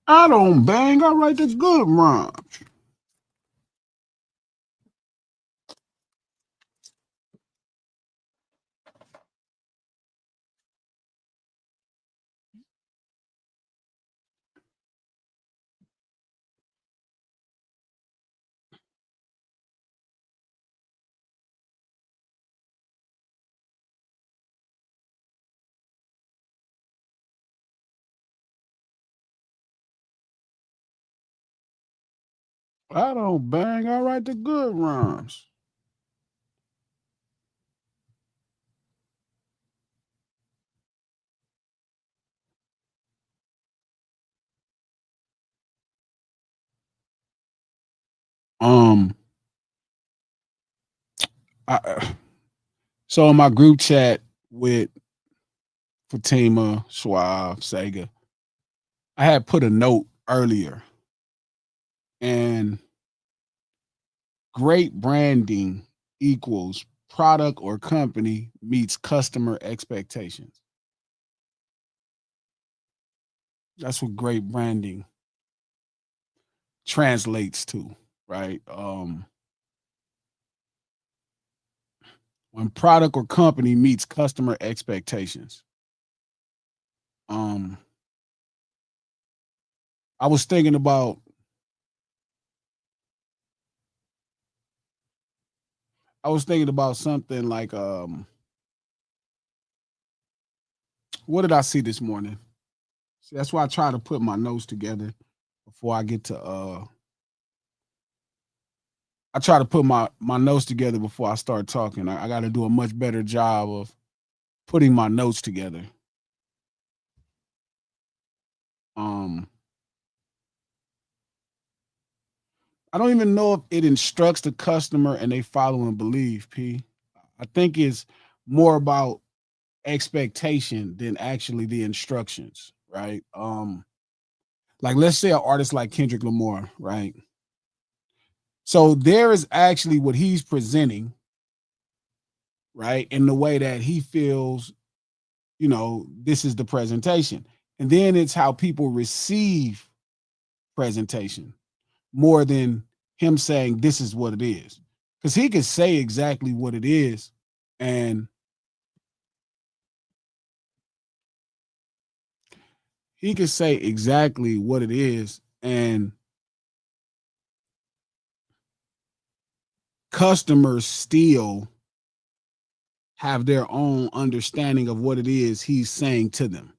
I don't bang. I write the good rhymes. I don't bang. I write the good rhymes. Um, so in my group chat with Fatima, Suave, Sega, I had put a note earlier, and great branding equals product or company meets customer expectations. That's what great branding translates to, right? When product or company meets customer expectations. Um, I was thinking about something like what did I see this morning? See, that's why I try to put my notes together before I get to I try to put my notes together before I start talking. I got to do a much better job of putting my notes together. Um, I don't even know if it instructs the customer and they follow and believe. P. I think it's more about expectation than actually the instructions, right? Like let's say an artist like Kendrick Lamar, right? So there is actually what he's presenting, right, in the way that he feels, this is the presentation. And then it's how people receive presentation more than him saying this is what it is. Because he could say exactly what it is, and he could say exactly what it is, and customers still have their own understanding of what it is he's saying to them.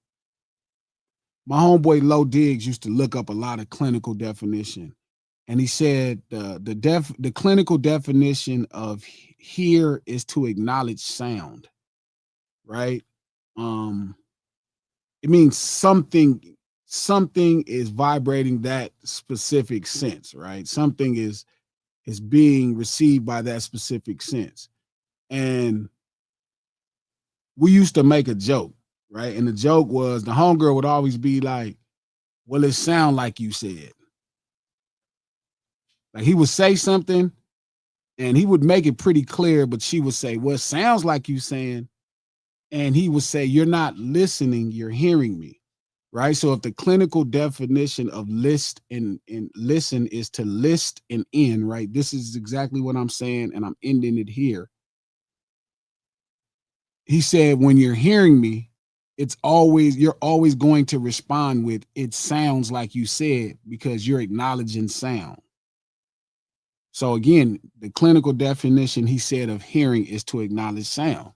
My homeboy Low Diggs used to look up a lot of clinical definition, and he said the clinical definition of hear is to acknowledge sound, right? Um, it means something is vibrating that specific sense, right? Something is being received by that specific sense. And we used to make a joke, right? And the joke was the homegirl would always be like, well, it sound like you said. Like he would say something and he would make it pretty clear, but she would say, well, it sounds like you saying. And he would say, you're not listening, you're hearing me. Right. So if the clinical definition of list and listen is to list and end, right? This is exactly what I'm saying, and I'm ending it here. He said, when you're hearing me, you're always going to respond with it sounds like you said because you're acknowledging sound. So again, the clinical definition he said of hearing is to acknowledge sound.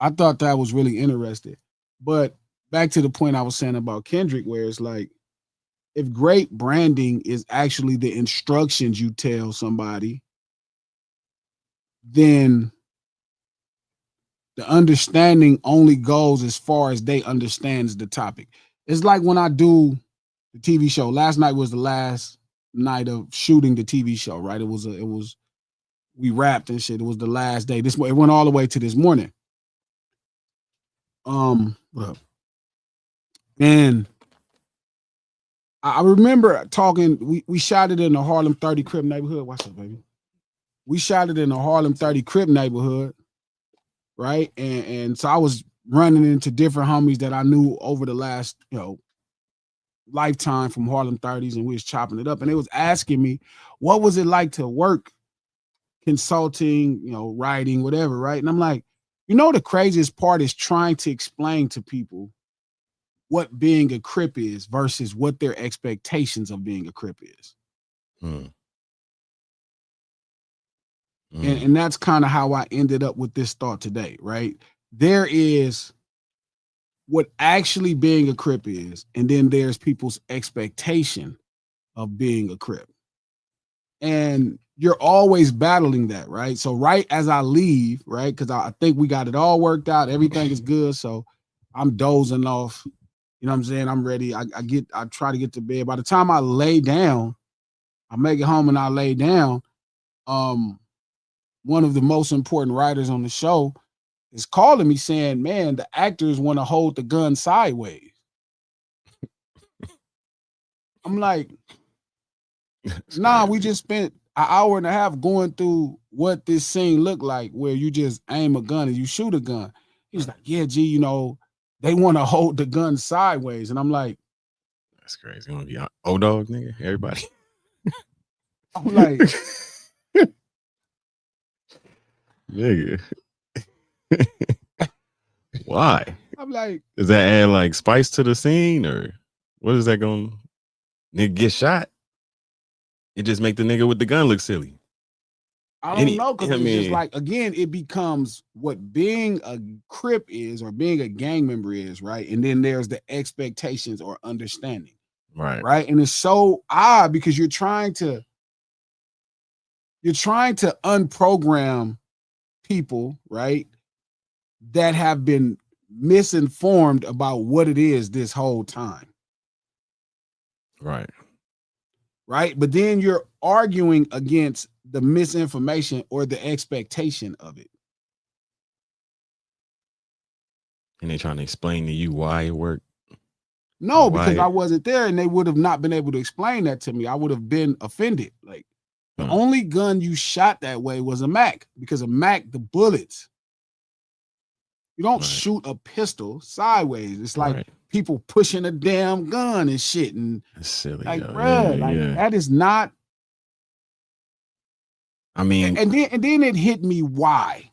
I thought that was really interesting. But back to the point I was saying about Kendrick, where it's like, if great branding is actually the instructions you tell somebody, then the understanding only goes as far as they understands the topic. It's like when I do the TV show. Last night was the last night of shooting the TV show, right? We wrapped and shit. It was the last day. It went all the way to this morning. Well, and I remember talking. We shot it in the Harlem 30 Crib neighborhood. What's up, baby? We shot it in the Harlem 30 Crib neighborhood, right? And so I was running into different homies that I knew over the last, Lifetime from Harlem 30s, and we was chopping it up. And they was asking me, what was it like to work consulting, writing, whatever, right? And I'm like, the craziest part is trying to explain to people what being a Crip is versus what their expectations of being a Crip is. And that's kind of how I ended up with this thought today, right? There is what actually being a Crip is, and then there's people's expectation of being a Crip. And you're always battling that, right? So right as I leave, right, because I think we got it all worked out, everything is good, so I'm dozing off. You know what I'm saying? I'm ready. I try to get to bed. By the time I lay down, I make it home and I lay down. One of the most important writers on the show is calling me saying, man, the actors want to hold the gun sideways. I'm like, nah, we just spent an hour and a half going through what this scene looked like, where you just aim a gun and you shoot a gun. He's like, yeah, G, they want to hold the gun sideways. And I'm like, that's crazy. You want to be old dog, nigga? Everybody. I'm like, nigga. Why? I'm like, does that add like spice to the scene, or what is that going to nigga get shot? It just make the nigga with the gun look silly. I don't know, because it's just like, again, it becomes what being a Crip is or being a gang member is, right? And then there's the expectations or understanding. Right. And it's so odd because you're trying to unprogram people, right, that have been misinformed about what it is this whole time. Right. But then you're arguing against the misinformation or the expectation of it. And they're trying to explain to you why it worked. No, because I wasn't there and they would have not been able to explain that to me. I would have been offended. Like, the only gun you shot that way was a Mac, because a Mac, the bullets, you don't shoot a pistol sideways. It's like people pushing a damn gun and shit. And that's silly. Like, bruh, that is not. I mean, and then it hit me why.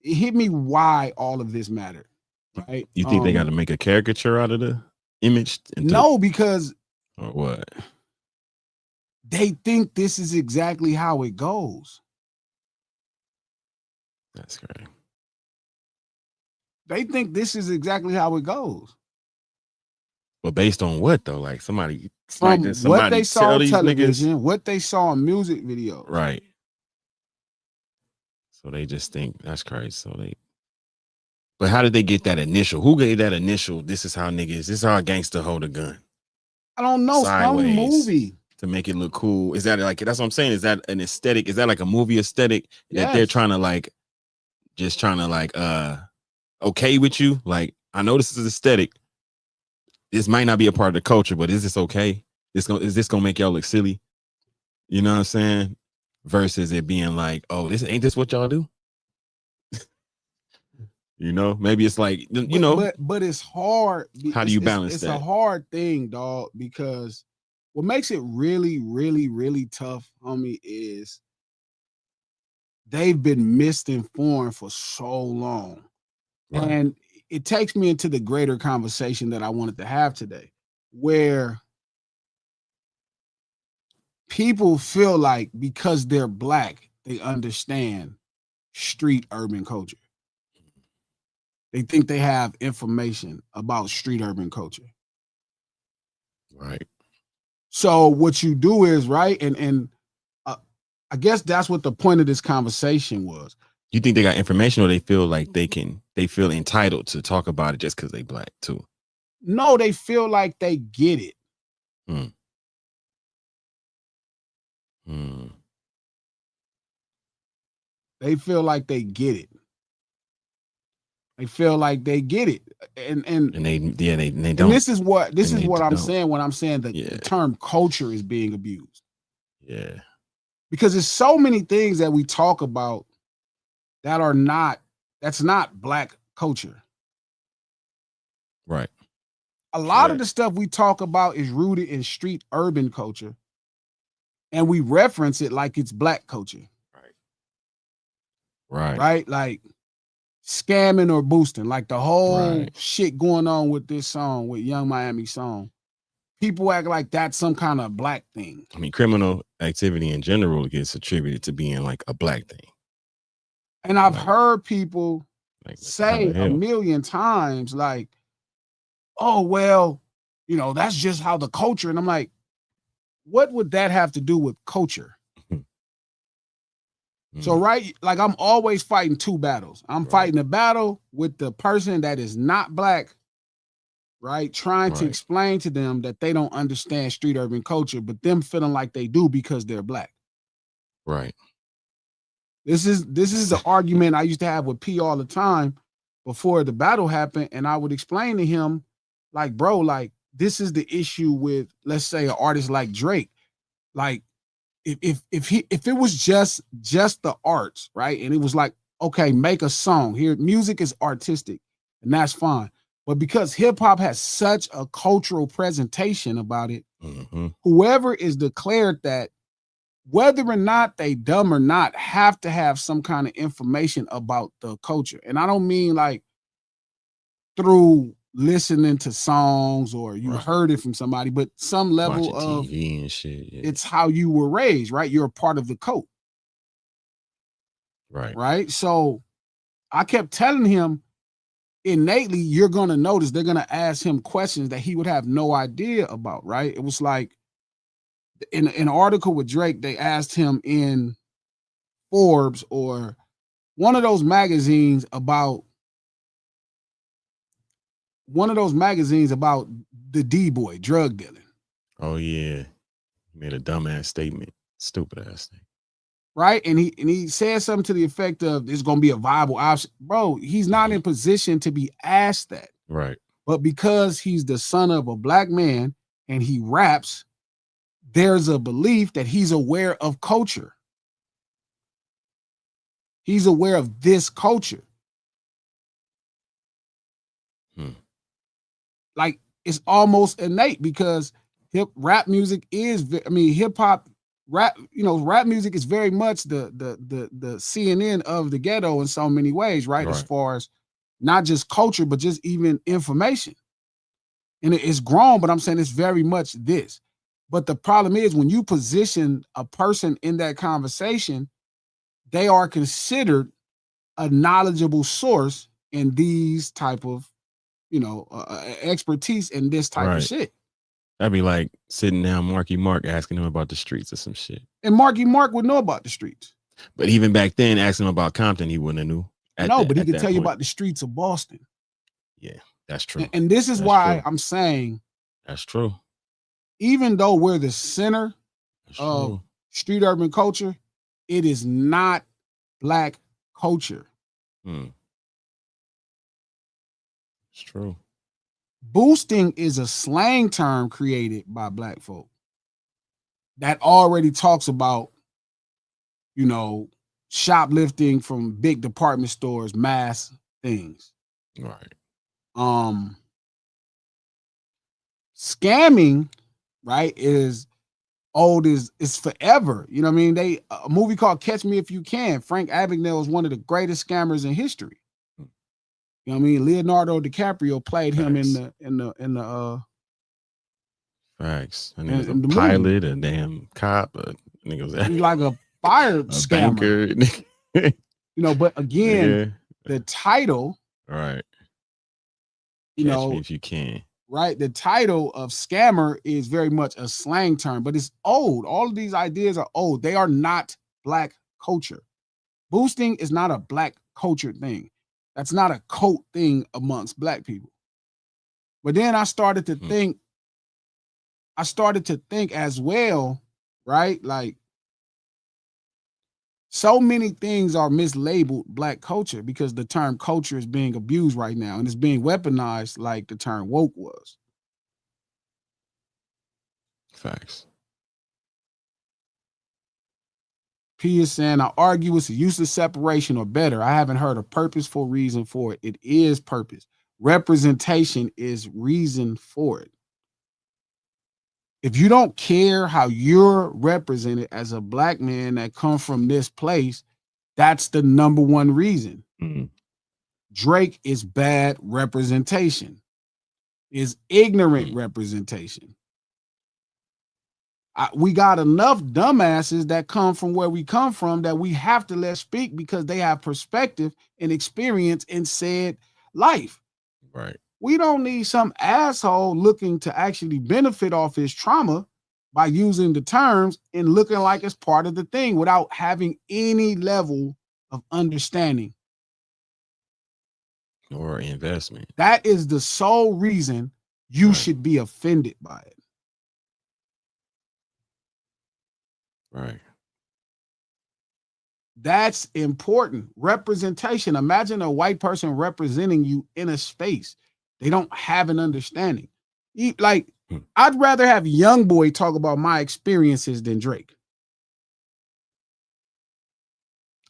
It hit me why all of this mattered. Right? You think they got to make a caricature out of the image? No, because or what? They think this is exactly how it goes. That's great. They think this is exactly how it goes. But based on what though? Like somebody what they saw on television, niggas, what they saw in music videos. Right. So they just think that's crazy. But how did they get that initial? Who gave that initial? This is how niggas, this is how a gangster hold a gun. I don't know. Sideways, some movie. To make it look cool. Is that like, that's what I'm saying? Is that an aesthetic? Is that like a movie aesthetic that they're trying to okay with you? Like, I know this is aesthetic. This might not be a part of the culture, but is this okay? Is this gonna make y'all look silly? You know what I'm saying? Versus it being like, oh, ain't this what y'all do? Maybe it's like, but it's hard. How do you balance that? It's a hard thing, dog, because what makes it really, really, really tough, homie, is they've been misinformed for so long. Right. And it takes me into the greater conversation that I wanted to have today, where people feel like because they're Black, they understand street urban culture. They think they have information about street urban culture. Right. So what you do is, right, and I guess that's what the point of this conversation was. You think they got information, or they feel like they feel entitled to talk about it just because they Black too? No, they feel like they get it. They feel like they get it. They feel like they get it, and they don't. And this is what I'm saying when I'm saying that the term culture is being abused. Yeah, because there's so many things that we talk about that's not Black culture. Right. a lot of Correct. the stuff we talk about is rooted in street urban culture, and we reference it like it's black culture, Right. Right. right? Like scamming or boosting, like the whole Right. shit going on with this song, with Young Miami song. People act like that's some kind of black thing. I mean, criminal activity in general gets attributed to being like a black thing. And I've Like, heard people like how say the a hell? million times, like, oh, well, that's just how the culture. And I'm like, what would that have to do with culture? So, Mm, right, like I'm always fighting two battles. I'm right. fighting a battle with the person that is not black, right? Trying to Right. explain to them that they don't understand street urban culture, but them feeling like they do because they're black. Right. This is the argument I used to have with P all the time before the battle happened, and I would explain to him, like, bro, like this is the issue with, let's say, an artist like Drake. Like, if it was just the arts, right, and it was like, okay, make a song here, music is artistic, and that's fine. But because hip hop has such a cultural presentation about it, Mm-hmm. whoever is declared that, whether or not they dumb or not, have to have some kind of information about the culture. And I don't mean like through listening to songs or you Right. heard it from somebody, but some level Watching of TV and shit. Yeah. it's how you were raised, right? You're a part of the code, Right. right? So I kept telling him innately, you're going to notice they're going to ask him questions that he would have no idea about, right? It was like in an article with Drake, they asked him in Forbes or one of those magazines about the D boy drug dealing, Oh yeah. He made a dumbass statement. Stupid ass thing. right? And he said something to the effect of it's going to be a viable option. Bro, he's not in position to be asked that. Right. But because he's the son of a black man and he raps, there's a belief that he's aware of culture. He's aware of this culture. Like it's almost innate because hip music rap music is very much the CNN of the ghetto in so many ways, right? As Right. far as not just culture, but just even information. And it's grown, but I'm saying it's very much this. But the problem is when you position a person in that conversation, they are considered a knowledgeable source in these type of expertise in this type of Right. shit. That'd be like sitting down Marky Mark asking him about the streets or some shit. And Marky Mark would know about the streets. But even back then, asking him about Compton, he wouldn't have knew. But he could tell you about the streets of Boston. Yeah, that's true. And this is That's why true. I'm saying, That's true. even though we're the center That's of true. street urban culture, it is not black culture. It's true. Boosting is a slang term created by black folk that already talks about, shoplifting from big department stores, mass things. Right. Scamming, right, is old is forever. You know what I mean? A movie called Catch Me If You Can. Frank Abagnale is one of the greatest scammers in history. You know what I mean? Leonardo DiCaprio played him in the Facts. And he was a in the pilot, a damn cop, a nigga was He's like a fire scammer. banker. But again, the title, right. Catch Me if you can. Right? The title of scammer is very much a slang term, but it's old. All of these ideas are old. They are not black culture. Boosting is not a black culture thing. That's not a cult thing amongst black people. But then I started to think as well, right? Like so many things are mislabeled black culture because the term culture is being abused right now and it's being weaponized like the term woke was. Facts. P is saying, I argue it's a useless separation or better. I haven't heard a purposeful reason for it. It is purpose. Representation is reason for it. If you don't care how you're represented as a black man that come from this place, that's the number one reason. Mm. Drake is bad representation, is ignorant representation. We got enough dumbasses that come from where we come from that we have to let speak because they have perspective and experience in said life. Right. We don't need some asshole looking to actually benefit off his trauma by using the terms and looking like it's part of the thing without having any level of understanding. Or investment. That is the sole reason you should be offended by it. Right. That's important. Representation. Imagine a white person representing you in a space. They don't have an understanding. Like, I'd rather have YoungBoy talk about my experiences than Drake.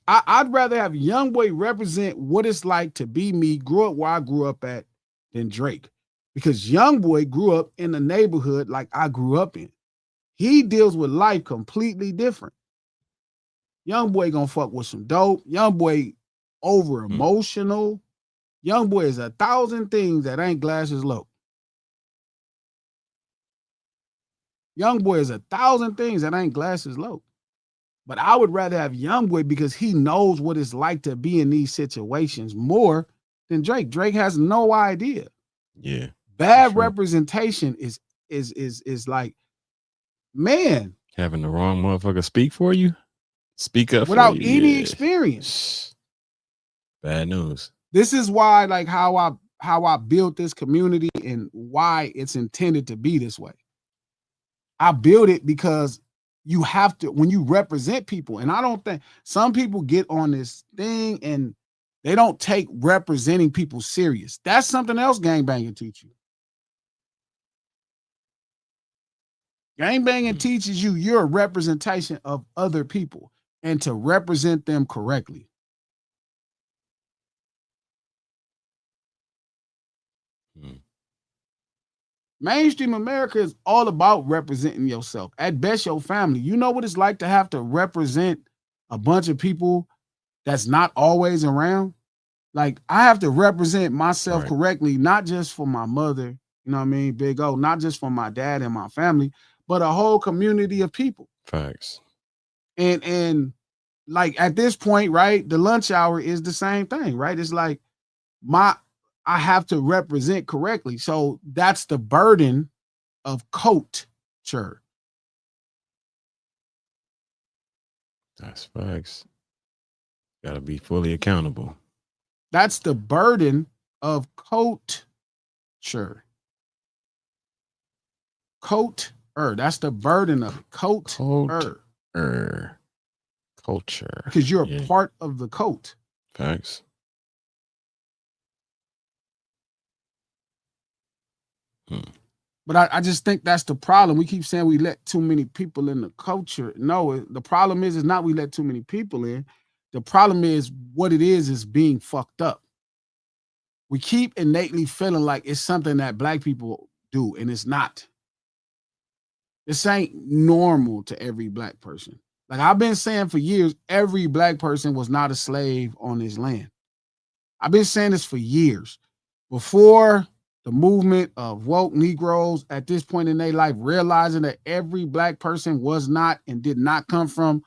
I'd rather have YoungBoy represent what it's like to be me, grew up where I grew up at, than Drake. Because YoungBoy grew up in the neighborhood like I grew up in. He deals with life completely different. YoungBoy gonna fuck with some dope. YoungBoy over emotional. YoungBoy is 1,000 things that ain't Glasses Low. YoungBoy is 1,000 things that ain't Glasses Low. But I would rather have YoungBoy because he knows what it's like to be in these situations more than Drake. Drake has no idea. Yeah. Bad representation is like, man, having the wrong motherfucker speak for you, speak up without for you. any experience. Bad news. This is why, like, how I built this community and why it's intended to be this way. I built it because you have to, when you represent people, and I don't think some people get on this thing and they don't take representing people serious. That's something else gangbanging teach you. Gangbanging teaches you you're a representation of other people and to represent them correctly. Mainstream America is all about representing yourself. At best, your family. You know what it's like to have to represent a bunch of people that's not always around? Like, I have to represent myself correctly, not just for my mother, you know what I mean, Big O, not just for my dad and my family, but a whole community of people. Facts. And like at this point, right, the lunch hour is the same thing, right? It's like I have to represent correctly. So that's the burden of culture. That's facts. Gotta be fully accountable. That's the burden of culture. That's the burden of it. Culture. Because you're a part of the cult. Facts. But I just think that's the problem. We keep saying we let too many people in the culture. No, the problem is not we let too many people in. The problem is what it is being fucked up. We keep innately feeling like it's something that black people do, and it's not. This ain't normal to every black person. Like I've been saying for years, every black person was not a slave on this land. I've been saying this for years. Before the movement of woke Negroes at this point in their life, realizing that every black person was not and did not come from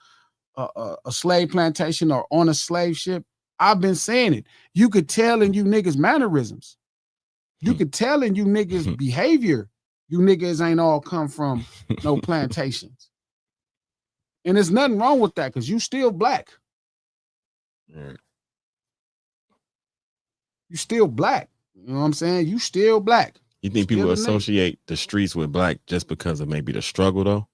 a slave plantation or on a slave ship. I've been saying it. You could tell in you niggas' mannerisms. You could tell in you niggas' behavior. You niggas ain't all come from no plantations. And there's nothing wrong with that because you still black. You still black. You know what I'm saying? You still black. You think people associate the streets with black just because of maybe the struggle, though?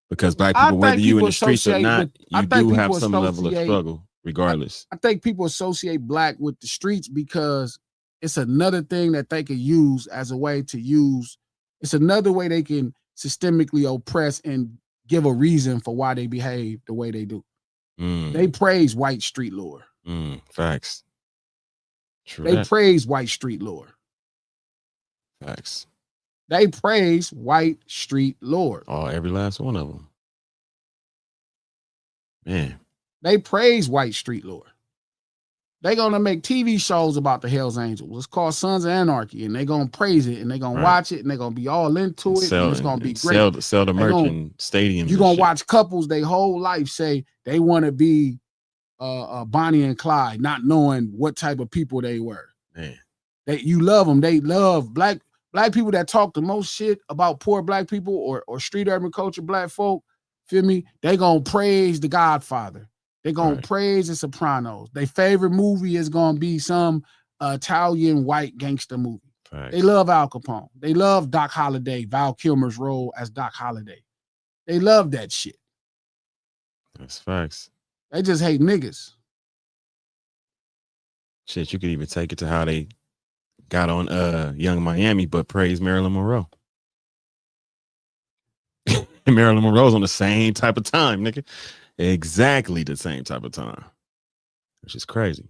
Because black people, whether you in the streets or not, you do have some level of struggle, regardless. I think people associate black with the streets because it's another thing that they could use as a way to use. It's another way they can systemically oppress and give a reason for why they behave the way they do. They praise white street lore. Facts. True. They praise white street lore. Facts. They praise white street lords. Oh, every last one of them. Man. They praise white street lord. They're gonna make TV shows about the Hells Angels. It's called Sons of Anarchy, and they're gonna praise it, and they're gonna watch it, and they're gonna be all into it, and it's gonna be great. Sell the merch in stadiums. You're gonna watch couples their whole life say they want to be Bonnie and Clyde, not knowing what type of people they were. Man. You love them. They love black people that talk the most shit about poor black people or street urban culture, black folk. Feel me? They gonna praise The Godfather. They're gonna praise The Sopranos. Their favorite movie is gonna be some Italian white gangster movie. Facts. They love Al Capone. They love Doc Holliday, Val Kilmer's role as Doc Holliday. They love that shit. That's facts. They just hate niggas. Shit, you could even take it to how they got on Young Miami, but praise Marilyn Monroe. Marilyn Monroe's on the same type of time, nigga. Exactly the same type of time. Which is crazy.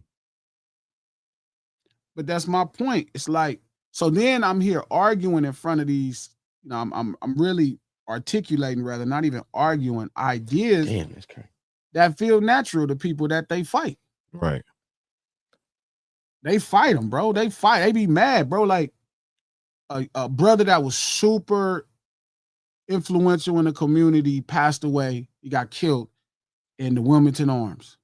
But that's my point. It's like, so then I'm here arguing in front of these, I'm really articulating, rather, not even arguing, ideas. Damn, that's crazy. That feel natural to people that they fight. Right. They fight them, bro. They fight. They be mad, bro. Like a brother that was super influential in the community passed away. He got killed in the Wilmington Arms.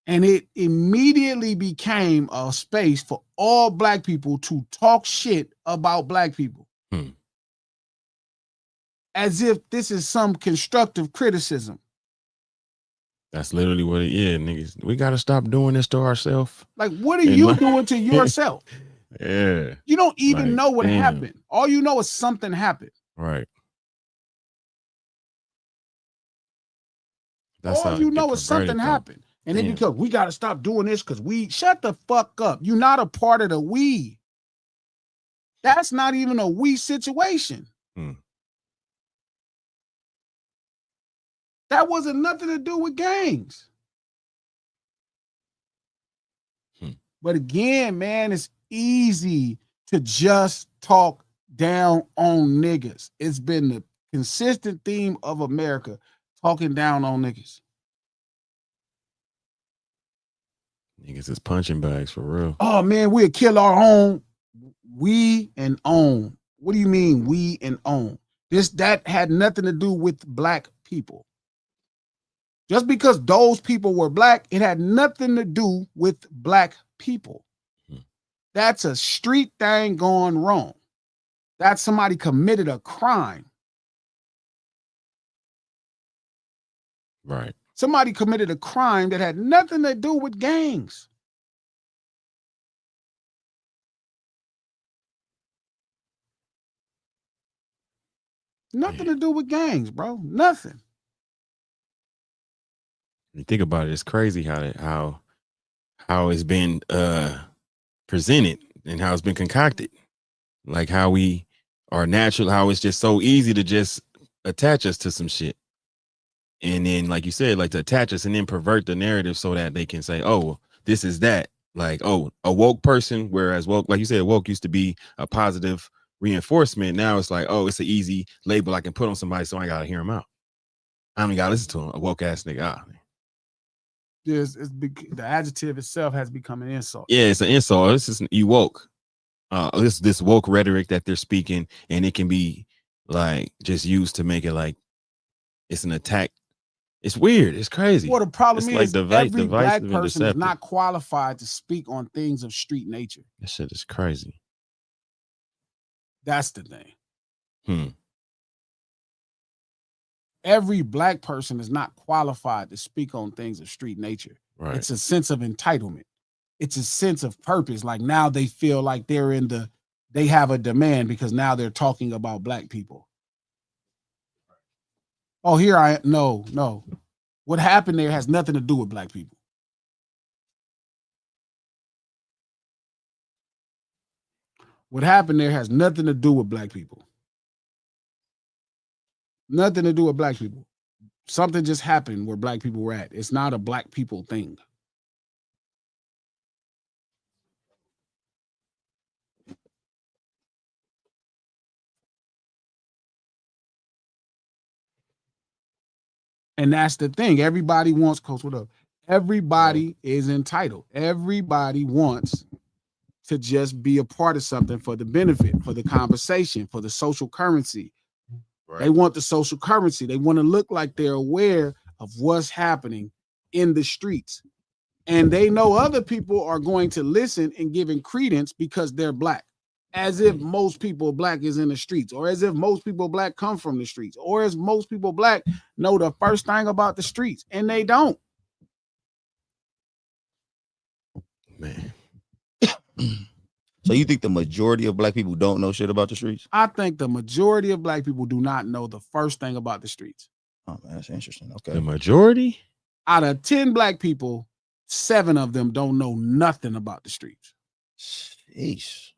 And it immediately became a space for all black people to talk shit about black people. As if this is some constructive criticism. That's literally what it is, niggas. We got to stop doing this to ourselves. Like, what are you doing to yourself? Yeah. You don't even know what happened. All you know is something happened. Right. That's all you know is something happened. And then because we got to stop doing this because shut the fuck up. You're not a part of the we. That's not even a we situation. That wasn't nothing to do with gangs. But again, man, it's easy to just talk down on niggas. It's been the consistent theme of America, talking down on niggas. Niggas is punching bags for real. Oh man, we'll kill our own. We and own. What do you mean we and own? That had nothing to do with black people. Just because those people were black, it had nothing to do with black people. That's a street thing going wrong. That's somebody committed a crime. Right. Somebody committed a crime that had nothing to do with gangs. Nothing to do with gangs, bro. Nothing. You think about it, it's crazy how it's been presented and how it's been concocted. Like how we are natural, how it's just so easy to just attach us to some shit. And then, like you said, like to attach us and then pervert the narrative so that they can say, oh, this is that. Like, oh, a woke person, whereas woke, like you said, woke used to be a positive reinforcement. Now it's like, oh, it's an easy label I can put on somebody so I gotta hear them out. I don't gotta listen to him, a woke ass nigga. The adjective itself has become an insult. Yeah, it's an insult. This is you woke. This woke rhetoric that they're speaking, and it can be like just used to make it like it's an attack. It's weird. It's crazy. Well, the problem is every black and person is deceptive. not qualified to speak on things of street nature. That shit is crazy. That's the thing. Every black person is not qualified to speak on things of street nature. Right. It's a sense of entitlement. It's a sense of purpose. Like now they feel like they have a demand because now they're talking about black people. Oh, no. What happened there has nothing to do with black people. What happened there has nothing to do with black people. Nothing to do with black people. Something just happened where black people were at. It's not a black people thing. And that's the thing. Everybody wants, Coach, what up? Everybody is entitled. Everybody wants to just be a part of something for the benefit, for the conversation, for the social currency. Right. They want the social currency. They want to look like they're aware of what's happening in the streets. And they know other people are going to listen and giving credence because they're black. As if most people black is in the streets, or as if most people black come from the streets, or as most people black know the first thing about the streets, and they don't. Man. So you think the majority of black people don't know shit about the streets? I think the majority of black people do not know the first thing about the streets. Oh man, that's interesting. Okay. The majority? Out of 10 black people, 7 of them don't know nothing about the streets. Sheesh.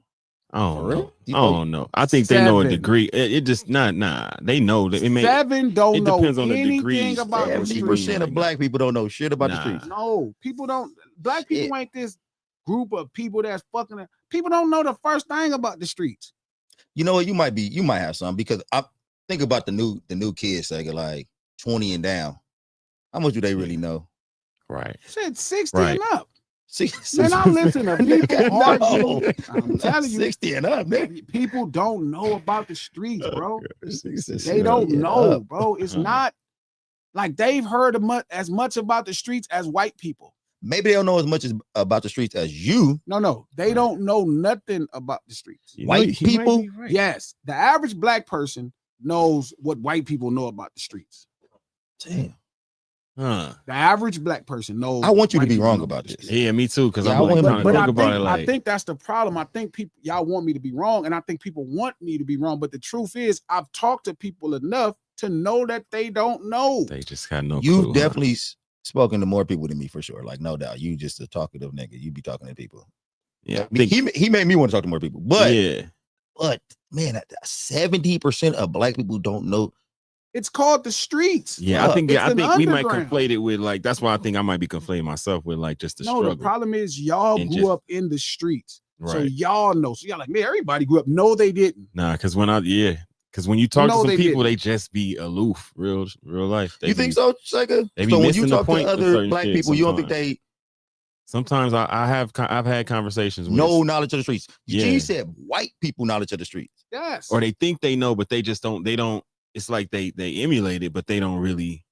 I don't For know. real? I don't know. I think they know a 7. degree. It just nah. They know that it may. 7 don't it know depends on the anything degrees about the of Seventy streets. percent of black people don't know shit about the Nah. streets. No, people don't. Black Shit. people ain't this group of people that's fucking. People don't know the first thing about the streets. You know what? You might have some because I think about the new kids that get like 20 and down. How much do they really know? Right. Shit, 60 Right. and up. Six, Man, I listen to people No. argue. I'm telling you, 60 and up, nigga. people don't know about the streets, bro. 60 They don't and know, up. bro. It's Uh-huh. not like they've heard as much about the streets as white people. Maybe they don't know as much about the streets as you. No, they Right. don't know nothing about the streets. You White know, he might people? be right. Yes, the average black person knows what white people know about the streets. Damn. Huh. The average black person knows. I want you to white be people wrong know about the this. streets. Yeah, me too. Because Yeah, I I'm like want- trying to But think I about think, it. I Like, think that's the problem. I think people, y'all want me to be wrong, and I think people want me to be wrong. But the truth is, I've talked to people enough to know that they don't know. they just got no. You've clue, definitely spoken to more people than me for sure. Like no doubt, you just a talkative nigga. You be talking to people. Yeah, I Me- think, he made me want to talk to more people. But yeah, man, 70% of black people don't know. It's called the streets. yeah. I think It's I an think we might underground. conflate it with like. That's why I think I might be conflating myself with like just the No, struggle. the problem is y'all And grew just- up in the streets, so Right. y'all know. So y'all like, man, everybody grew up. No, they didn't. Nah, because when you talk No, to some they people, didn't. they just be aloof, real life. They You be, think so, Sega? they be So when missing you the talk to point with other certain black shit people, you don't think sometimes. they Sometimes I've had conversations with know knowledge of the streets? Yeah. You said white people knowledge of the streets. Yes. or they think they know, but they just don't. They don't. It's like they emulate it, but they don't really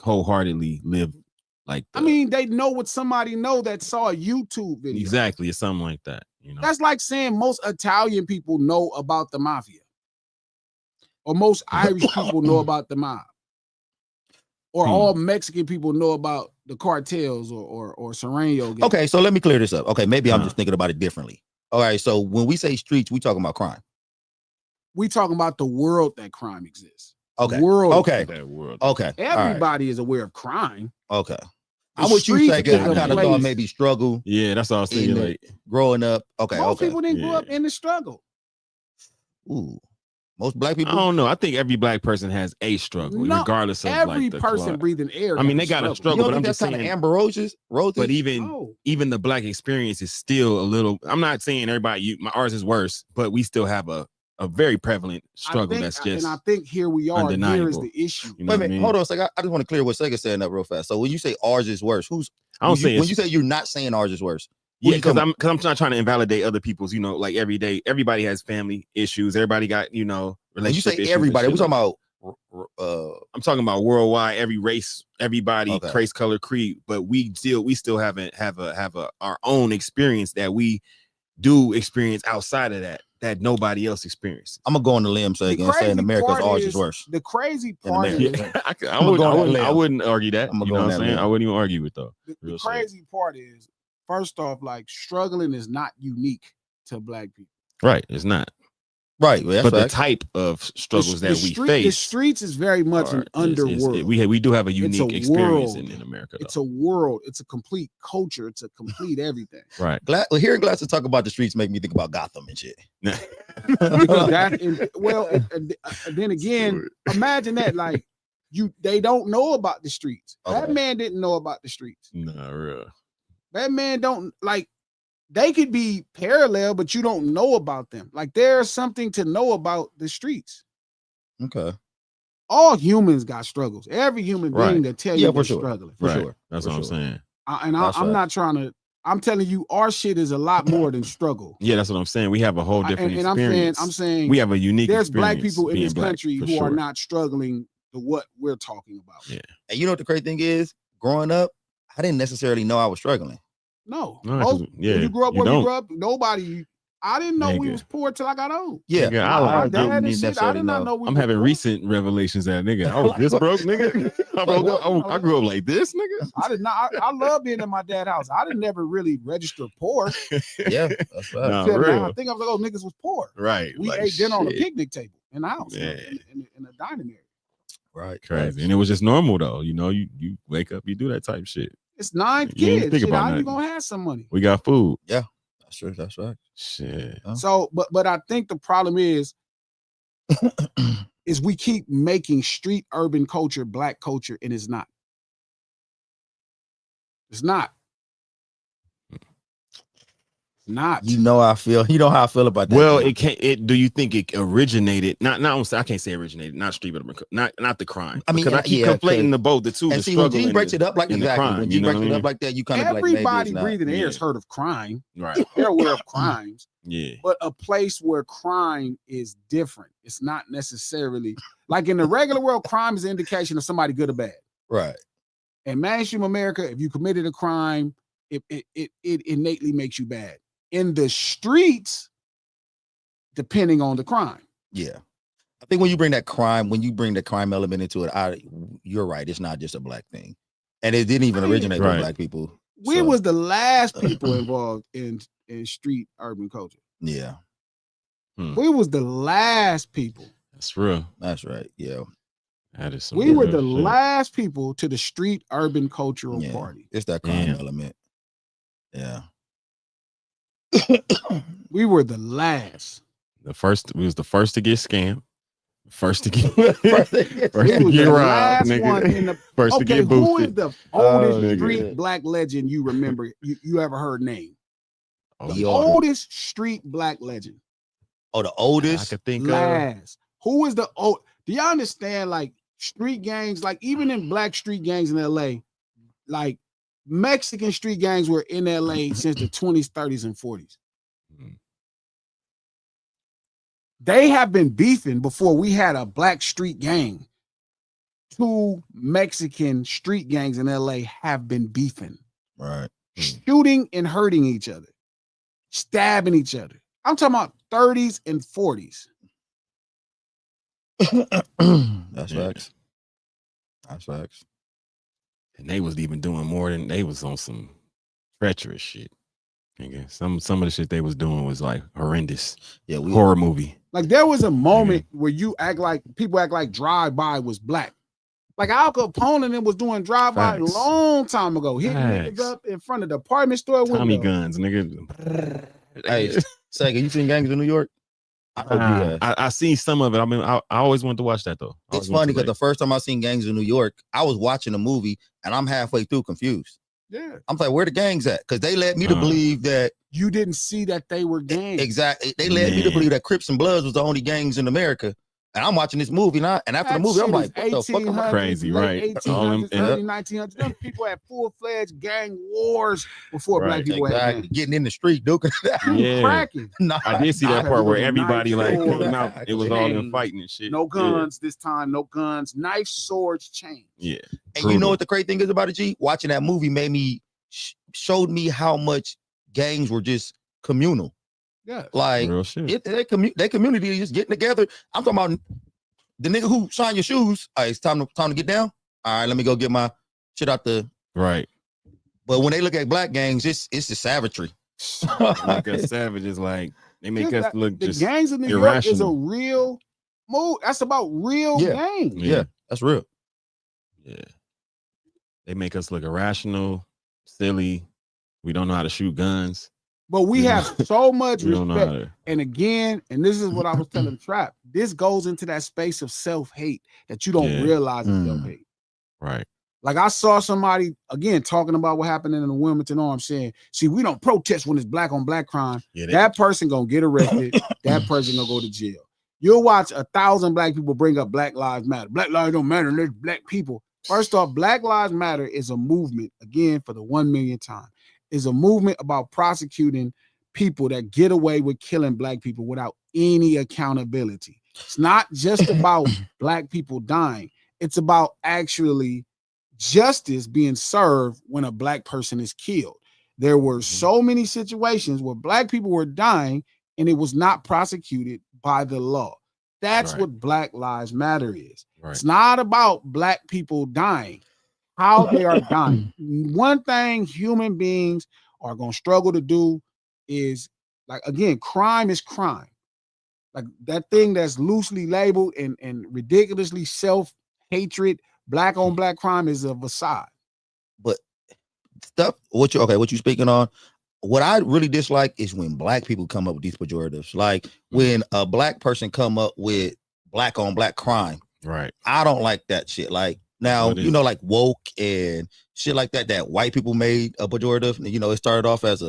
wholeheartedly live like. I mean, they know what somebody know that saw a YouTube video. exactly, it's something like that. You know. That's like saying most Italian people know about the mafia, or most Irish people know about the mob, or all Mexican people know about the cartels or Serrano gang. Okay, so let me clear this up. Okay, maybe I'm Uh-huh. just thinking about it differently. All right, so when we say streets, we talking about crime. We talking about the world that crime exists. Okay. World. Okay. that world. Okay. All right. Everybody is aware of crime. Okay. The I'm with you, streets Sega. is I a kind of thought place. maybe struggle Yeah, that's all I was thinking. In the- Like, growing up. Okay. Most Okay. people didn't grow up Yeah. in the struggle. Ooh. Most black I people. don't know. I think every black person has a struggle, No, regardless of Every like the person clout. breathing air. I mean, got they got a You struggle, don't but think I'm that's just kind of saying. Amber Roses? But No. even the black experience is still a little. I'm not saying everybody. Ours is worse, but we still have a very prevalent struggle that's just. and I think here we are. Here is undeniable. the issue. You know Wait a what I minute. mean? Hold on a second. I just want to clear what Sega's saying up real fast. So when you say ours is worse, I don't say when it's, you say you're not saying ours is worse. yeah, you because talking I'm not trying to invalidate other people's. Like every day, everybody has family issues. Everybody got when you relationship say issues and everybody, shit we're talking like about I'm talking about worldwide, every race, everybody, Okay. race, color, creed. But we still haven't have our own experience that we do experience outside of that nobody else experiences. I'm gonna go on the limb The saying crazy America's part ours is worse. The crazy In part America. is Yeah, I I'ma go on that I limb. wouldn't argue that. I'ma You go know on what I'm that saying? limb. I wouldn't even argue it though. the Real shit. crazy part is, first off, like struggling is not unique to black people. Right, it's not. Right. Well, that's But the facts. type of struggles The that we street- face, the streets is very much an underworld. we do have a It's a unique experience world. in America. It's a world. It's a complete culture. It's a complete everything. Right. Hearing Glasses talk about the streets make me think about Gotham and shit. Because then again, imagine that like they don't know about the streets. That Okay. man didn't know about the streets. Nah, real. That man don't like. They could be parallel, but you don't know about them. Like there's something to know about the streets. Okay. all humans got struggles. Every human being Right. that tell Yeah, you for they're sure. struggling. For Right. sure. That's For what I'm sure. saying. That's I'm right. not trying to. I'm telling you, our shit is a lot more than struggle. Yeah, that's what I'm saying. We have a whole different And experience. I'm saying we have a unique there's black experience people in being this black, country for who are sure. not struggling to what we're talking about. Yeah. And you know what the crazy thing is? Growing up, I didn't necessarily know I was struggling. No, No, 'cause, when yeah, you grew up you where we don't. grew up, nobody. I didn't know we Nigga. was poor till I got old. Yeah, Nigga, My I'm dad and didn't shit, I necessarily did not know we I'm were having poor. recent revelations that nigga, I was this broke, nigga. I grew up like this, nigga. I did not. I love being in my dad's house. I didn't never really register poor. yeah, that's right. Nah, Till now, real. I think I was like, oh, niggas was poor. Right. We like, ate dinner on a shit. picnic table in the house, Yeah. in the dining area. Right. Crazy. And it was just normal though. You know, you wake up, you do that type shit. It's 9 You ain't kids. think Shit, about how you nothing. gonna have some money? We got food. That's true. That's right. Shit. Huh? So, but I think the problem is we keep making street urban culture black culture, and it's not. It's not. It's not. You know how I feel. You know how I feel about that. Well, G. it can't. It. Do you think it originated? Not. I can't say originated. Not street, but not the crime. I mean, because I keep yeah, conflating the both, the two. and The see when struggle G and breaks the- it up like and the exactly crime, when you G know breaks what I it mean? up like that, you kind of like maybe Everybody it's not. breathing air has Yeah. heard of crime. Right. They're aware of crimes, Yeah. but a place where crime is different. It's not necessarily like in the regular world. Crime is an indication of somebody good or bad. Right. In mainstream America, if you committed a crime, it innately makes you bad. In the streets, depending on the crime. Yeah. I think when you bring the crime element into it, you're right. It's not just a black thing. And it didn't even originate with Right. black people. We So, was the last people involved in street urban culture. yeah, We was the last people. That's real. that's right. Yeah. That is some We were real the shit. last people to the street urban cultural Yeah. party. It's that crime Damn. element. Yeah. We were the last. We was the first to get scammed. First to get First first to get We to was get the robbed, last nigga. one in the. First to Okay, get who is boosted. the Oh, oldest nigga. street black legend you remember? You ever heard name? Oh, The The oldest street black legend. Oh, the I oldest. could think of. Last. Who is the old? Do y'all understand? Like street gangs, like even in black street gangs in LA, like Mexican street gangs were in LA since the 20s, 30s, and 40s. Mhm. They have been beefing before we had a black street gang. 2 Mexican street gangs in LA have been beefing, Right. shooting and hurting each other, stabbing each other. I'm talking about 30s and 40s. That's Yeah. facts. That's facts. And they was even doing more than they was on some treacherous shit. Nigga. Some of the shit they was doing was like horrendous. Yeah, we Horror movie. Like there was a moment where people act like drive-by was black. Like Al Capone and them was doing drive-by a Facts. long time ago, hitting niggas Facts. up in front of the apartment store Tommy window. guns, nigga. Hey, Sega, you seen Gangs in New York? I hope you have. I seen some of it. I mean, I always wanted to watch that though. I It's always wanted funny to, because the first time I seen Gangs in New York, I was watching a movie and I'm halfway through confused. Yeah. I'm like, where the gangs at? Because they led me to Uh. believe that You didn't see that they were gangs. exactly. They led me to Man. believe that Crips and Bloods was the only gangs in America. And I'm watching this movie now, and after the That movie, I'm shit like, is what the fuck am I? 1800s, Crazy, late right. All them- 1800s, early 1900s. Them people had full-fledged gang wars before black Right, people had Exactly. gangs. Getting in the street, duking. Yeah. Cracking. Nah, I did see that Nah, part where it was a everybody knife like sword, came out. It was all them chain, fighting and shit. No guns this time, no guns. Knife, swords, chains. Yeah. And you know what the crazy thing is about it, G? Watching that movie made me showed me how much gangs were just communal. Yeah. Like Real shit. their community is just getting together. I'm talking about the nigga who shine your shoes. All right, it's time to get down. All right, let me go get my shit out the. Right. But when they look at black gangs, it's the savagery. Like us savages, like they make Yeah, us look the just gangs in New York is a irrational. real move. That's about real Yeah. gangs. Yeah, that's real. Yeah. They make us look irrational, silly. We don't know how to shoot guns. But we Yeah. have so much We don't know how respect. to. And again, and this is what I was telling Trap, this goes into that space of self-hate that you don't Yeah. realize is Mm. self-hate. Right. Like I saw somebody again talking about what happened in the Wilmington Arms saying, see, we don't protest when it's black on black crime. Yeah. That person gonna get arrested. That person gonna go to jail. You'll watch 1,000 black people bring up Black Lives Matter. Black lives don't matter. There's black people. First off, Black Lives Matter is a movement, again, for the 1 millionth time, is a movement about prosecuting people that get away with killing black people without any accountability. It's not just about black people dying. It's about actually justice being served when a black person is killed. There were so many situations where black people were dying and it was not prosecuted by the law. That's what Black Lives Matter is. It's not about black people dying, how they are dying. One thing human beings are going to struggle to do is, like, again, crime is crime. Like that thing that's loosely labeled and ridiculously self-hatred, black on black crime is a facade. But stuff, what you speaking on, what I really dislike is when black people come up with these pejoratives. Like when a black person come up with black on black crime. Right. I don't like that shit. Like now, you know, like woke and shit like that white people made a pejorative. You know, it started off as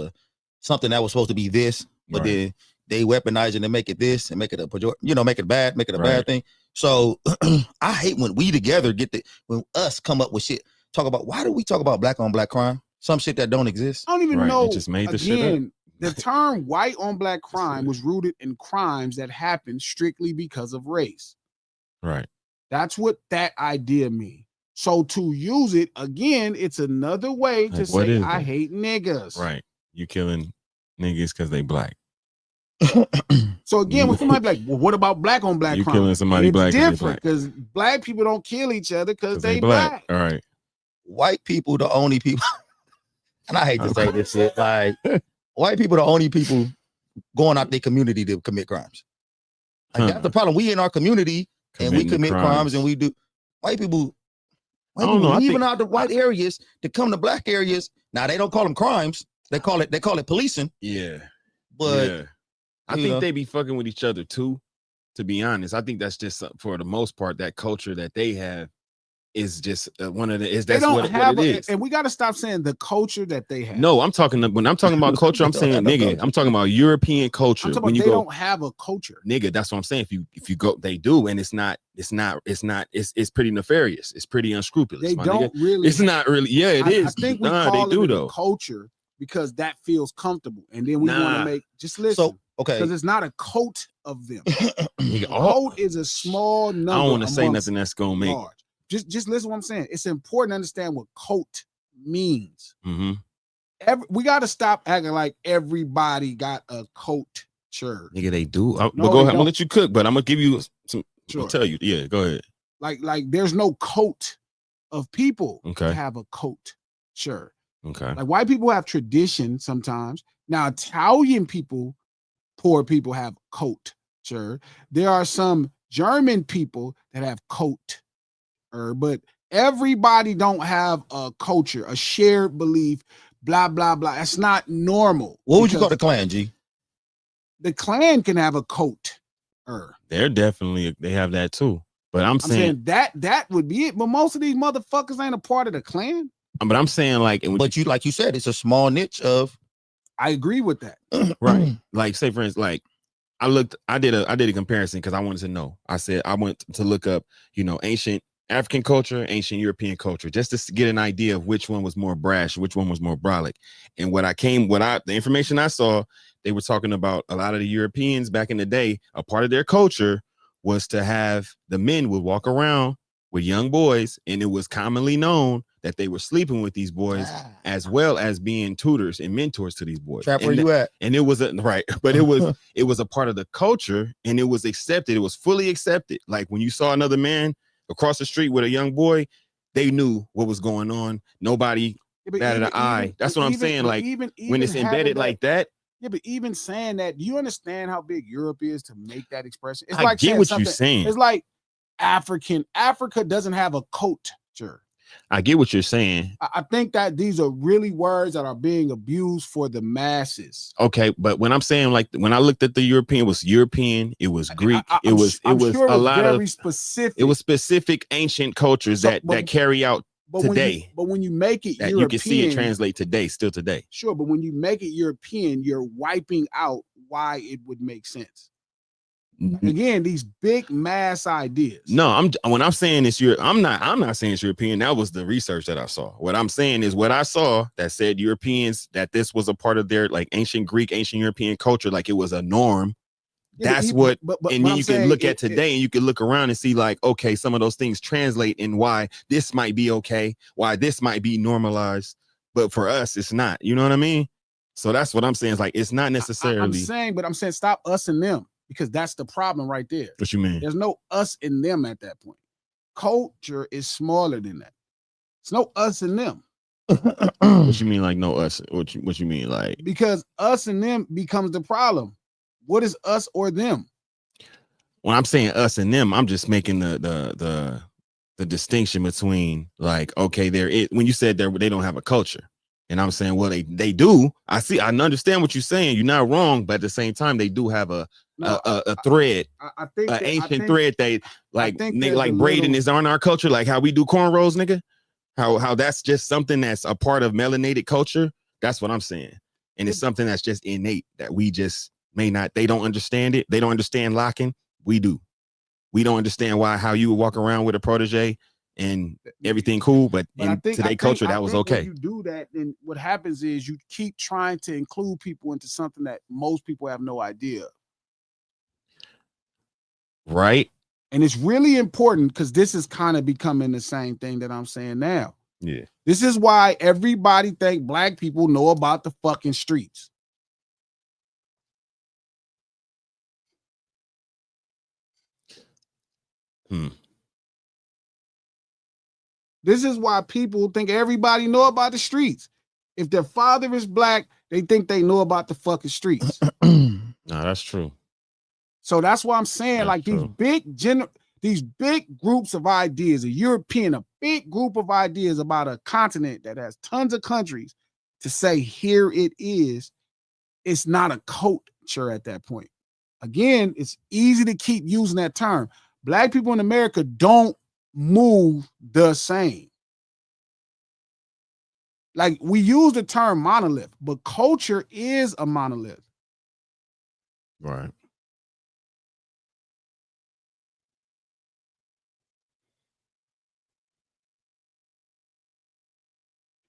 something that was supposed to be this, but then they weaponize it and make it this and make it a pejorative, you know, make it bad, make it a bad thing. So I hate when we together when us come up with shit, talk about, why do we talk about black on black crime? Some shit that don't exist. I don't even know. They just made the shit up. The term white on black crime was rooted in crimes that happened strictly because of race. Right. That's what that idea means. So to use it again, it's another way to say I hate niggas. Right. You killing niggas because they black. So again, when somebody be like, well, what about black on black crime? You killing somebody black. It's different because black people don't kill each other because they black. All right. White people, the only people, and I hate to say this shit, like white people, the only people going out their community to commit crimes. Like that's the problem. We in our community and we commit crimes and we do. White people, even out the white areas to come to black areas. Now they don't call them crimes. They call it policing. Yeah. But I think they be fucking with each other too. To be honest, I think that's just for the most part that culture that they have is just one of the what it is. And we got to stop saying the culture that they have. No, when I'm talking about culture, I'm saying nigga, I'm talking about European culture. When you don't have a culture, nigga, that's what I'm saying. If you go, they do, and it's pretty nefarious. It's pretty unscrupulous. They don't really. It's not really. Yeah, it is. I think we call it a culture because that feels comfortable, and then we want to make just listen. So, okay, because it's not a coat of them. Coat is a small number. I don't want to say nothing that's gonna make. Large. Just listen to what I'm saying. It's important to understand what coat means. Mm-hmm. We got to stop acting like everybody got a coat shirt. Nigga, they do. But go ahead. I'm gonna let you cook, but I'm gonna give you some. Sure. I'll tell you. Yeah, go ahead. Like there's no coat of people to have a coat shirt. Okay. Like white people have tradition sometimes. Now Italian people, poor people have coat shirt. There are some German people that have coat. But everybody don't have a culture, a shared belief, blah, blah, blah. That's not normal. What would you call the Klan, G? The Klan can have a coat. They're definitely, they have that too. But I'm saying that would be it. But most of these motherfuckers ain't a part of the Klan. But I'm saying like you said, it's a small niche of. I agree with that. Right. Like say for instance, like I did a comparison because I wanted to know. I said I went to look up, ancient African culture, ancient European culture, just to get an idea of which one was more brash, which one was more brolic. And the information I saw, they were talking about a lot of the Europeans back in the day, a part of their culture was to have the men would walk around with young boys, and it was commonly known that they were sleeping with these boys as well as being tutors and mentors to these boys. Trap, where you at? And it was but it was a part of the culture, and it was accepted. It was fully accepted. Like when you saw another man across the street with a young boy, they knew what was going on. Nobody batted an eye. That's what I'm saying. Like when it's embedded like that. Yeah, but even saying that, do you understand how big Europe is to make that expression? It's I like get what you're saying. It's like Africa doesn't have a culture. I get what you're saying. I think that these are really words that are being abused for the masses. Okay, but when I'm saying, like, when I looked at the European, it was Greek, it was a lot of specific. It was specific ancient cultures that carry out today. But when you make it European, you can see it translate still today. Sure, but when you make it European, you're wiping out why it would make sense. Again, these big mass ideas. No, when I'm saying it's I'm not saying it's European. That was the research that I saw. What I'm saying is what I saw that said Europeans, that this was a part of their like ancient Greek, ancient European culture, like it was a norm. That's what, and then you can look at today and you can look around and see like, okay, some of those things translate and why this might be okay, why this might be normalized, but for us, it's not. You know what I mean? So that's what I'm saying. It's like, it's not necessarily. I'm saying stop us and them, because that's the problem right there. What you mean? There's no us and them at that point. Culture is smaller than that. It's no us and them. What you mean like no us? What you mean like? Because us and them becomes the problem. What is us or them? When I'm saying us and them, I'm just making the distinction between like, okay, when you said they don't have a culture, and I'm saying, well, they do. I understand what you're saying. You're not wrong, but at the same time, they do have a thread, an ancient thread. They like braiding is on our culture, like how we do cornrows, nigga. How that's just something that's a part of melanated culture. That's what I'm saying, and it's something that's just innate that we just may not. They don't understand it. They don't understand locking. We do. We don't understand how you would walk around with a protege and everything cool, but in today's culture, that was okay. When you do that, then what happens is you keep trying to include people into something that most people have no idea. Right. And it's really important because this is kind of becoming the same thing that I'm saying now. Yeah. This is why everybody think black people know about the fucking streets. This is why people think everybody know about the streets. If their father is black, they think they know about the fucking streets. No, that's true. So that's why I'm saying, that's like true. These big groups of ideas, a big group of ideas about a continent that has tons of countries, to say here it is, it's not a culture at that point. Again, it's easy to keep using that term. Black people in America don't move the same. Like, we use the term monolith, but culture is a monolith. Right.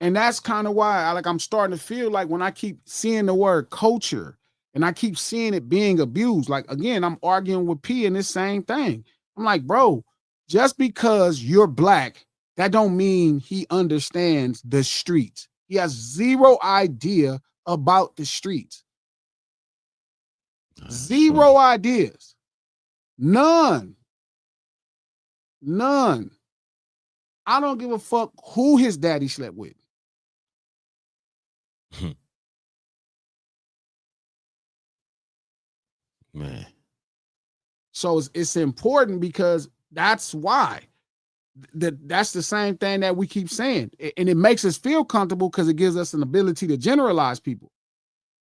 And that's kind of why I'm starting to feel like when I keep seeing the word culture and I keep seeing it being abused, like, again, I'm arguing with P in this same thing. I'm like, bro, just because you're black, that don't mean he understands the streets. He has zero idea about the streets. Zero ideas. None. I don't give a fuck who his daddy slept with. Man. So it's important because that's why. That's the same thing that we keep saying. And it makes us feel comfortable because it gives us an ability to generalize people.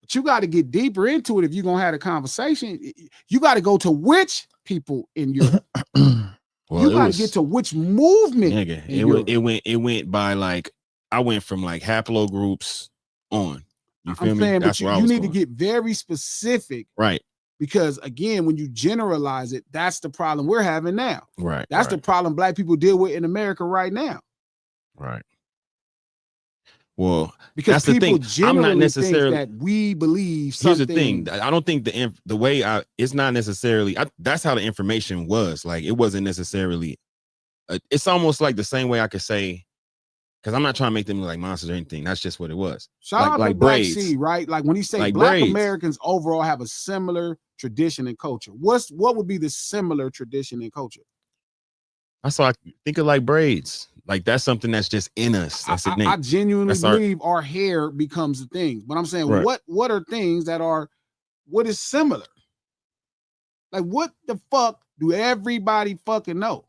But you got to get deeper into it if you're going to have a conversation. You got to go to which people in Europe. Well, you got to get to which movement. Nigga, it went by like, I went from like haplogroups on. You feel me? That's where you need to get very specific. Right. Because again, when you generalize it, that's the problem we're having now. Right. That's the problem black people deal with in America right now. Right. Well, because that's people the thing. I'm not necessarily think that we believe something. Here's the thing. I don't think the way it's not necessarily. That's how the information was. Like, it wasn't necessarily. It's almost like the same way I could say, because I'm not trying to make them look like monsters or anything. That's just what it was. Shout out to Black C, right? Like when he say like black braids. Americans overall have a similar tradition and culture. What would be the similar tradition and culture? That's why I think of like braids. Like, that's something that's just in us. That's innate. I genuinely believe our hair becomes the thing. But I'm saying, right. What are things that are, what is similar? Like, what the fuck do everybody fucking know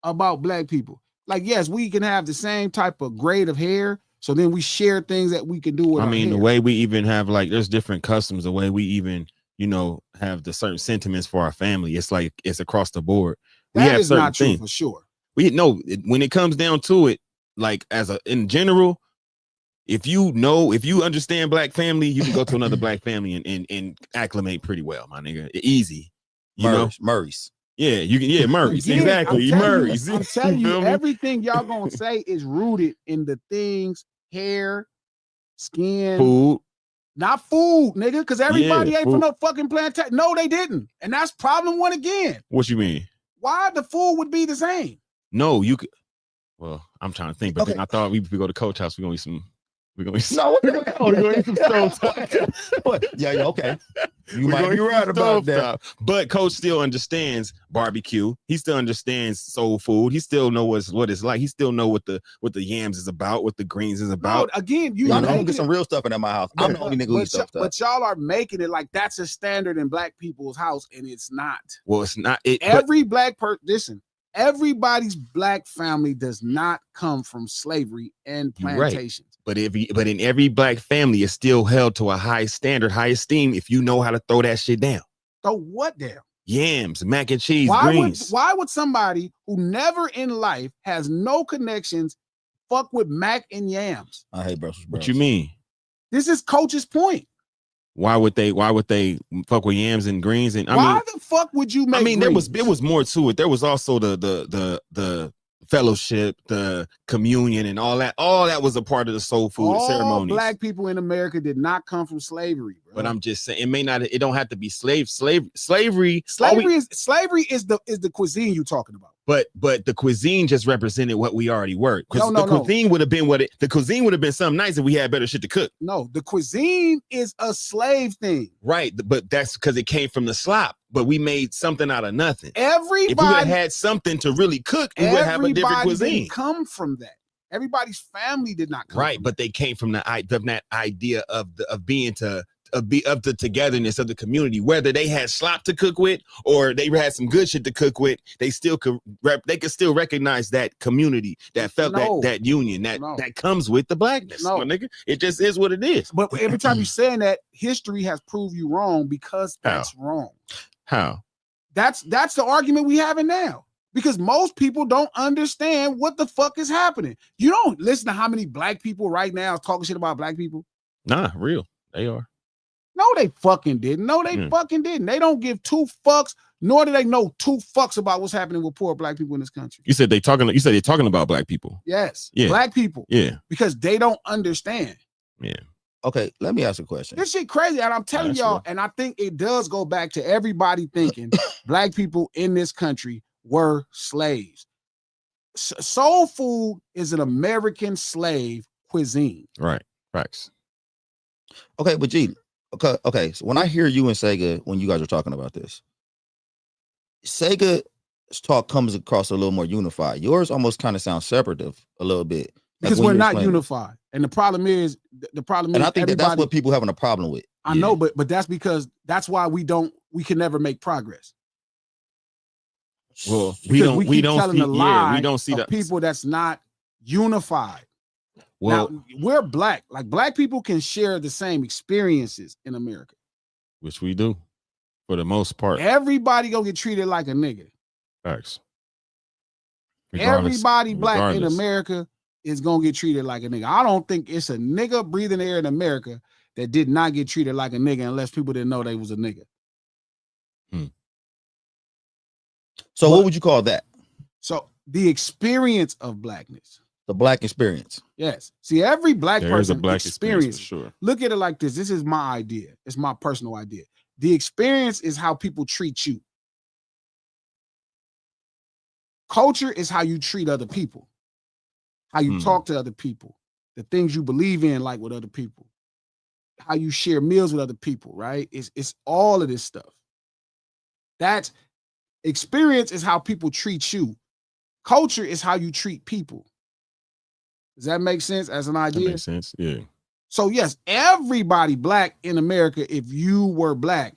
about black people? Like, yes, we can have the same type of grade of hair. So then we share things that we can do with our hair. The way we even have, like, there's different customs, the way we even, have the certain sentiments for our family. It's like, it's across the board. That is not true for sure. We know when it comes down to it, like in general, if you understand black family, you can go to another black family and acclimate pretty well, my nigga. Easy. You know? Murray's. Yeah, you can. Yeah, Murray's. Again, Exactly. Murray's. I'm telling you, feel me? everything y'all gonna say is rooted in the things, hair, skin, Food. not food, nigga. Because everybody Yeah, ate food. from no fucking plantation. No, they didn't, and that's problem one again. What you mean? Why the food would be the same? No, you could. Well, I'm trying to think, but then I thought we go to Coach House. We're gonna eat some. We're gonna eat some. No, we're gonna eat some stove. Yeah, okay. You We're might gonna be eat right some about that. stovetop. But Coach still understands barbecue. He still understands soul food. He still knows what it's like. He still know what the yams is about, what the greens is about. No, again, Y'all know, gonna get some real stuff in my house. I'm the only nigga who eats stuff. But y'all are making it like that's a standard in black people's house, and it's not. Well, it's not. Every black person, listen, everybody's black family does not come from slavery and plantations. Right. But in every black family, it's still held to a high standard, high esteem if you know how to throw that shit down. Throw what down? Yams, mac and cheese, greens. Why would somebody who never in life has no connections fuck with mac and yams? I hate Brussels sprouts. What you mean? This is Coach's point. Why would they fuck with yams and greens? And why the fuck would you make greens? there was more to it. There was also the fellowship, the communion, and all that. All that was a part of the soul food ceremonies. Black people in America did not come from slavery, bro. But I'm just saying, it don't have to be slavery. Slavery is the cuisine you talking about. But the cuisine just represented what we already were. Because cuisine would have been the cuisine would have been something nice if we had better shit to cook. No, the cuisine is a slave thing. Right, but that's because it came from the slop. But we made something out of nothing. If we had something to really cook, we would have a different cuisine. Didn't come from that. Everybody's family did not come. Right, from but they came from that idea of the togetherness of the community. Whether they had slop to cook with or they had some good shit to cook with, they still could still recognize that community, that felt that union that comes with the blackness. My nigga, it just is what it is. But every time you're saying that, history has proved you wrong because that's wrong. How? That's the argument we having now. Because most people don't understand what the fuck is happening. You don't listen to how many black people right now talking shit about black people. Nah, real. They are. No, they fucking didn't. No, they fucking didn't. They don't give two fucks, nor do they know two fucks about what's happening with poor black people in this country. You said they're talking about black people. Yes. Yeah. Black people. Yeah. Because they don't understand. Yeah. Okay, let me ask a question. This shit crazy, and I'm telling y'all, and I think it does go back to everybody thinking black people in this country were slaves. Soul food is an American slave cuisine. Right. Facts. Okay, but G, okay. So when I hear you and Sega, when you guys are talking about this, Sega's talk comes across a little more unified. Yours almost kind of sounds separative a little bit. Because we're not unified. And the problem is, and I think that's what people having a problem with. I know, but that's because that's why we can never make progress. Well, we don't see that people that's not unified. Well, now, we're black. Like black people can share the same experiences in America. Which we do for the most part. Everybody gonna get treated like a nigga. Facts. Everybody black in America is gonna get treated like a nigga. I don't think it's a nigga breathing air in America that did not get treated like a nigga unless people didn't know they was a nigga. So what would you call that? So the experience of blackness. The black experience. Yes. See, every black person experience for sure. Look at it like this. This is my idea. It's my personal idea. The experience is how people treat you. Culture is how you treat other people. How you talk to other people, the things you believe in, like with other people, how you share meals with other people, right? It's all of this stuff. That experience is how people treat you. Culture is how you treat people. Does that make sense as an idea? That makes sense, yeah. So yes, everybody black in America, if you were black,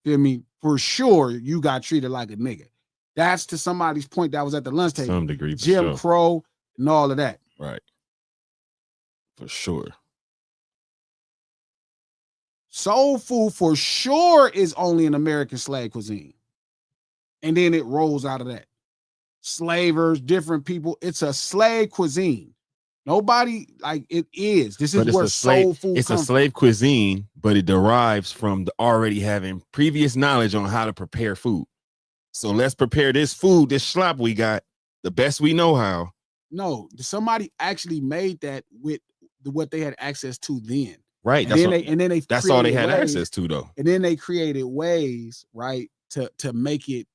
feel me, for sure you got treated like a nigga. That's to somebody's point that was at the lunch table. Some degree, Jim Crow and all of that. Right. For sure. Soul food for sure is only an American slave cuisine. And then it rolls out of that. Slavers, different people. It's a slave cuisine. Nobody like it is. This is But it's where a slave. soul food It's a comes slave cuisine, but it derives from the already having previous knowledge on how to prepare food. So let's prepare this food, this slop we got, the best we know how. No, somebody actually made that with what they had access to then. Right. And then they that's all they created had ways- access to, though. And then they created ways, right, to make it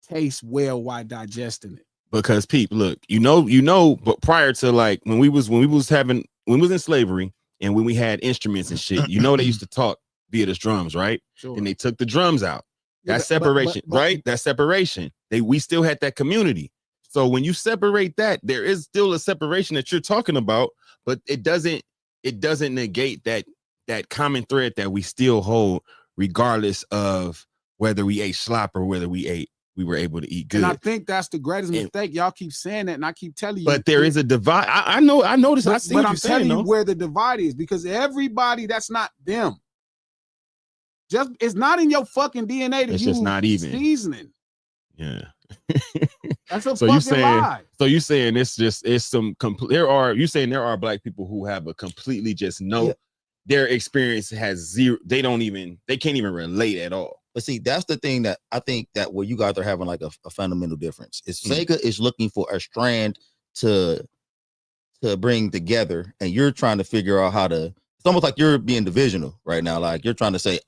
taste well while digesting it. Because people, look, you know, but prior to like when we was in slavery and when we had instruments and shit, you know, they used to talk via the drums, right? Sure. And they took the drums out. Yeah, That separation, right? That separation. We still had that community. So when you separate that, there is still a separation that you're talking about, but it doesn't negate that common thread that we still hold, regardless of whether we ate slop or whether we were able to eat good. And I think that's the greatest mistake. Y'all keep saying that, and I keep telling you. But there is a divide. I know this. I see but what I'm you're saying, telling you though. where the divide is, because everybody, that's not them. Just it's not in your fucking DNA to It's use just not even seasoning. Yeah. That's a So fucking lie. So you saying it's some complete. There are black people who have a completely just no. Yeah. Their experience has zero. They can't even relate at all. But see, that's the thing that I think that where you guys are having like a fundamental difference is Sega is looking for a strand to bring together, and you're trying to figure out how to. It's almost like you're being divisional right now. Like you're trying to say,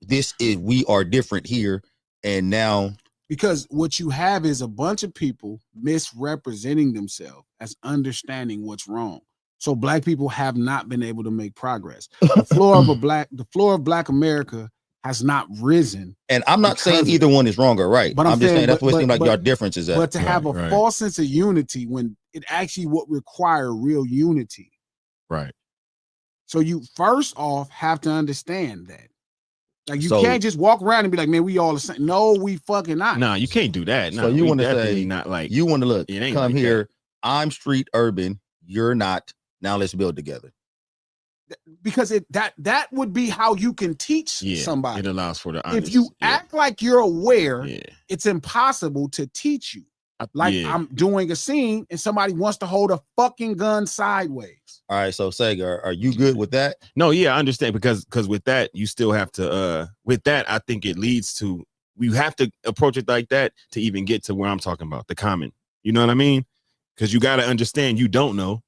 we are different here, and now. Because what you have is a bunch of people misrepresenting themselves as understanding what's wrong. So black people have not been able to make progress. The floor of black America has not risen. And I'm not saying either one is wrong or right. But I'm just saying that's what it seems like your difference is at. But to have a false sense of unity when it actually would require real unity. Right. So you first off have to understand that. Like you can't just walk around and be like, man, we all the same. No, we fucking not. No, you can't do that. No, so you want to say not like you want to look, come like here. That. I'm street urban, you're not. Now let's build together. Because that would be how you can teach somebody. It allows for the honest, if you act like you're aware, yeah. It's impossible to teach you. Like I'm doing a scene and somebody wants to hold a fucking gun sideways. All right, so Sega, are you good with that? No, yeah, I understand because with that you still have to with that I think it leads to you have to approach it like that to even get to where I'm talking about the common. You know what I mean? Because you got to understand you don't know,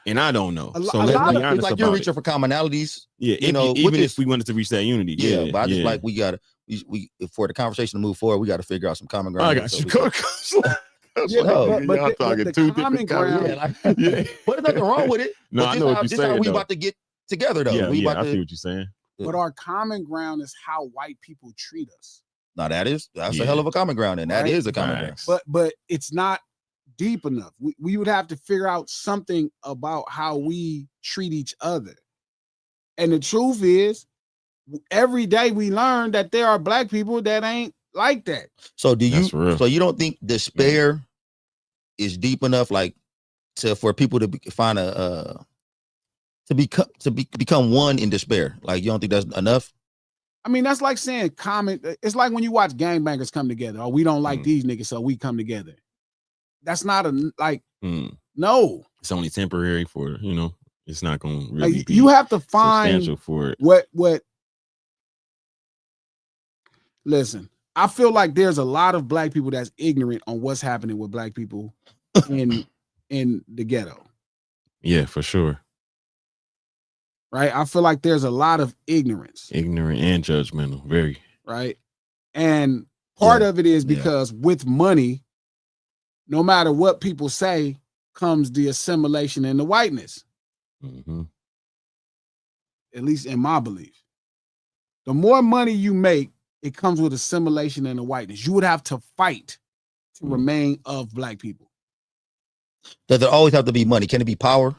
and I don't know. So let's be honest like about you're reaching for commonalities. Yeah, even if we wanted to reach that unity. Yeah, but I just like we gotta we for the conversation to move forward, we got to figure out some common ground. I got you. But the common ground. But there's nothing wrong with it. No, I know what you're saying. How we about to get together, though. Yeah, I see what you're saying. But our common ground is how white people treat us. Now that's a hell of a common ground, and that is a common ground. But it's not deep enough. We would have to figure out something about how we treat each other. And the truth is, every day we learn that there are black people that ain't like that. So you don't think despair is deep enough, like for people to find to become one in despair? Like you don't think that's enough? I mean, that's like saying it's like when you watch gangbangers come together. Oh, we don't like these niggas, so we come together. That's not no. It's only temporary for, it's not going to really be you have to find for it. What listen, I feel like there's a lot of black people that's ignorant on what's happening with black people in the ghetto. Yeah, for sure. Right? I feel like there's a lot of ignorant and judgmental, very. Right? And part of it is because with money, no matter what people say, comes the assimilation and the whiteness. Mm-hmm. At least in my belief. The more money you make, it comes with assimilation and the whiteness. You would have to fight to remain of black people. Does it always have to be money? Can it be power?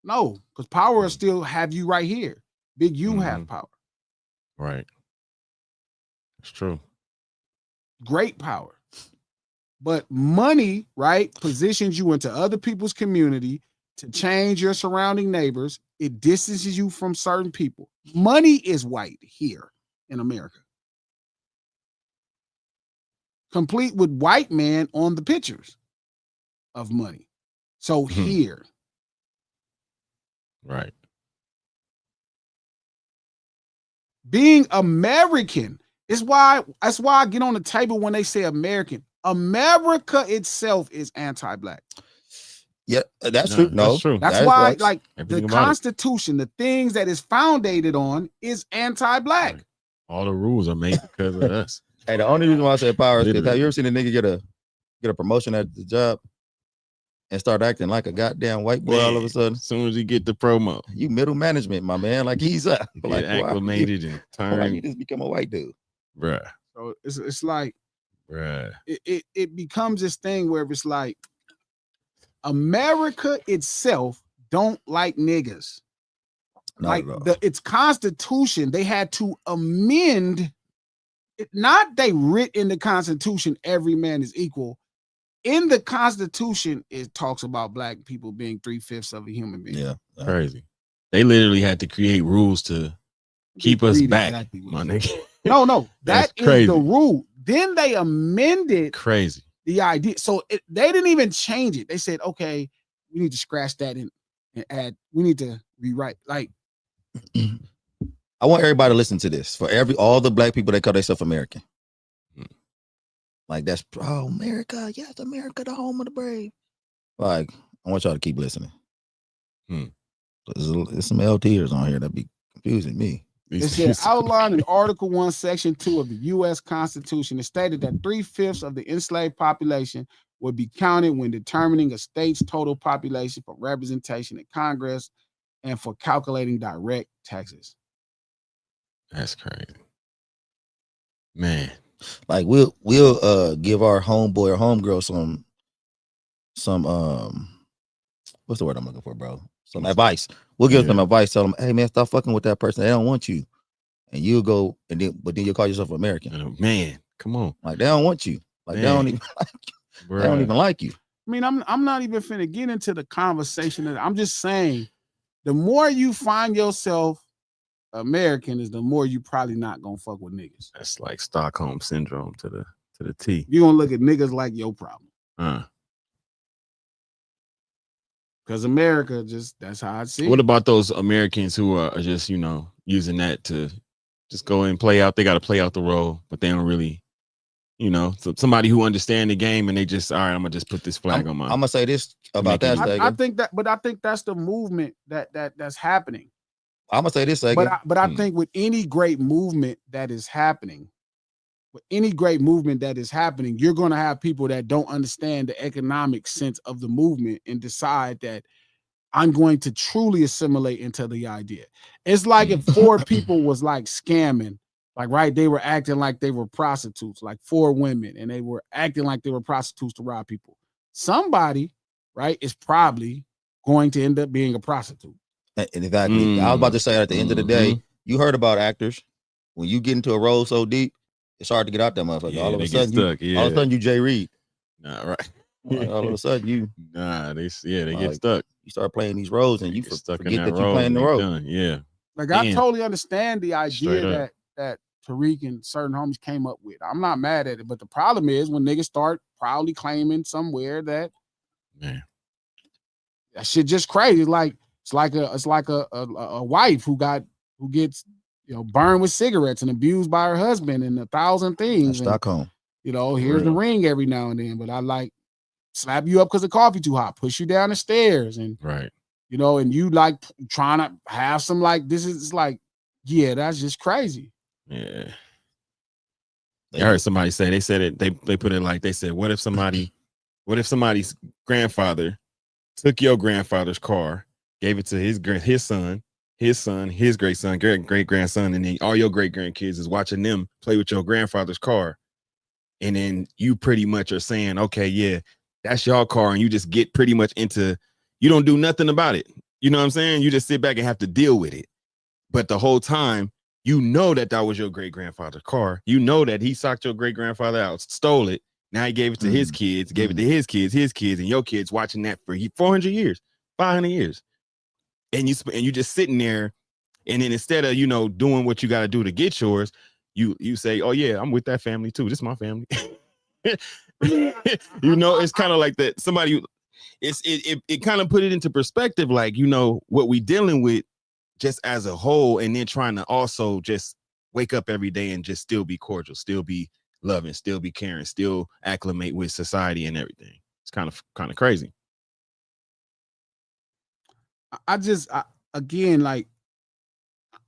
No, because power will still have you right here. Big U have power. Right. It's true. Great power. But money, right, positions you into other people's community to change your surrounding neighbors. It distances you from certain people. Money is white here in America. Complete with white man on the pictures of money. So here, Right. Being American is why. That's why I get on the table when they say American. America itself is anti-black. Yeah, that's true. No, that's true. That's that is why, facts. like Everything the about it. Constitution, the things that is founded on is anti-black. Right. All the rules are made because of us. Hey, the only reason why I said power is because have you Literally. ever seen a nigga get a promotion at the job and start acting like a goddamn white boy all of a sudden? As soon as you get the promo, You middle management, my man. Like he's get like acclimated and why you turn, just become a white dude? bruh. So it's like Bruh. it becomes this thing where it's like America itself don't like niggas. Not Like at all. its constitution, they had to amend it. Not they writ in the Constitution, every man is equal. In the Constitution, it talks about black people being 3/5 of a human being. Yeah. Crazy. They literally had to create rules to keep us Read back, exactly what my it nigga. says. No, That's that is crazy. the rule. Then they amended Crazy. the idea. So they didn't even change it. They said, okay, we need to scratch that and add, we need to rewrite. Like, I want everybody to listen to this. For all the black people that call themselves American. Like that's America. Yes, America, the home of the brave. Like, I want y'all to keep listening. There's some LTers on here that be confusing me. it said outlined in Article 1, Section 2 of the U.S. Constitution, it stated that 3/5 of the enslaved population would be counted when determining a state's total population for representation in Congress and for calculating direct taxes. That's crazy. Man. Like we'll give our homeboy or homegirl some what's the word I'm looking for, bro? Some advice. We'll give them advice. Tell them, hey man, stop fucking with that person. They don't want you. And you'll go and then you'll call yourself American. Oh, man, come on. Like they don't want you. Like they don't even like you. They don't even like you. I mean, I'm not even finna get into the conversation. I'm just saying, the more you find yourself American, is the more you probably not gonna fuck with niggas. That's like Stockholm syndrome to the T. You gonna look at niggas like your problem. Because America, just that's how I see it. What about those Americans who are just, using that to just go and play out? They got to play out the role, but they don't really, somebody who understand the game and they just, all right, I'm gonna just put this flag on my. I'm gonna say this about that. I think that's the movement that's happening. I'm gonna say this, but I think with any great movement that is happening, you're going to have people that don't understand the economic sense of the movement and decide that I'm going to truly assimilate into the idea. It's like if 4 people was like scamming, like, right, they were acting like they were prostitutes, like 4 women, and they were acting like they were prostitutes to rob people. Somebody, right, is probably going to end up being a prostitute. Exactly. I was about to say, at the end of the day, you heard about actors. When you get into a role so deep, it's hard to get out that motherfucker. Yeah, all of a sudden, you Jay Reed. Nah, right. All of a sudden, you they get stuck. You start playing these roles, and you forget that you're role playing the role. Yeah. Like I totally understand the idea that Tariq and certain homies came up with. I'm not mad at it, but the problem is when niggas start proudly claiming somewhere that shit just crazy. It's like a wife who gets burned with cigarettes and abused by her husband and 1,000 things. That's Stockholm. Here's the ring every now and then, but I like slap you up because the coffee too hot, push you down the stairs, and and you like trying to have some like this is like, yeah, that's just crazy. Yeah. I heard somebody say, they said it, they put it like, they said, what if somebody's grandfather took your grandfather's car, gave it to his son, his great son, great grandson, and then all your great grandkids is watching them play with your grandfather's car. And then you pretty much are saying, okay, yeah, that's your car. And you just get pretty much into, you don't do nothing about it. You know what I'm saying? You just sit back and have to deal with it. But the whole time, that was your great grandfather's car. That he socked your great grandfather out, stole it. Now he gave it to his kids, gave it to his kids, and your kids watching that for 400 years, 500 years. And you just sitting there. And then instead of, doing what you got to do to get yours, you say, oh yeah, I'm with that family too. This is my family. It's kind of like that. Somebody, it kind of put it into perspective, like, you know, what we dealing with just as a whole, and then trying to also just wake up every day and just still be cordial, still be loving, still be caring, still acclimate with society and everything. It's kind of crazy. Again, like,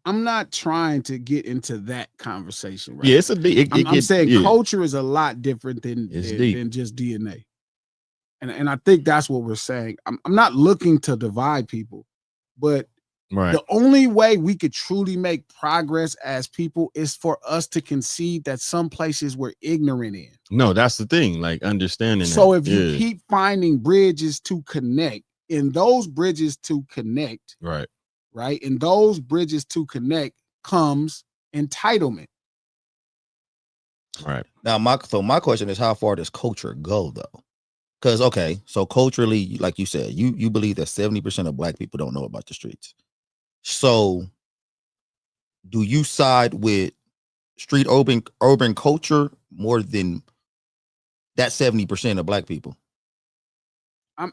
I'm not trying to get into that conversation, right? Yeah, it's I'm saying culture is a lot different than just DNA. And I think that's what we're saying. I'm not looking to divide people, but the only way we could truly make progress as people is for us to concede that some places we're ignorant in. No, that's the thing, like understanding. So if you keep finding bridges to connect, in those bridges to connect, right? In those bridges to connect comes entitlement. Right. Now, my question is, how far does culture go, though? Because, okay, so culturally, like you said, you believe that 70% of Black people don't know about the streets. So do you side with street urban culture more than that 70% of Black people? I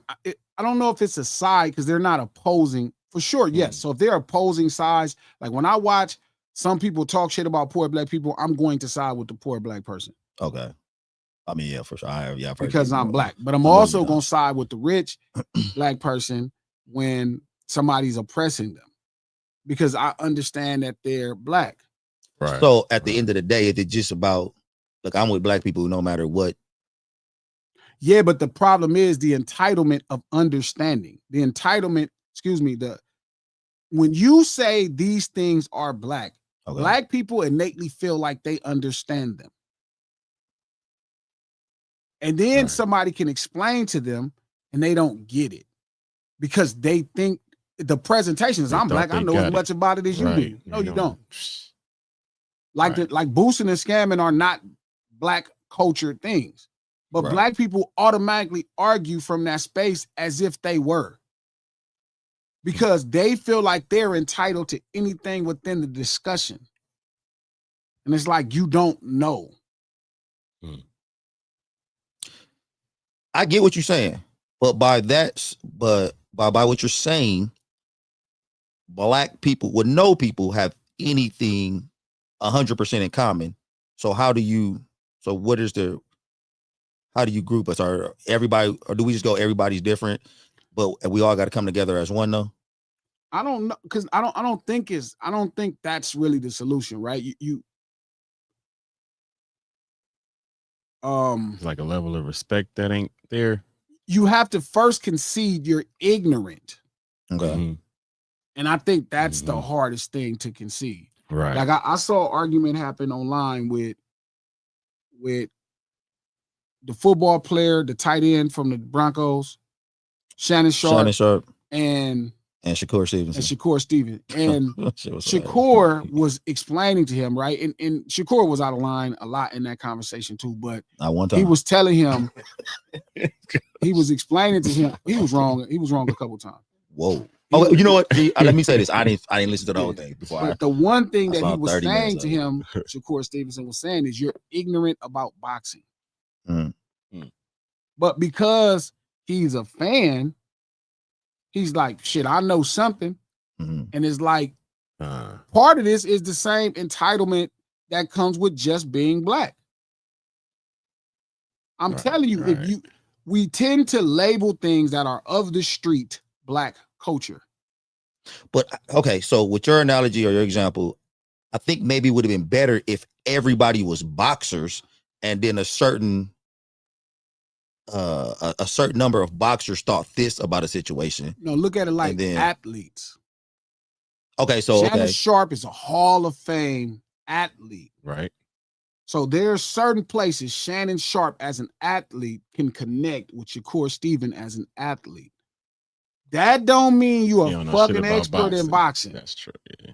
don't know if it's a side, because they're not opposing. For sure, yes. So if they're opposing sides, like when I watch some people talk shit about poor Black people, I'm going to side with the poor Black person. Okay. I mean, yeah, for sure. I've heard because I'm Black, but I'm also going to side with the rich Black person when somebody's oppressing them, because I understand that they're Black. Right. So at the end of the day, is it just about, look, I'm with Black people no matter what? Yeah, but the problem is the entitlement of understanding. The entitlement, when you say these things are Black, Black people innately feel like they understand them. And then somebody can explain to them and they don't get it because they think the presentation is, I'm Black, I know as much about it as you do. No, you don't. Like boosting and scamming are not Black culture things, but Black people automatically argue from that space as if they were, because they feel like they're entitled to anything within the discussion. And it's like, you don't know. I get what you're saying, but by what you're saying, Black people with no people have anything 100% in common. So how do you group us? Or do we just go everybody's different, but we all got to come together as one though? I don't know, because I don't think that's really the solution, right? It's like a level of respect that ain't there. You have to first concede you're ignorant. Okay. Mm-hmm. And I think that's the hardest thing to concede. Right. Like I saw an argument happen online with the football player, the tight end from the Broncos, Shannon Sharp. And Shakur Stevenson. And Shakur was explaining to him, right? And Shakur was out of line a lot in that conversation too, but he was telling him, he was explaining to him, he was wrong a couple times. Whoa. Oh, you know what? Let me say this. I didn't listen to the whole thing before. But the one thing that he was saying to him, Shakur Stevenson was saying, is you're ignorant about boxing. But because he's a fan, he's like, shit, I know something. And it's like, part of this is the same entitlement that comes with just being Black. I'm telling you, we tend to label things that are of the street Black culture. But okay, so with your analogy or your example, I think maybe it would have been better if everybody was boxers, and then a certain number of boxers thought this about a situation. No, look at it like athletes. Okay, so Shannon Sharp is a Hall of Fame athlete. Right. So there's certain places Shannon Sharp as an athlete can connect with Shakur Stevenson as an athlete. That don't mean you a fucking expert in boxing. That's true. Yeah.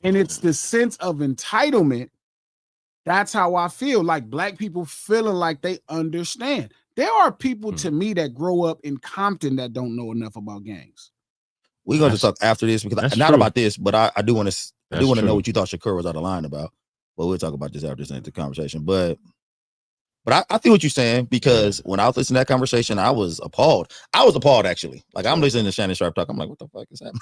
And it's the sense of entitlement. That's how I feel. Like Black people feeling like they understand. There are people to me that grow up in Compton that don't know enough about gangs. We're going to talk after this, because not about this, but I do want to know what you thought Shakur was out of line about. But we'll talk about this after this conversation. But But I see what you're saying, because when I was listening to that conversation, I was appalled. I was appalled, actually. Like, I'm listening to Shannon Sharp talk. I'm like, what the fuck is happening?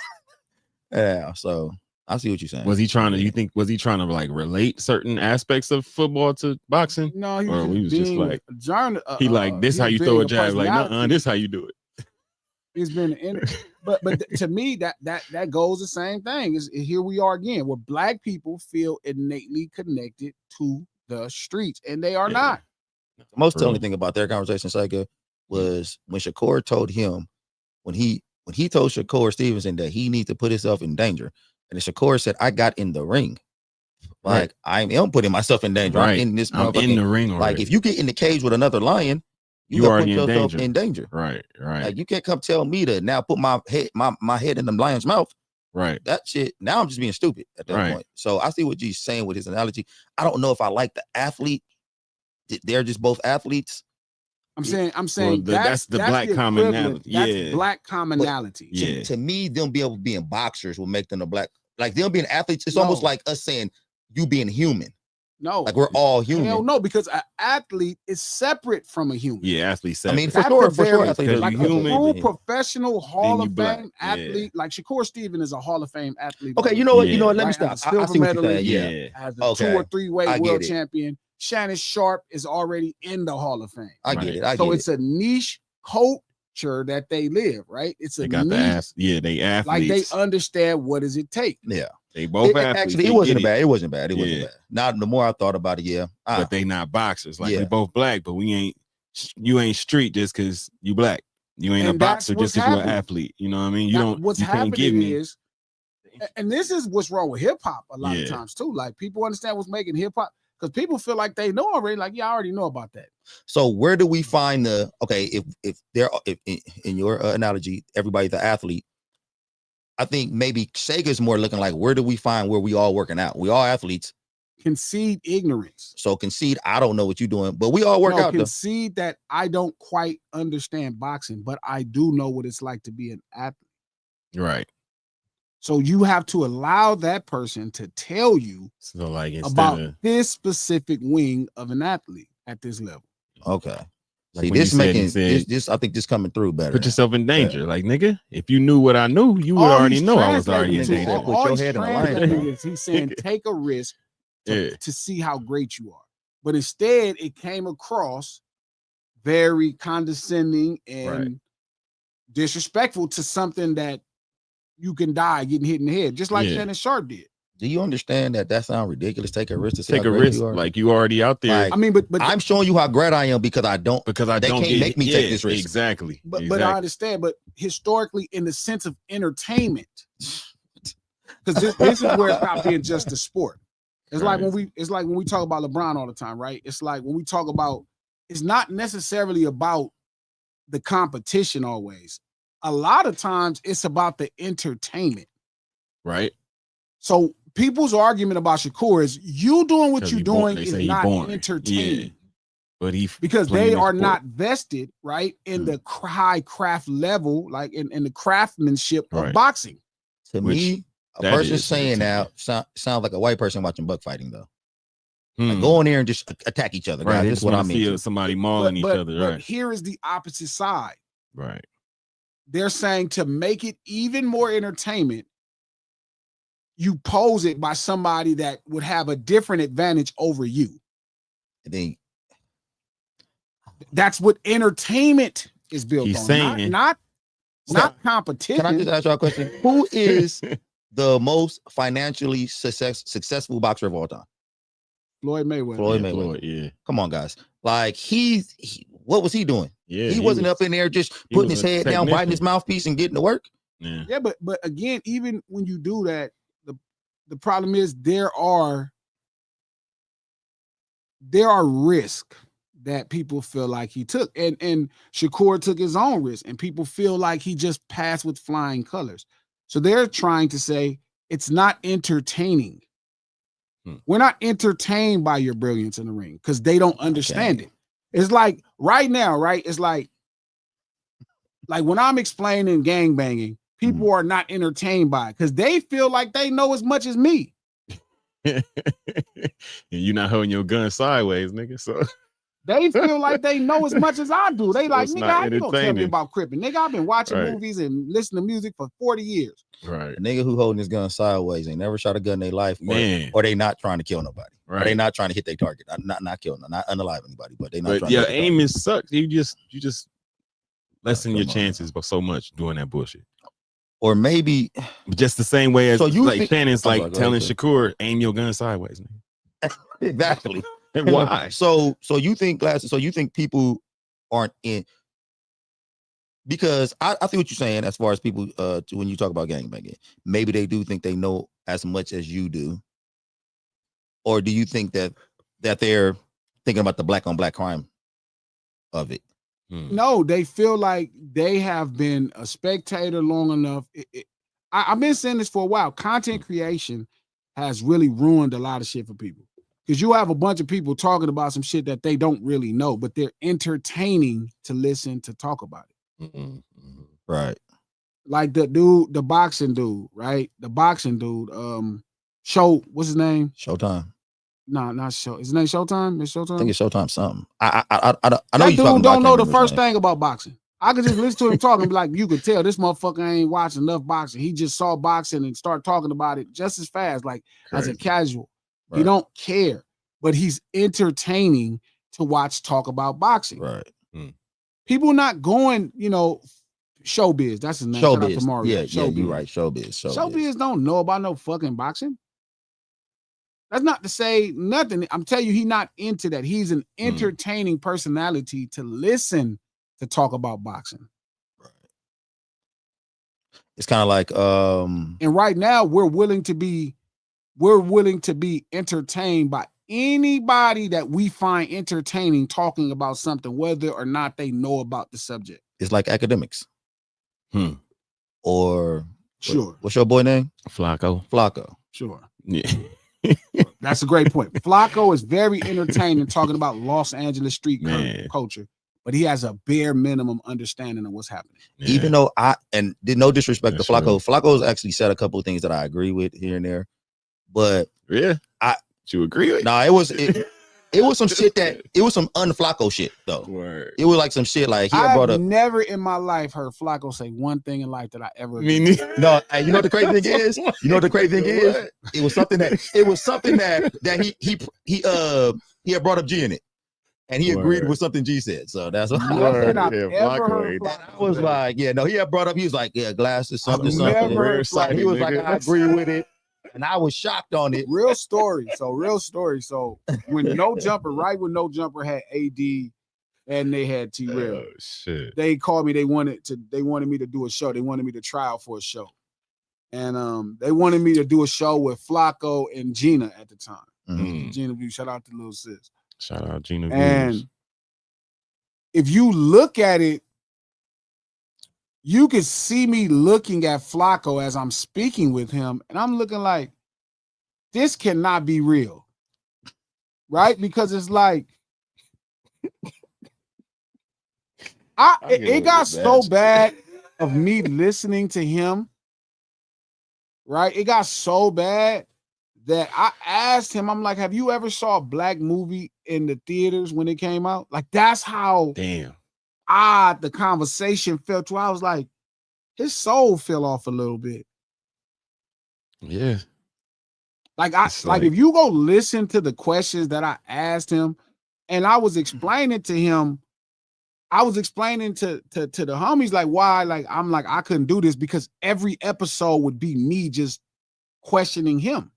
Yeah. So I see what you're saying. Was he trying to? You think was he trying to like relate certain aspects of football to boxing? No, he Or was just he like this how you throw a jab, like this how you do it. He's been in it, but to me that goes the same thing. Is here we are again, where black people feel innately connected to the streets, and they are not. The most telling thing about their conversation, Psycho, was when Shakur told him, when he told Shakur Stevenson that he needs to put himself in danger, and Shakur said, "I got in the ring, like I am putting myself in danger. I'm in this. I'm in the ring. Like if you get in the cage with another lion, you already put yourself in danger. Right. Like you can't come tell me to now put my head in the lion's mouth. Right. That shit. Now I'm just being stupid at that point. So I see what G's saying with his analogy. I don't know if I like the athlete. They're just both athletes. I'm saying well, that's the black commonality. That's black commonality. But to me, them being boxers will make them a black. Like them being athletes, it's almost like us saying you being human. No, like we're all human. Hell no, because an athlete is separate from a human. Yeah, athlete separate. I mean, for sure, athlete like human, a true professional Hall of Fame athlete, like Shakur Stevenson is a Hall of Fame athlete. Okay, you know what? You know what? Let me stop. I see what you're saying. Yeah, as a 2 or 3 weight world champion, Shannon Sharp is already in the Hall of Fame. I get it. So it's a niche culture that they live, right? It's a niche. They athletes. Like they understand what does it take. Yeah. They both athletes. Actually, it wasn't bad. It wasn't bad. It wasn't bad. Now, the more I thought about it, but they not boxers. Like we both black, but you ain't street just because you black. You ain't a boxer just because you're an athlete. You know what I mean? What's happening is, and this is what's wrong with hip hop a lot of times too. Like people understand what's making hip hop because people feel like they know already. Like, I already know about that. So where do we find if in your analogy, everybody's the athlete? I think maybe Sega's more looking like, where do we find where we all working out? We all athletes. Concede ignorance. So concede, I don't know what you're doing, but we all work out. Concede that I don't quite understand boxing, but I do know what it's like to be an athlete. Right. So you have to allow that person to tell you about this specific wing of an athlete at this level. Okay. Like this I think this coming through better. Put yourself in danger. Yeah. Like, nigga, if you knew what I knew, you would already know I was already in danger. Put your head in the line. He's saying take a risk to see how great you are. But instead, it came across very condescending and disrespectful to something that you can die getting hit in the head, just like Shannon Sharp did. Do you understand that sounds ridiculous? Take a risk to take a risk, like you already out there. Like, I mean, but I'm showing you how great I am because I don't. They can't make me take this risk. Exactly. But I understand. But historically, in the sense of entertainment, because this is where it's not being just a sport. It's like when we talk about LeBron all the time, right? It's like when we talk about, it's not necessarily about the competition always. A lot of times, it's about the entertainment. Right. So people's argument about Shakur is you doing what you're doing is not entertaining. But because they are not vested, right, in the high craft level, like in the craftsmanship of boxing. To me, a person saying that sounds like a white person watching buck fighting, though. Like go in there and just attack each other. Right. That's what I mean. Somebody mauling each other. But here is the opposite side. Right. They're saying to make it even more entertainment, you pose it by somebody that would have a different advantage over you. I think that's what entertainment is built on. Saying, not competition. Can I just ask y'all a question? Who is the most financially successful boxer of all time? Floyd Mayweather. Floyd Mayweather. Come on, guys. Like what was he doing? Yeah, he wasn't up in there just putting his head down, biting his mouthpiece, and getting to work. Yeah, but again, even when you do that, the problem is there are risks that people feel like he took, and Shakur took his own risk, and people feel like he just passed with flying colors. So they're trying to say it's not entertaining. We're not entertained by your brilliance in the ring because they don't understand it. It's like right now, right? It's like when I'm explaining gangbanging, people are not entertained by it because they feel like they know as much as me. And you're not holding your gun sideways, nigga. So They feel like they know as much as I do. They like, it's nigga, not how you gonna tell me entertaining. about Crippin'? Nigga, I've been watching Right. movies and listening to music for 40 years. Right. A nigga who holding his gun sideways ain't never shot a gun in their life, Man. or they not trying to kill nobody. Or they Right. not trying to hit their target. Not killing, not unalive anybody, but they not But trying your to hit their aim target. is sucks. You just lessen your come on, chances but so much doing that bullshit. Or maybe Just the same way as So you like think- Shannon's I'm like sorry, go telling ahead, Shakur, aim your gun sideways, man. exactly. And why? So you think Glasses? So you think people aren't in? Because I think what you're saying as far as people when you talk about gangbanging, maybe they do think they know as much as you do, or do you think that they're thinking about the black on black crime of it? No, they feel like they have been a spectator long enough. I've been saying this for a while. Content creation has really ruined a lot of shit for people. Because you have a bunch of people talking about some shit that they don't really know, but they're entertaining to listen to talk about it. Right. Like the boxing dude, right? The boxing dude, what's his name? Showtime. No, not Show. Is his name Showtime? It's Showtime. I think it's Showtime something. I know That you dude talking don't about. know the first thing about boxing. I could just listen to him talking and be like, you could tell this motherfucker ain't watching enough boxing. He just saw boxing and start talking about it just as fast, like as a casual. Right. He don't care, but he's entertaining to watch talk about boxing. Right. People not going, showbiz. That's his name. Shout out to Showbiz. Mario. Yeah, you're right. Showbiz. Showbiz don't know about no fucking boxing. That's not to say nothing. I'm telling you, he's not into that. He's an entertaining personality to listen to talk about boxing. Right. It's kind of like and right now we're willing to be entertained by anybody that we find entertaining talking about something, whether or not they know about the subject. It's like academics. Or sure. What's your boy name? Flacco. Sure. Yeah. That's a great point. Flacco is very entertaining talking about Los Angeles street culture, but he has a bare minimum understanding of what's happening. Yeah. Even though and did no disrespect to Flacco. True. Flacco's actually said a couple of things that I agree with here and there, but yeah, you agree with? Nah, it was some shit it was some un-Flacco shit though. Word. It was like some shit like he brought up. Never in my life heard Flacco say one thing in life that I ever. No, and you know what the crazy thing is? It was something that he had brought up G in it, and he agreed with something G said. So that's what I was like. Yeah, no, he had brought up. He was like, yeah, Glasses something. He was like, I agree with it. And I was shocked on it. Real story. So when No Jumper had AD and they had T-Rail, they called me. They wanted me to do a show. They wanted me to try out for a show. And they wanted me to do a show with Flacco and Gina at the time. Gina View. Shout out to little sis. Shout out Gina View. And if you look at it, you could see me looking at Flacco as I'm speaking with him, and I'm looking like, this cannot be real, right? Because it's like, it got so bad of me listening to him, right? It got so bad that I asked him, I'm like, have you ever saw a black movie in the theaters when it came out? Like, that's how odd the conversation felt to. I was like, his soul fell off a little bit. Yeah. Like if you go listen to the questions that I asked him, and I was explaining to him, I was explaining to the homies like why, like I'm like, I couldn't do this because every episode would be me just questioning him.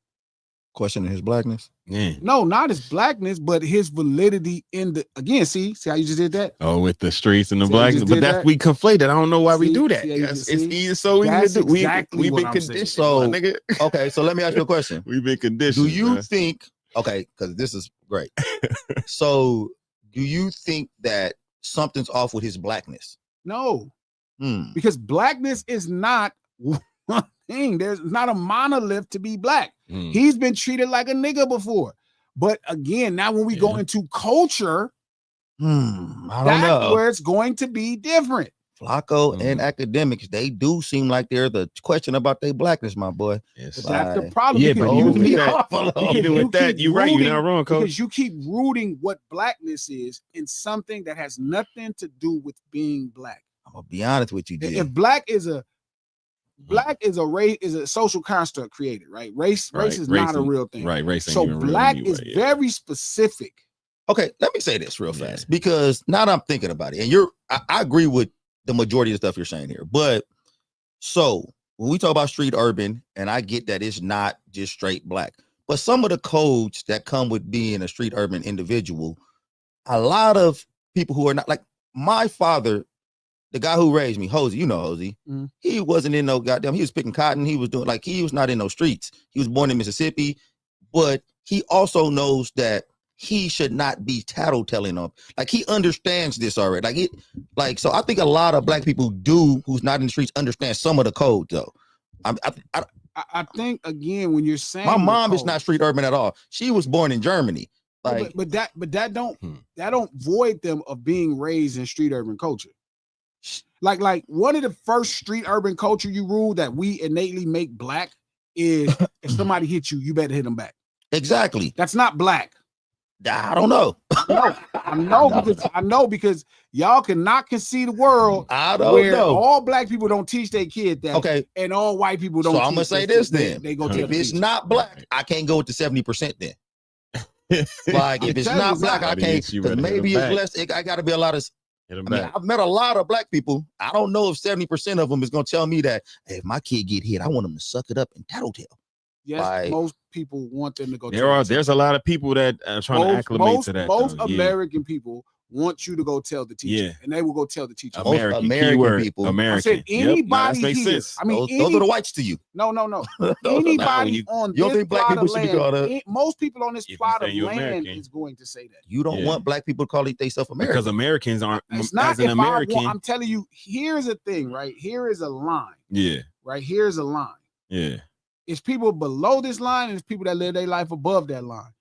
Questioning his blackness? Yeah. No, not his blackness, but his validity in the see how you just did that? Oh, with the streets and the blackness. But that's we conflated. I don't know why we do that. It's easy so easy to do. We've been conditioned. So okay, so let me ask you a question. We've been conditioned. Do you think because this is great. So do you think that something's off with his blackness? No. Because blackness is not one thing. There's not a monolith to be black. He's been treated like a nigga before. But again, now when we go into culture, I don't know where it's going to be different. Flacco and academics, they do seem like they're the question about their blackness, my boy. Yes. That's the problem. Yeah, but even with that, you're right. You're not wrong, coach. Because you keep rooting what blackness is in something that has nothing to do with being black. I'm gonna be honest with you, If black is a race, is a social construct created, right? Race is not a real thing. Right, race. So black is very specific. Okay, let me say this real fast because now that I'm thinking about it, and I agree with the majority of the stuff you're saying here. But so when we talk about street urban, and I get that it's not just straight black, but some of the codes that come with being a street urban individual, a lot of people who are not like my father, the guy who raised me, Hosey, you know Hosey, he wasn't in no goddamn, he was picking cotton. He was doing he was not in no streets. He was born in Mississippi, but he also knows that he should not be tattletelling on. Like he understands this already. So I think a lot of black people who's not in the streets understand some of the code though. I think again when you're saying my mom is not street urban at all. She was born in Germany. But that don't void them of being raised in street urban culture. Like one of the first street urban culture you rule that we innately make black is if somebody hits you, you better hit them back. Exactly. That's not black. I don't know. I know because y'all cannot concede the world. I don't know. All black people don't teach their kid that. Okay. And all white people don't. So I'm gonna say this then. They go if it's not black, I can't go with the 70% then. Like if it's not black, I can't. Because maybe it's less. I got to be a lot of. I've met a lot of black people. I don't know if 70% of them is gonna tell me that hey, if my kid get hit, I want him to suck it up and tattletale. Yes, most people want them to go. There's a lot of people that are trying to acclimate to that. Most American people want you to go tell the teacher, and they will go tell the teacher. American people. American. I said anybody here. I mean, those are the whites to you. No. Anybody on you don't this think black plot people of should be called land, most people on this plot of land American, is going to say that. You don't want black people to call themselves American because Americans aren't. It's not as an American. I'm telling you, here's a thing, right? Here is a line. Yeah. Right here's a line. Yeah. It's people below this line, and it's people that live their life above that line.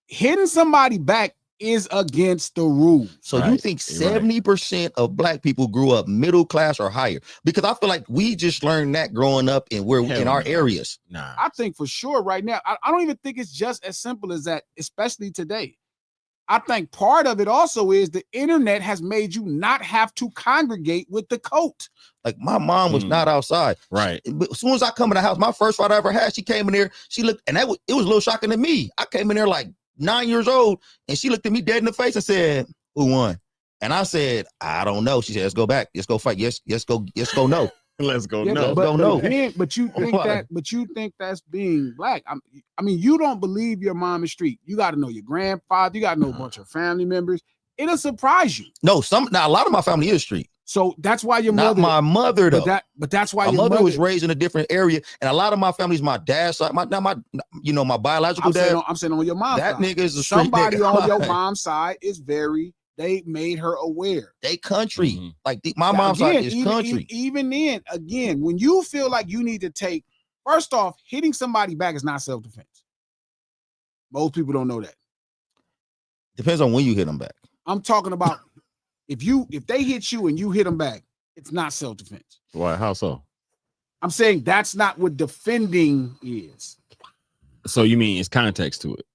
Hitting somebody back is against the rules. So you think 70% of black people grew up middle class or higher? Because I feel like we just learned that growing up and we're in our areas. Nah. I think for sure right now, I don't even think it's just as simple as that, especially today. I think part of it also is the internet has made you not have to congregate with the coat. Like my mom was not outside. Right. As soon as I come in the house, my first fight I ever had, she came in there, she looked, and it was a little shocking to me. I came in there like 9 years old, and she looked at me dead in the face and said, "Who won?" And I said, "I don't know." She said, "Let's go back. Let's go fight. Yes, go no." Let's go. Yeah, no, but you think that. But you think that's being black. I mean, you don't believe your mom is street. You got to know your grandfather. You got to know a bunch of family members. It'll surprise you. No, a lot of my family is street. So that's why your mother. Not my mother though. But that's why my mother was raised in a different area, and a lot of my family's my dad's side. My biological dad. I'm saying on your mom's that side. nigga is a somebody on your mom's side is very. They made her aware. They country. Like my mom's side is country. Even then, again, when you feel like you need to take, first off, hitting somebody back is not self-defense. Most people don't know that. Depends on when you hit them back. I'm talking about if they hit you and you hit them back, it's not self-defense. Why? How so? I'm saying that's not what defending is. So you mean it's context to it?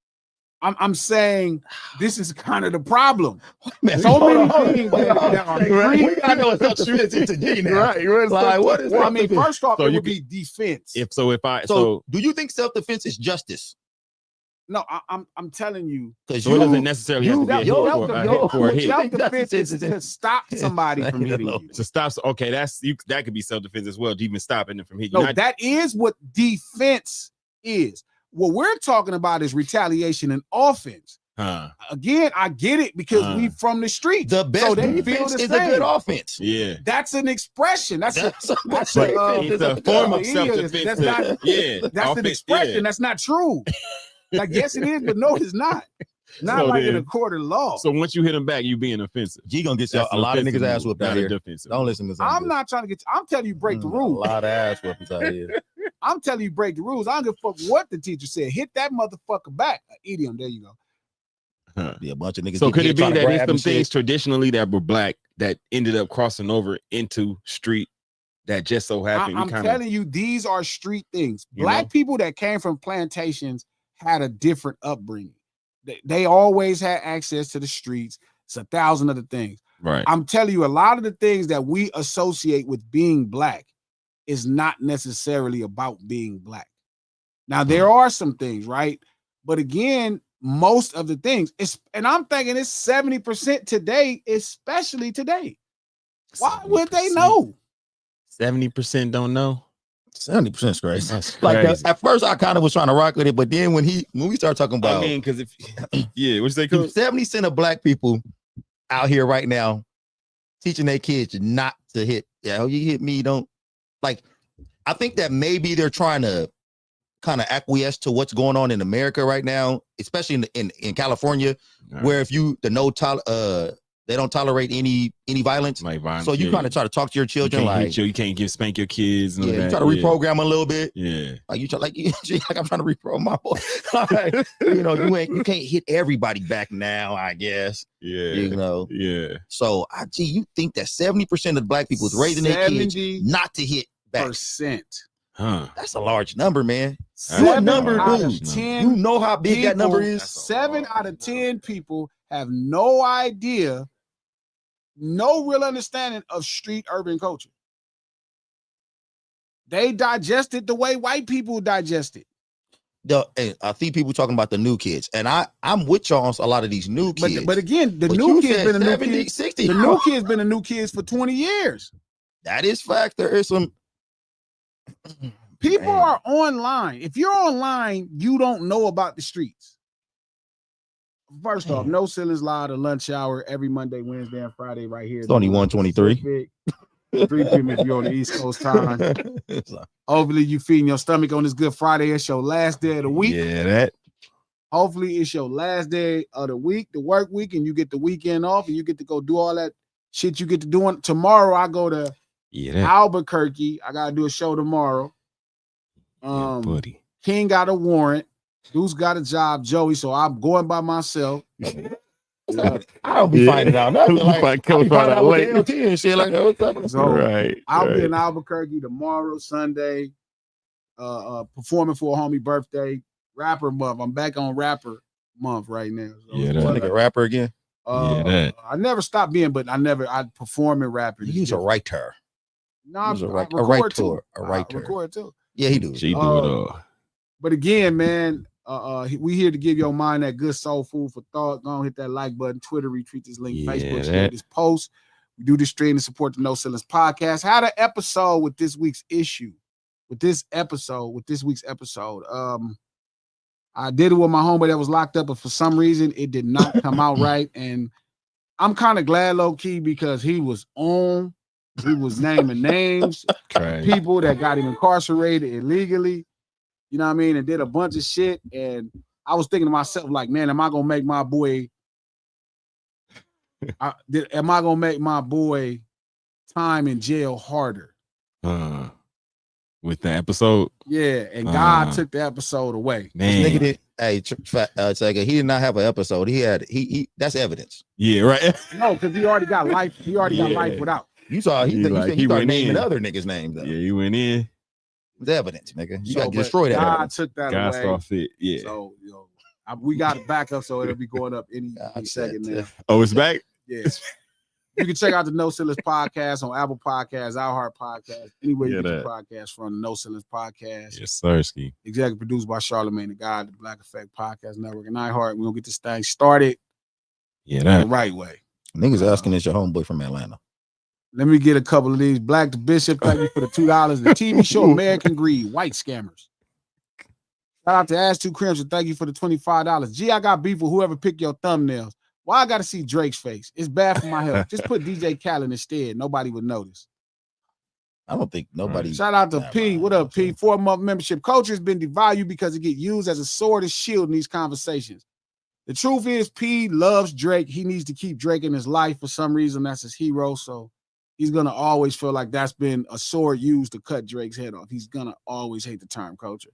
I'm saying this is kind of the problem. Man, so many things that are we gotta know what self-defense is today now. Right. Like, what is I mean, first off, it would be defense. So do you think self-defense is justice? No, I'm telling you. Because it doesn't necessarily have to be a hit for a hit. Self-defense is to stop somebody from hitting you. To stop. Okay, that could be self-defense as well. To even stopping them from hitting. No, that is what defense is. What we're talking about is retaliation and offense. Again, I get it because we from the street. The best defense is a good offense. Yeah, that's an expression. That's a form of self-defense. That's an expression. Yeah. That's not true. Like yes, it is, but no, it's not. Not so like in a court of law. So once you hit him back, you being offensive. G gonna get a lot of niggas ass whooped out here. Defensive. Don't listen to this. I'm not trying to get. I'm telling you, break the rules. A lot of ass whoopings out here. I'm telling you, break the rules. I don't give a fuck what the teacher said. Hit that motherfucker back. Idiom. There you go. Be a bunch of niggas. So could it be that there's some things traditionally that were black that ended up crossing over into street that just so happened. I'm telling you, these are street things. Black people that came from plantations had a different upbringing. They always had access to the streets. It's 1,000 other things. Right. I'm telling you, a lot of the things that we associate with being black is not necessarily about being black. Now, there are some things, right? But again, most of the things, and I'm thinking it's 70% today, especially today. Why 70%. Would they know? 70% don't know. 70% is crazy. That's like crazy. At first, I kind of was trying to rock with it, but then when we started talking about, I mean, because if yeah, what's they call 70% of black people out here right now teaching their kids not to hit. Yeah, you hit me, don't like. I think that maybe they're trying to kind of acquiesce to what's going on in America right now, especially in California, where if you they don't tolerate any violence. Like violence. So you kind of try to talk to your children you can't spank your kids. You try to reprogram a little bit. Yeah. Like you try like I'm trying to reprogram my boy. You can't hit everybody back now, I guess. Yeah. Yeah. So you think that 70% of black people is raising their kids not to hit back. Huh. That's a large number, man. What number out of 10? You know how big that number is? 7 out of 10 people have no idea, no real understanding of street urban culture. They digest it the way white people digest it. I see people talking about the new kids, and I'm with y'all on a lot of these new kids. But again, the new kids been a new kid. 60. The new kids been a new kids for 20 years. That is fact. There is some people are online. If you're online, you don't know about the streets. First off, No Ceilings Live, the lunch hour every Monday, Wednesday, and Friday right here. It's only 1:23. 3 p.m. if you're on the East Coast time. Hopefully you feeding your stomach on this Good Friday. It's your last day of the week. Yeah, that. Hopefully it's your last day of the week, the work week, and you get the weekend off and you get to go do all that shit you get to do. Tomorrow I go to Albuquerque. I gotta do a show tomorrow. Buddy. King got a warrant. Dude's got a job, Joey. So I'm going by myself. I don't be finding out nothing. Like, I be finding out with the LT and shit like that. What's up? So I'll be in Albuquerque tomorrow, Sunday, performing for a homie birthday. Rapper month. I'm back on rapper month right now. So a rapper again. I never stopped being, but I perform in rapping. He's a writer. No, I'm a writer too. Record too. Yeah, he do. She do it all. But again, man, we here to give your mind that good soul food for thought. Go on, hit that like button, Twitter, retweet this link, Facebook, share this post. We do this stream to support the No Ceilings podcast. Had an episode with this week's issue. With this week's episode. I did it with my homeboy that was locked up, but for some reason it did not come out right. And I'm kind of glad, low key, because he was naming names, people that got him incarcerated illegally. You know what I mean? And did a bunch of shit. And I was thinking to myself, like, man, am I gonna make my boy time in jail harder? With the episode? Yeah, and God took the episode away. Man. Nigga did, he did not have an episode. He that's evidence. Yeah, right. No, because he already got life. He already got life without. You saw he started naming other niggas' names though. Yeah, he went in. The evidence, nigga. You got to destroy that. God evidence. took that God away. saw fit. Yeah. So we got it back up, so it'll be going up any second now. Oh, it's back? Yes. You can check out the No Ceilings podcast on Apple Podcasts, iHeart Podcast, anywhere you get your podcast from. The No Ceilings podcast. Yes, sir, Ski. Executive produced by Charlamagne the God, the Black Effect Podcast Network, and iHeart. We're gonna get this thing started. The right way. Niggas asking is your homeboy from Atlanta. Let me get a couple of these. Black the Bishop, thank you for the $2. The TV show American Greed, White Scammers. Shout out to Ash 2 Crimson, thank you for the $25. Gee, I got beef with whoever picked your thumbnails. Why I gotta see Drake's face? It's bad for my health. Just put DJ Khaled instead. Nobody would notice. I don't think nobody. Shout out to P. What up, P? 4-month membership. Culture has been devalued because it gets used as a sword and shield in these conversations. The truth is, P loves Drake. He needs to keep Drake in his life for some reason. That's his hero. So he's gonna always feel like that's been a sword used to cut Drake's head off. He's gonna always hate the term culture.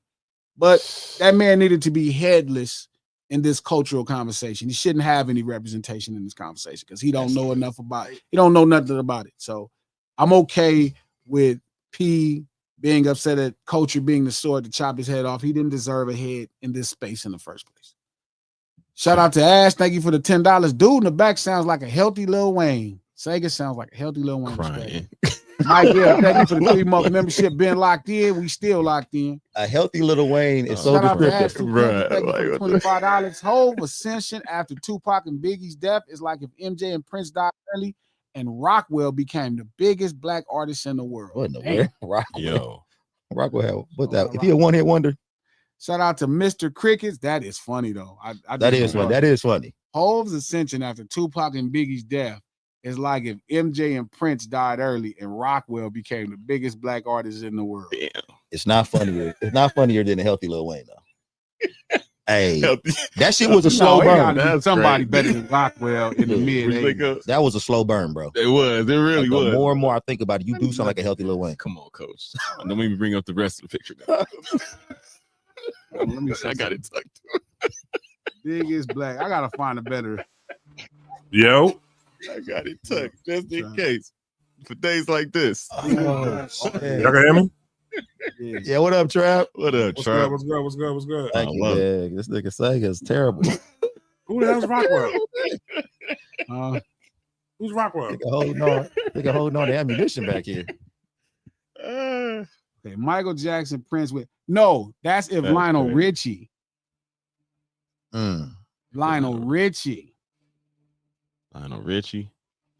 But that man needed to be headless in this cultural conversation. He shouldn't have any representation in this conversation because he don't know enough about it. He don't know nothing about it. So I'm okay with P being upset at Culture being the sword to chop his head off. He didn't deserve a head in this space in the first place. Shout out to Ash. Thank you for the $10. Dude in the back sounds like a healthy Lil Wayne. Sega sounds like a healthy Lil Wayne. Crying. Mike, yeah, thank you for the 3-month membership. Been locked in. We still locked in. A healthy Lil Wayne is so Shout out to Ash. descriptive. Thank you for $25. Hove ascension after Tupac and Biggie's death is like if MJ and Prince died early and Rockwell became the biggest black artist in the world. What in the world? Yo. Rockwell, what that? If he a one-hit wonder. Shout out to Mr. Crickets. That is funny though. That is funny. That is funny. Hove's ascension after Tupac and Biggie's death is like if MJ and Prince died early and Rockwell became the biggest black artist in the world. Damn. It's not funnier. It's not funnier than a healthy Lil Wayne though. Hey, that shit was a slow burn. That's somebody better than Rockwell in the mid-80s. That was a slow burn, bro. It was. It really was. The more and more I think about it, you do sound like a healthy Lil Wayne. Come on, coach. Don't make me bring up the rest of the picture. Let me see. I got it tucked. Biggest black. I gotta find a better. Yo. I got it tucked just in case. For days like this. Oh, Y'all can hear me? Yeah, what up, Trap? What up, Trap? What's good? Thank you, man. This nigga Sega is terrible. Who the hell's Rockwell? Who's Rockwell? Nigga holding on to ammunition back here. Okay, Michael Jackson, Prince with no. That's if Lionel Richie. Lionel Richie.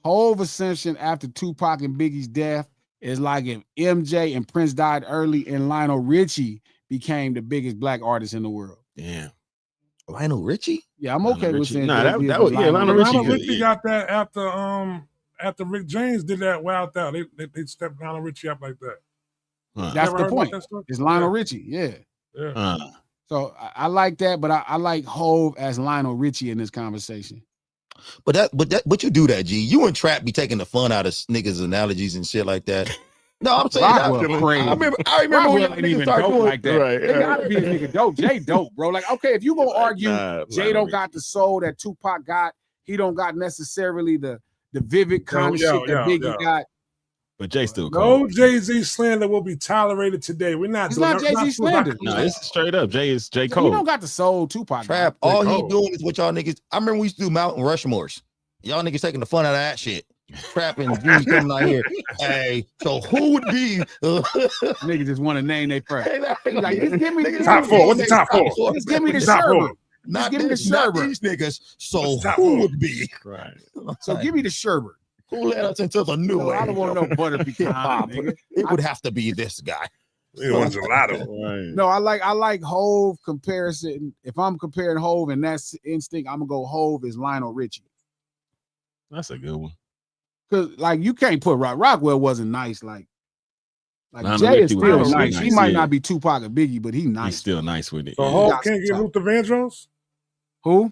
Hove ascension after Tupac and Biggie's death is like if MJ and Prince died early and Lionel Richie became the biggest black artist in the world. Damn. Lionel Richie? Yeah, I'm okay with saying that was Lionel Richie got that after Rick James did that out there. They stepped Lionel Richie up like that. That's the point. It's Lionel Richie, yeah. So I like that, but I like Hove as Lionel Richie in this conversation. But you do that, G. You and Trap be taking the fun out of niggas' analogies and shit like that. No, I'm saying I remember when niggas start doing like that. Right, they gotta be a nigga dope. Jay dope, bro. Like, okay, if you gonna argue Jay don't got the soul that Tupac got, he don't got necessarily the vivid kind of shit that Biggie got. But Jay still cold. No Jay-Z slander will be tolerated today. We're not. It's not Jay-Z slander. No, it's straight up. J Cole. He don't got the soul Tupac. Trap. All he doing is what y'all niggas. I remember we used to do Mountain Rushmores. Y'all niggas taking the fun out of that shit. Trap and G's coming out here. Hey, so who would be? Niggas just want to name they first. Like, just give me the top four. What's the top four? Just give me the Sherbert. Not give me the Sherbert. Not these niggas. So who would be? Right. So give me the Sherbert. Who led us into the new I don't want no butter pecan, nigga. It would have to be this guy. You want gelato. No, I like Hove comparison. If I'm comparing Hove and that's instinct, I'm gonna go Hove as Lionel Richie. That's a good one. Cause like you can't put Rockwell wasn't nice. Like Jay is still nice. He might not be Tupac or Biggie, but he nice. He's still nice with it. So Hove can't get Luther Vandross? Who?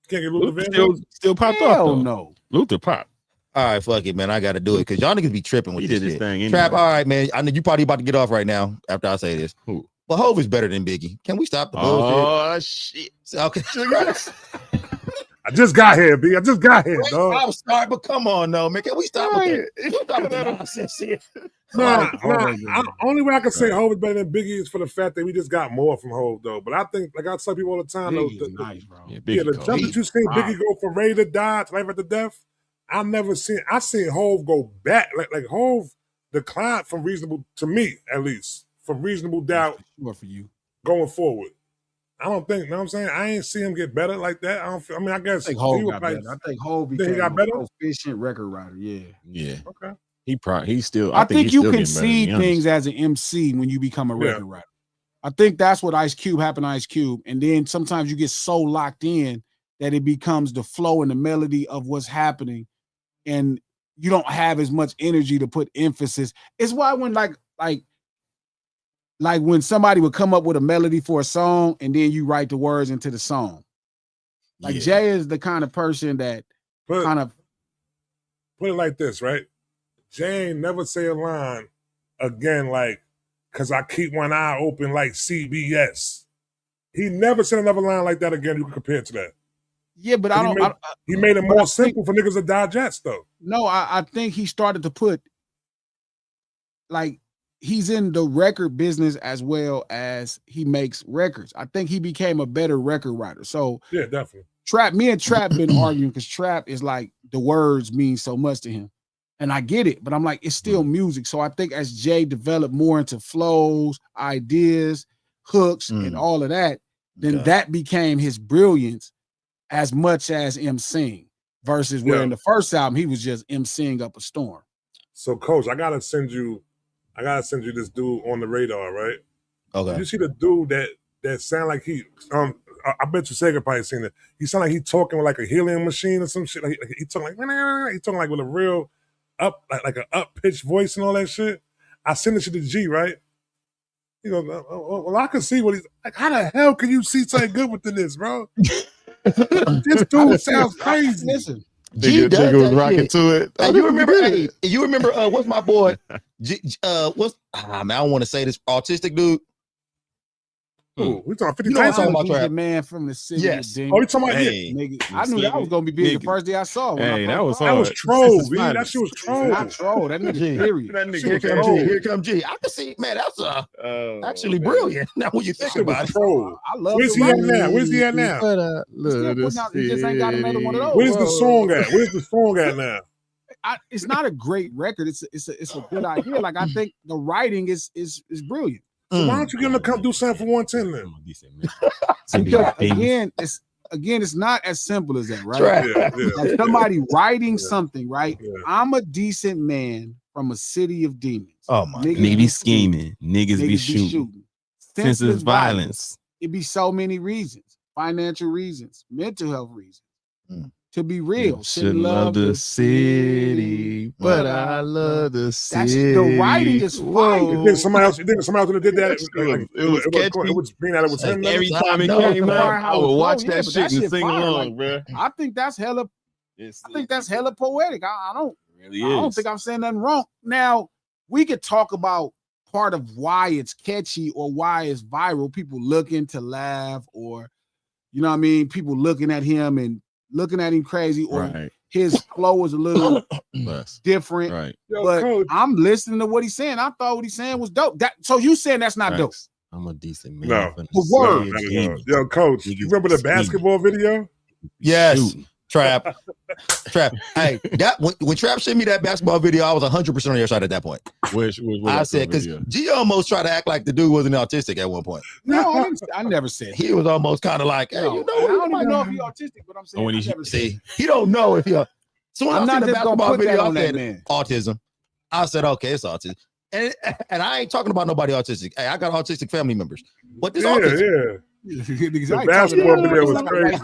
Can't get Luther Vandross? Still popped up. Hell no. Luther pop. All right, fuck it, man. I got to do it because y'all niggas be tripping with this shit. Thing anyway. Trap, all right, man. I know you probably about to get off right now after I say this. Who? But Hove is better than Biggie. Can we stop the bullshit? Oh, shit. Okay. I just got here, B. I just got here, dog. I'm sorry, but come on, no, man. Can we stop with that nonsense shit? Only way I can say Hove is better than Biggie is for the fact that we just got more from Hove, though. But I think, like I tell people all the time, though, nice, bro. The jump that you seen Biggie go from ready to die to life after death, I seen Hove go back. Like Hove declined from reasonable, to me at least, from reasonable doubt for you going forward. I don't think, you know what I'm saying? I ain't see him get better like that. I guess I think Hove got better. I think Hove became got better? a efficient record writer. Yeah. Okay. He's still. I think you can see things as an MC when you become a record writer. I think that's what Ice Cube happened to Ice Cube. And then sometimes you get so locked in that it becomes the flow and the melody of what's happening. And you don't have as much energy to put emphasis. It's why when like when somebody would come up with a melody for a song and then you write the words into the song. Like Jay is the kind of person that put it like this, right? Jay ain't never say a line again like, cause I keep one eye open like CBS. He never said another line like that again. You can compare it to that. Yeah, but he made it more simple for niggas to digest, though. No, I think he started to put, like, he's in the record business as well as he makes records. I think he became a better record writer. So yeah, definitely. Me and Trap been arguing because Trap is like, the words mean so much to him. And I get it, but I'm like, it's still music. So I think as Jay developed more into flows, ideas, hooks, and all of that, then that became his brilliance as much as emceeing versus where in the first album, he was just emceeing up a storm. So, Coach, I gotta send you this dude on the radar, right? Okay. You see the dude that sound like he I bet you Sega probably seen it. He sound like he talking with like a helium machine or some shit. Like he talking like with a real up like an up pitched voice and all that shit. I send it to G, right? He goes, well, I can see what he's like. How the hell can you see something good within this, bro? This dude sounds crazy. Listen, G does was rocking to it. And you remember what's my boy? I don't want to say this autistic dude. Ooh, we talking 50 I'm talking about he's Trap. the man from the city. Yes. Of Oh, you talking about nigga, I knew that was gonna be big the first day I saw it. Hey, that was that was troll, B. That shit was troll. Not troll. That nigga period. That nigga Here come G. Here come G. I can see, man. That's actually brilliant. Now when you think Shit about was it. troll. I love Where's he at now? Where's he at now? He just ain't got another one of those. Where's the song at? Where's the song at now? It's not a great record. It's a good idea. Like I think the writing is brilliant. So why don't you get him to come do something for 110 then? Because again, it's not as simple as that, right? Right. Yeah. Like somebody writing something, right? Yeah. I'm a decent man from a city of demons. Oh my. Niggas be scheming. Niggas be shooting. Senseless violence. It be so many reasons: financial reasons, mental health reasons. To be real, Should love the city, but I love the city. The writing is fire. You think somebody else would have did that? It was catchy. It was being that it was him. Every time it came out, I would watch that shit and sing along, bro. I think that's hella. I think that's hella poetic. I don't think I'm saying nothing wrong. Now we could talk about part of why it's catchy or why it's viral. People looking to laugh, or you know what I mean. People looking at him and looking at him crazy, or his flow is a little different. Right. But Coach, I'm listening to what he's saying. I thought what he's saying was dope. So you saying that's not dope? I'm a decent man. No. The word. Yo, Coach, you remember the basketball video? Yes. Trap. Hey, that when Trap sent me that basketball video, I was 100% on your side at that point. I said, because G almost tried to act like the dude wasn't autistic at one point. No, I never said he was almost kind of like, hey, I don't even know if he's autistic, but I'm saying I never said. He don't know if he's. So when I seen the basketball video, I said man. Autism. I said, okay, it's autism. And I ain't talking about nobody autistic. Hey, I got autistic family members. But this autism. Yeah. The basketball video was crazy.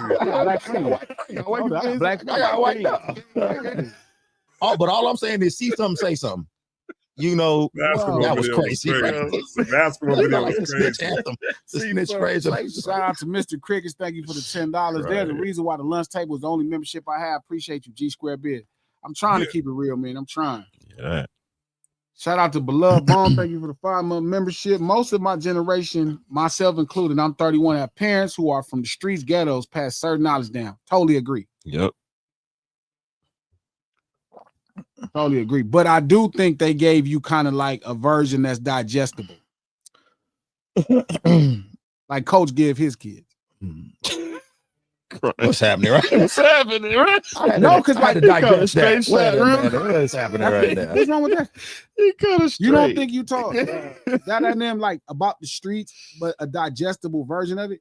But all I'm saying is see something, say something. You know, that was crazy. Basketball video was crazy. Shout out to Mr. Crickets. Thank you for the $10. There's a reason why the lunch table is the only membership I have. Appreciate you, G Square Beard. I'm trying to keep it real, man. I'm trying. Yeah. Shout out to Beloved Bone. Thank you for the 5-month membership. Most of my generation, myself included, I'm 31, have parents who are from the streets, ghettos, pass certain knowledge down. Totally agree. Yep. Totally agree. But I do think they gave you kind of like a version that's digestible. Like Coach give his kids. What's happening, right? What's happening, right? No, because like what's happening right now? What's wrong with that? He kind of straight. You don't think you talk that and them like about the streets, but a digestible version of it?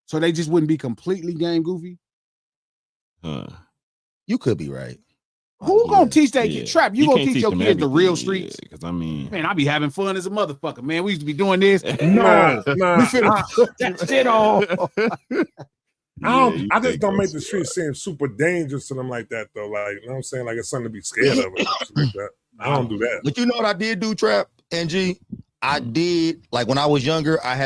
So they just wouldn't be completely game goofy? You could be right. Who gonna teach that kid? Trap, you gonna teach your kids the real streets? Because I mean, man, I be having fun as a motherfucker, man. We used to be doing this. Nah. We finna put that shit on. I just don't make the streets seem super dangerous to them like that, though. Like, you know what I'm saying? Like, it's something to be scared of. Like that. I don't do that. But you know what I did do, Trap and G? I did, like, when I was younger, I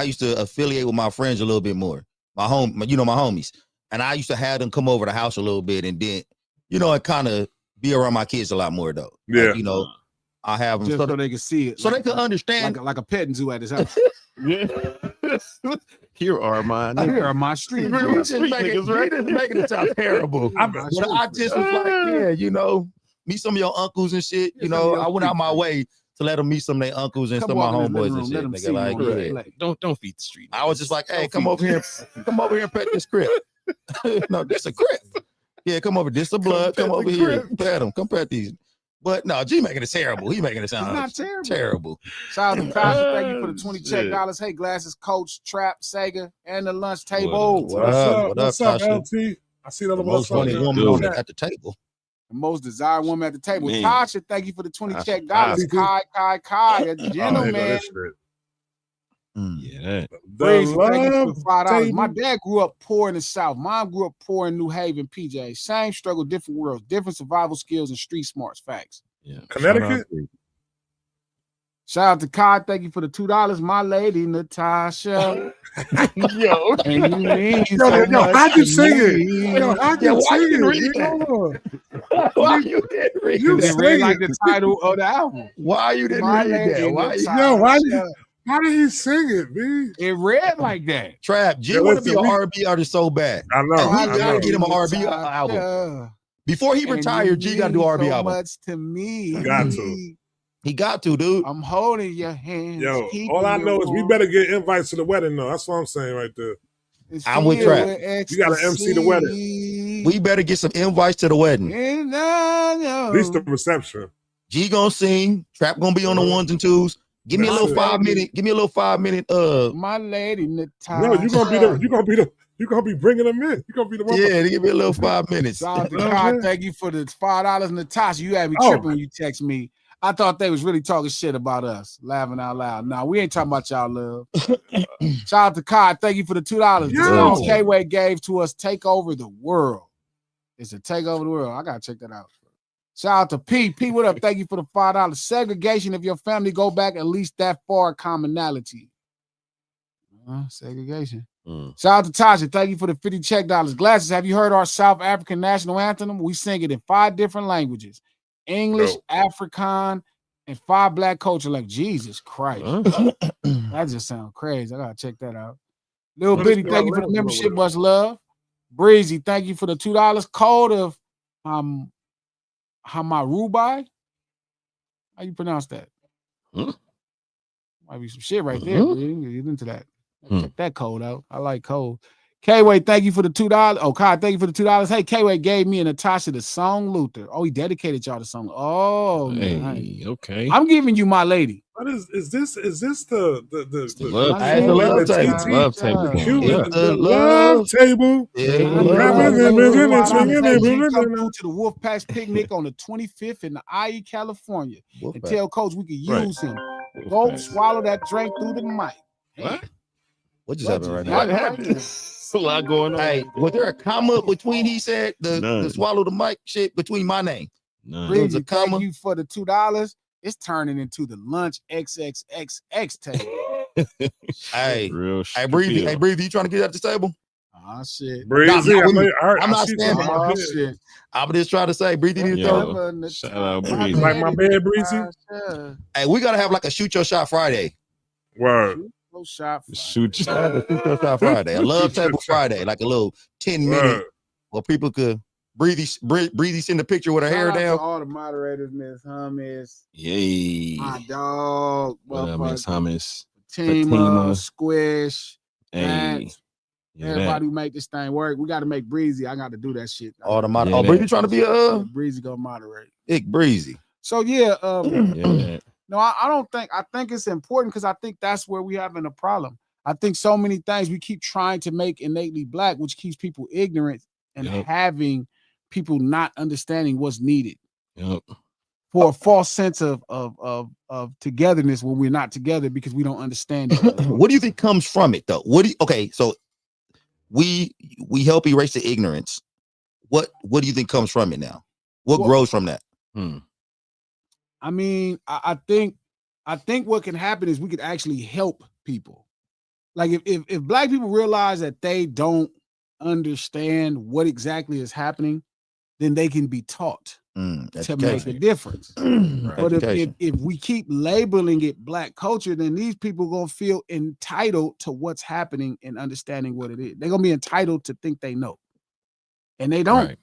used to affiliate with my friends a little bit more. My homies. And I used to have them come over the house a little bit and then, and kind of be around my kids a lot more, though. Yeah. Like, I have them just so they can see it. So they can understand. Like a petting zoo at his house. Yeah. Here are my Here are my street We niggas. just making it sound terrible. I But I just was like, yeah, you know, meet some of your uncles and shit. You know, I went out my way to let them meet some of their uncles and Come some of my walk in the homeboys living and room, let shit. them Nigga, see you like, on yeah. the plate. Don't feed the street. I was just like, hey, Don't come feed over here and pet this crib. No, this a crib. Yeah, come over. This a blood. Come over here. Pet them. Come pet these. But no, G making it terrible. He making it sound not terrible. terrible. Shout out to Kasha. Thank you for the 20 check dollars. Hey, Glasses, Coach, Trap, Sega, and the lunch table. What up? What's up, Tasha? LT? I see that The what's most up. funny man. woman Dude. at the table. The most desired woman at the table. Man. Tasha, thank you for the 20 Tasha, check dollars. Tasha. Kai, a Oh, here go gentleman. this shit. Yeah. The Breezy, thank you for love the $5. My table. dad grew up poor in the South. Mom grew up poor in New Haven, PJ. Same struggle, different worlds, different survival skills and street smarts. Facts. Yeah. Connecticut? Shout out to Kai. Thank you for the $2. My lady, Natasha. Yo, And you mean Yo, so yo, much how'd you to sing it? me. Yo, how'd Yeah, you why you sing didn't it? read G? that? Hold on. why you didn't read You It that? read sing like it. the title of the album. Why you didn't My read lady, that? Why you? Natasha. How did he sing it, B? It read like that. Trap, G Yeah, want to be listen, an we- R&B artist so bad. I know. We My gotta I know. get him an R&B Natasha. album. Before he And retired, you G got to do an mean R&B so album. much to me. Got to. He got to, dude. I'm holding your hands. Yo, keeping all I you know is we warm. better get invites to the wedding, though. That's what I'm saying right there. It's I'm with filled Trap. You gotta MC the wedding. ecstasy. We better get some invites to the wedding. And I know At least the reception. G gonna sing. Trap gonna be on the ones and twos. Give me a That's little it. 5 minute. Give me a little 5 minute. my lady Natasha. No, you're gonna be bringing them in. You're gonna be the one. Yeah, give me a little 5 minutes. Shout out to Okay. Kai. Thank you for the $5, Natasha. You had me Oh. tripping when you text me. I thought they was really talking shit about us, laughing out loud. Nah, we ain't talking about y'all love. Shout out to Kai. Thank you for the $2. The Yo. song K-Way gave to us, Take Over the World. It's a Take Over the World. I gotta check that out. Shout out to P. P, what up? Thank you for the $5. Segregation if your family go back at least that far, commonality. Segregation. Shout out to Tasha. Thank you for the 50 check dollars. Glasses, have you heard our South African national anthem? We sing it in 5 different languages. English, Afrikaan, and 5 black culture. Like, Jesus Christ. That just sounds crazy. I gotta check that out. Lil Bitty, thank you for the membership. Much love. Breezy, thank you for the $2. Code of Hamarubai. How you pronounce that? Might be some shit right there. Breezy. Get into that. Check that code out. I like code. K-Way, thank you for the $2. Oh, Kai, thank you for the $2. Hey, K-Way gave me and Natasha the song Luther. Oh, he dedicated y'all the song. Oh, Hey, nice. okay. I'm giving you my lady. What is this the love I had the love table. Love table. the going cute on. It's the love table. Come to the Wolfpack's picnic on the 25th in the IE, California, and tell Coach we can use him. Go swallow that drink through the mic. What? What just happened right now? What happened? It's a lot going on. Hey, was there a comma between he said the None. swallow the mic shit between my name? None. There was a Breezy, comma. thank you for the $2. It's turning into the lunch XXXX table. Hey, Real hey, Breezy, hey, Breezy, you trying to get at the table? Oh shit. Breezy, Nah, not with me. I'm I'm not see standing. something Oh like this. shit. I'm just trying to say, Breezy need to Yo. throw. Shout out Breezy. Like my bed, Breezy. Hey, we gotta have like a shoot your shot Friday. Word. No shot. Shoot. Shoot your shot Friday. A love table Friday, like a little 10-minute Word. where people could Breezy send a picture with her hair Shout out down. to all the moderators, Miss Hummus, Yay. my dog, What up, Miss Hummus? Fatima, Fatima. Squish, Hey. Matt, Yeah, everybody who make this thing work. We got to make Breezy. I got to do that shit. All the Yeah, Breezy that- trying to be a Breezy gonna moderate. big Breezy. So yeah, yeah. no, I don't think. I think it's important because I think that's where we having a problem. I think so many things we keep trying to make innately black, which keeps people ignorant and Yep. having people not understanding what's needed Yep. for a false sense of togetherness when we're not together because we don't understand it. What do you think comes from it though? Okay, so we help erase the ignorance. What do you think comes from it now? What grows from that? I mean, I think what can happen is we could actually help people. Like if black people realize that they don't understand what exactly is happening, then they can be taught. to make a difference. But if we keep labeling it black culture, then these people gonna feel entitled to what's happening and understanding what it is. They're gonna be entitled to think they know, and they don't. Right.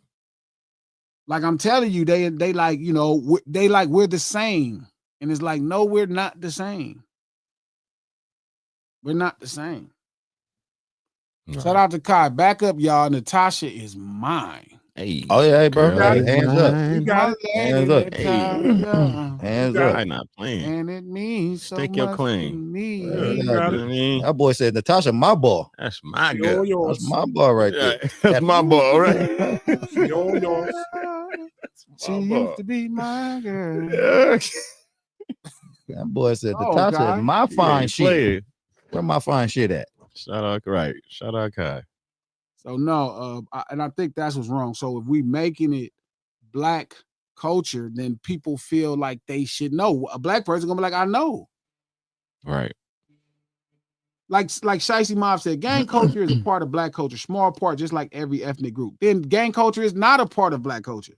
Like I'm telling you, they like, you know, they like we're the same, and it's like, no, we're not the same. We're not the same. Right. Shout out to Kai. Back up, y'all. Natasha is mine. Hey. Oh yeah, hey, bro. Girl, Hands up. You got it. Hands up. Hey. Hands up. I'm not playing. And it means so Take your much claim. to me. That boy said, Natasha, my ball. That's my girl. That's my ball right there. Yeah, that's my ball, right? Yours. She used to be my girl. Yeah. That boy said, Natasha is my fine shit. Where my fine shit at? Shout out, right. Shout out, Kai. So no, and I think that's what's wrong. So if we making it black culture, then people feel like they should know. A black person gonna be like, I know. Right. Like Shicey Mob said, gang culture is a part of black culture, small part, just like every ethnic group. Then gang culture is not a part of black culture.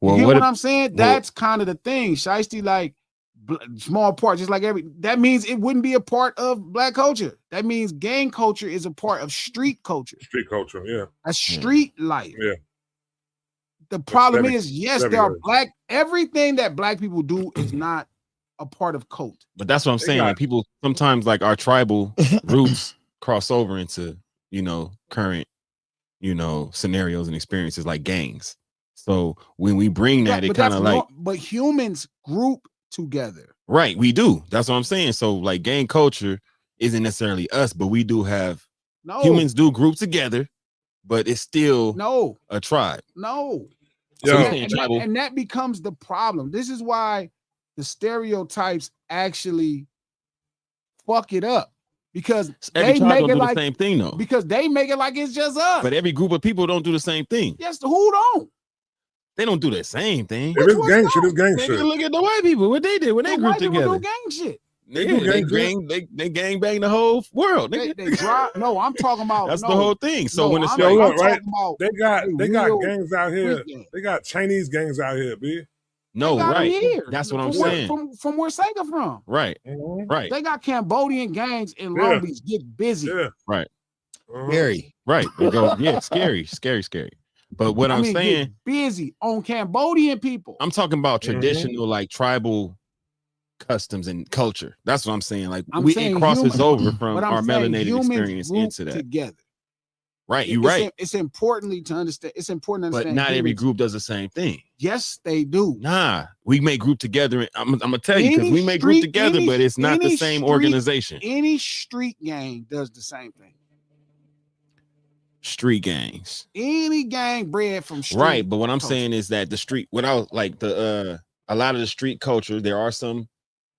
Well, you get what I'm saying? That's kind of the thing. Shicey, like, small part, just like that means it wouldn't be a part of black culture. That means gang culture is a part of street culture. Street culture, yeah. A street life. Yeah. The problem is, yes, there are everything that black people do is not a part of cult. But that's what I'm saying. Like people sometimes like our tribal roots cross over into, you know, current, you know, scenarios and experiences like gangs. So when we bring that, it kind of like but humans group together. Right, we do. That's what I'm saying. So like gang culture isn't necessarily us, but we do have humans do group together, but it's still a tribe. No. So and that becomes the problem. This is why the stereotypes actually fuck it up. Because every tribe don't do the same thing though. Because they make it like it's just us. But every group of people don't do the same thing. Yes, who don't? They don't do the same thing. If it's gang shit, it's gang shit. Look at the white people, what they did when they grouped together. Do gang shit. They gang bang the whole world. They drive. No, I'm talking about. That's the whole thing. So when it's right, they got gangs out here. They got Chinese gangs out here, B. No, right. That's what I'm saying. From where Sega from. Right. Right. They got Cambodian gangs in Long Beach. Get busy. Yeah. Right. Scary. Right. Yeah, scary. But what I'm saying, get busy on Cambodian people. I'm talking about traditional, like tribal customs and culture. That's what I'm saying. Like it crosses over from our melanated experience into that. Together. Right, you're right. It's important to understand. It's important to understand. But not every group does the same thing. Yes, they do. Nah, we may group together. I'm gonna tell you because we may group together, but it's not the same organization. Any street gang does the same thing. Street gangs. Any gang bred from street. Right, but what I'm saying is that the street, without like a lot of the street culture, there are some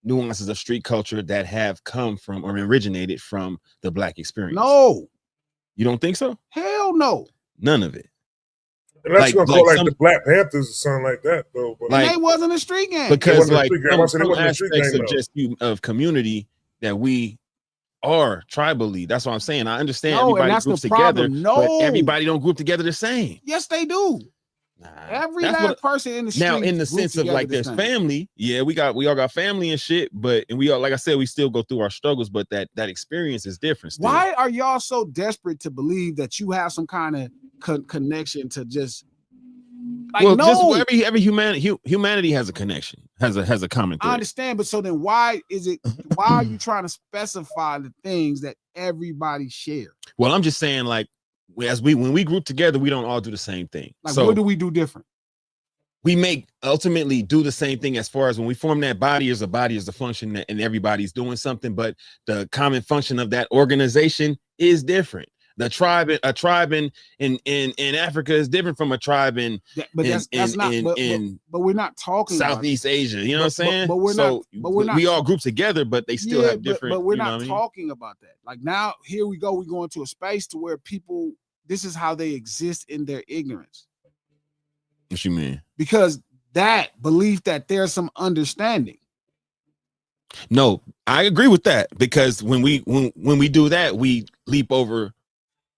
nuances of street culture that have come from or originated from the black experience. No. You don't think so? Hell no. None of it. Unless you're gonna call the Black Panthers or something like that, though. But they wasn't a street gang. Because like some aspects of just of community that we are tribally. That's what I'm saying. I understand everybody groups together, but everybody don't group together the same. Yes, they do. Nah, every last person in the street. Now, in the sense of like there's family, yeah, we all got family and shit, and we all, like I said, we still go through our struggles, but that experience is different. Still. Why are y'all so desperate to believe that you have some kind of connection to just? Like, just every humanity has a connection, has a common thread. I understand, but so then why are you trying to specify the things that everybody share? Well, I'm just saying, like, when we group together, we don't all do the same thing. Like, what do we do different? We ultimately do the same thing as far as when we form that body as a function and everybody's doing something, but the common function of that organization is different. A tribe in Africa is different from a tribe in we're not talking Southeast Asia. You know what I'm saying? But we're not. We all group together, but they still have different. But we're not talking about that. Like now, here we go. We go into a space to where people. This is how they exist in their ignorance. What you mean? Because that belief that there's some understanding. No, I agree with that because when we do that, we leap over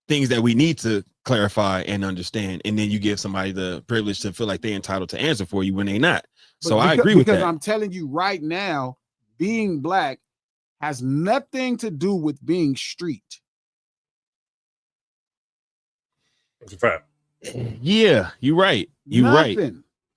things that we need to clarify and understand, and then you give somebody the privilege to feel like they're entitled to answer for you when they're not. So I agree with that. Because I'm telling you right now, being black has nothing to do with being street. That's a fact. Yeah, you're right. You're right.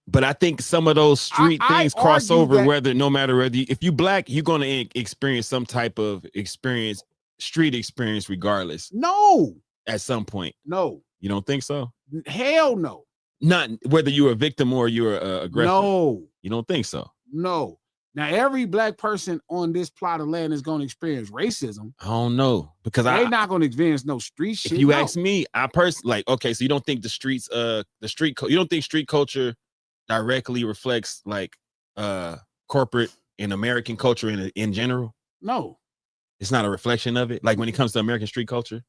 But I think some of those street things cross over. Whether no matter whether if you black, you're going to experience some type of experience, street experience, regardless. No, at some point. No, you don't think so? Hell no. Not whether you're a victim or you're a aggressor. No, you don't think so? No. Now, every black person on this plot of land is going to experience racism. I don't know, because they're not going to experience no street shit. If you ask me, I personally like. Okay, so you don't think the streets, you don't think street culture directly reflects like corporate and American culture in general? No, it's not a reflection of it. Like when it comes to American street culture,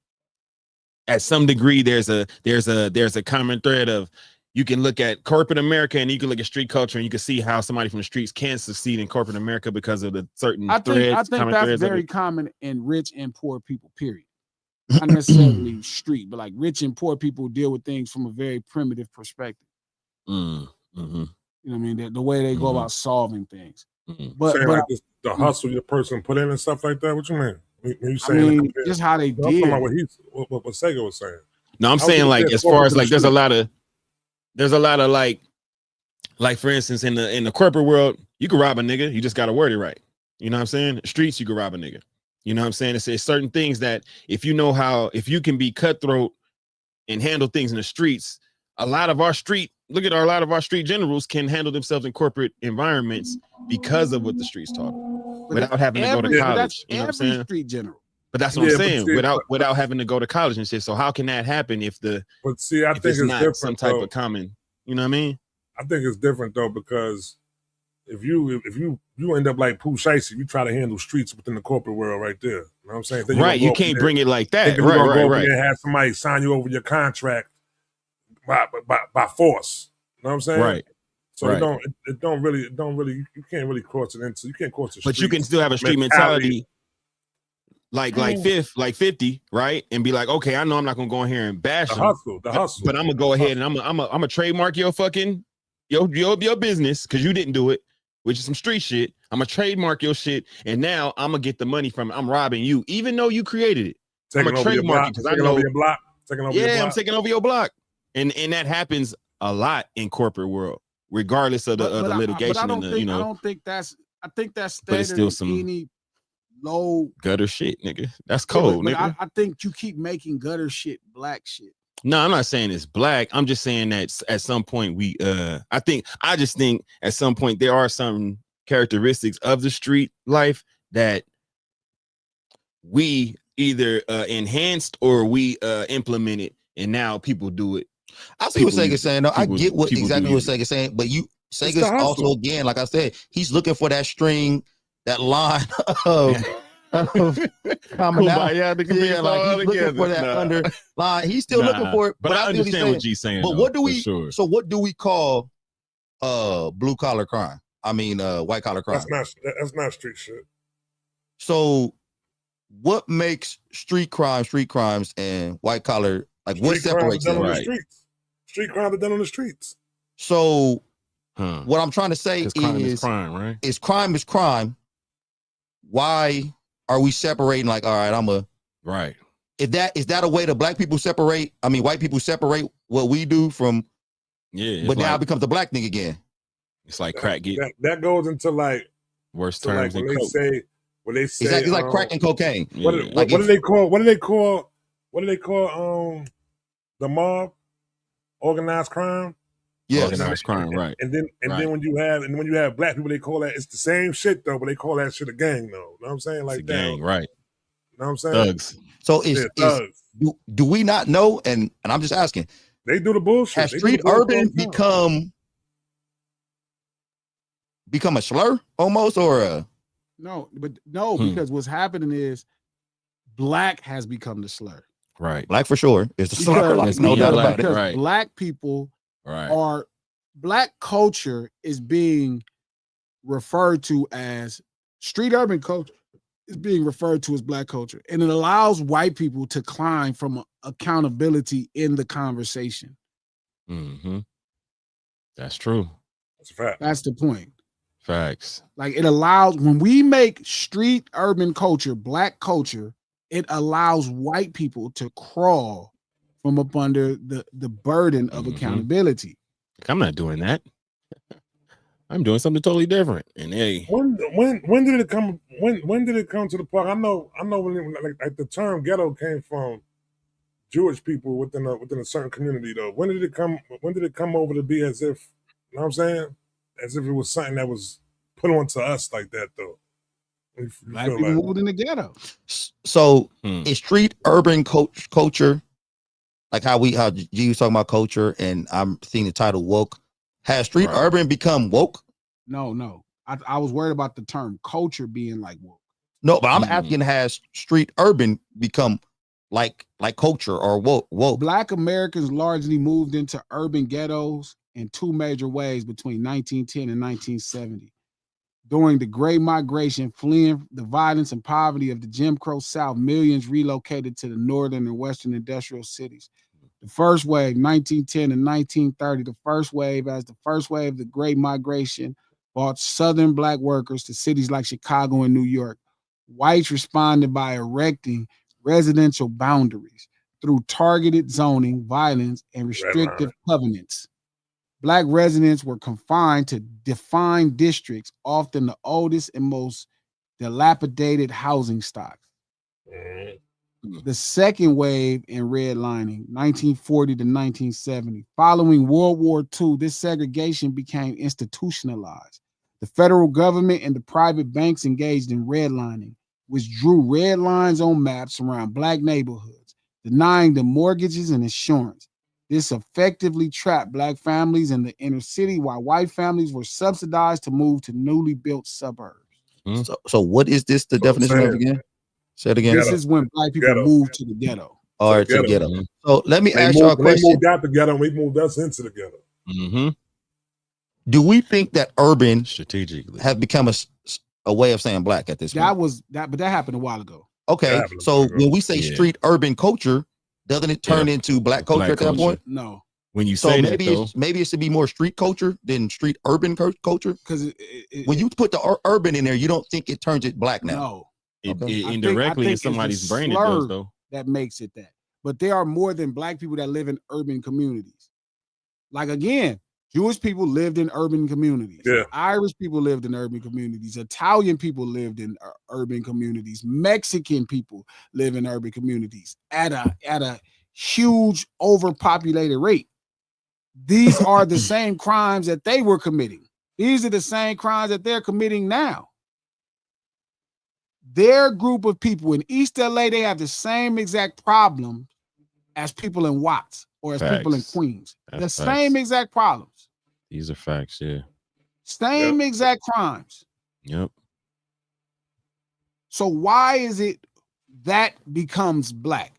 at some degree, there's a common thread of. You can look at corporate America and you can look at street culture and you can see how somebody from the streets can succeed in corporate America because of the certain threads. I think that's very common in rich and poor people, period. Not necessarily street, but like rich and poor people deal with things from a very primitive perspective. Mm-hmm. You know what I mean? The way they go about solving things. But like this, the hustle your person put in and stuff like that, what you mean? You saying just how they did. I'm talking about what Sega was saying. No, I'm saying like as far as like there's a lot of like for instance in the corporate world, you can rob a nigga, you just gotta word it right. You know what I'm saying? Streets, you can rob a nigga. You know what I'm saying? It's certain things that if you can be cutthroat and handle things in the streets, a lot of our street generals can handle themselves in corporate environments because of what the streets taught them, without having to go to college. You know what I'm saying? Street general. But that's what I'm saying, without having to go to college and shit. So how can that happen if I think it's not different, some type of common, you know what I mean? I think it's different though, because if you end up like Pooh Shiesty, you try to handle streets within the corporate world right there. You know what I'm saying? Right, you can't bring it like that. Right. And have somebody sign you over your contract by force. You know what I'm saying? Right. So it don't really you can't really cross it into, you can't cross the street. But you can still have a street mentality. Like 50, right? And be like, okay, I know I'm not gonna go in here and bash the hustle. But I'm gonna go ahead and I'm gonna trademark your fucking your business because you didn't do it, which is some street shit. I'm gonna trademark your shit, and now I'm gonna get the money from it. I'm robbing you, even though you created it. I'm gonna trademark it because I know. I'm taking over your block, and that happens a lot in corporate world, regardless of the litigation and the, I think that's standard. But it's still some low gutter shit, nigga. That's cold, nigga. I think you keep making gutter shit black shit. No, I'm not saying it's black. I'm just saying that at some point I just think at some point there are some characteristics of the street life that we either enhanced or we implemented, and now people do it. I see what Sega's saying. No, I get exactly what Sega's saying, but Sega's also, again, like I said, he's looking for that string, that line of commonality. He's looking for that underline. He's still looking for it. But I understand what you're saying. But what do we? Sure. So what do we call blue collar crime? I mean, white collar crime. That's not street shit. So what makes street crimes and white collar, like what separates them? Right. Street crimes are done on the streets. So what I'm trying to say is crime, right? Crime is crime. Why are we separating? Like, all right, right. Is that a way that black people separate? I mean, white people separate what we do from. Yeah, but now it becomes a black thing again. It's like crack. That goes into like worse terms like than coke. When they say it's like crack and cocaine. What do they call? What do they call the mob? Organized crime. Yeah, organized crime, right? And then when you have black people, they call that, it's the same shit though, but they call that shit a gang though. You know what I'm saying? Like it's a gang, right? You know what I'm saying? Thugs. So do we not know? And I'm just asking. They do the bullshit. Has street urban become a slur almost, or no? But no, because what's happening is black has become the slur. Right, black for sure is the slur. No doubt about it. Right. Black people black culture is being referred to as street urban culture is being referred to as black culture, and it allows white people to climb from accountability in the conversation. Mm-hmm. That's true. That's a fact. That's the point. Facts. Like it allows, when we make street urban culture black culture, it allows white people to crawl from up under the burden of accountability. I'm not doing that. I'm doing something totally different. And hey, when did it come? When did it come to the point? I know when like the term ghetto came from Jewish people within a certain community though. When did it come? When did it come over to be as if, you know what I'm saying? As if it was something that was put onto us like that though. Black people moved in the ghetto. So is street urban culture, like how G was talking about culture, and I'm seeing the title woke. Has street urban become woke? No. I was worried about the term culture being like woke. No, but I'm asking, has street urban become like culture or woke? Black Americans largely moved into urban ghettos in two major ways between 1910 and 1970. During the Great Migration, fleeing the violence and poverty of the Jim Crow South, millions relocated to the northern and western industrial cities. The first wave, 1910 and 1930, the first wave of the Great Migration brought Southern black workers to cities like Chicago and New York. Whites responded by erecting residential boundaries through targeted zoning, violence, and restrictive covenants. Black residents were confined to defined districts, often the oldest and most dilapidated housing stocks. The second wave in redlining, 1940 to 1970. Following World War II, this segregation became institutionalized. The federal government and the private banks engaged in redlining, which drew red lines on maps around black neighborhoods, denying them mortgages and insurance. This effectively trapped black families in the inner city while white families were subsidized to move to newly built suburbs. So what is this the definition of again? Say it again. This is when black people moved to the ghetto. All right, to the ghetto. So let me ask y'all a question. They moved out the ghetto and we moved us into the ghetto. Do we think that urban strategically have become a way of saying black at this point? But that happened a while ago. Okay, so when we say street urban culture, doesn't it turn into black culture at that point? No. When you say that, though, maybe it should be more street culture than street urban culture. Because when you put the urban in there, you don't think it turns it black now? No. It indirectly in somebody's brain it does though. That makes it that. But there are more than black people that live in urban communities. Like again, Jewish people lived in urban communities. Yeah. Irish people lived in urban communities. Italian people lived in urban communities. Mexican people live in urban communities at a huge overpopulated rate. These are the same crimes that they were committing. These are the same crimes that they're committing now. Their group of people in East LA, they have the same exact problem as people in Watts or as people in Queens. The same exact problems. These are facts, yeah. Same exact crimes. Yep. So why is it that becomes black?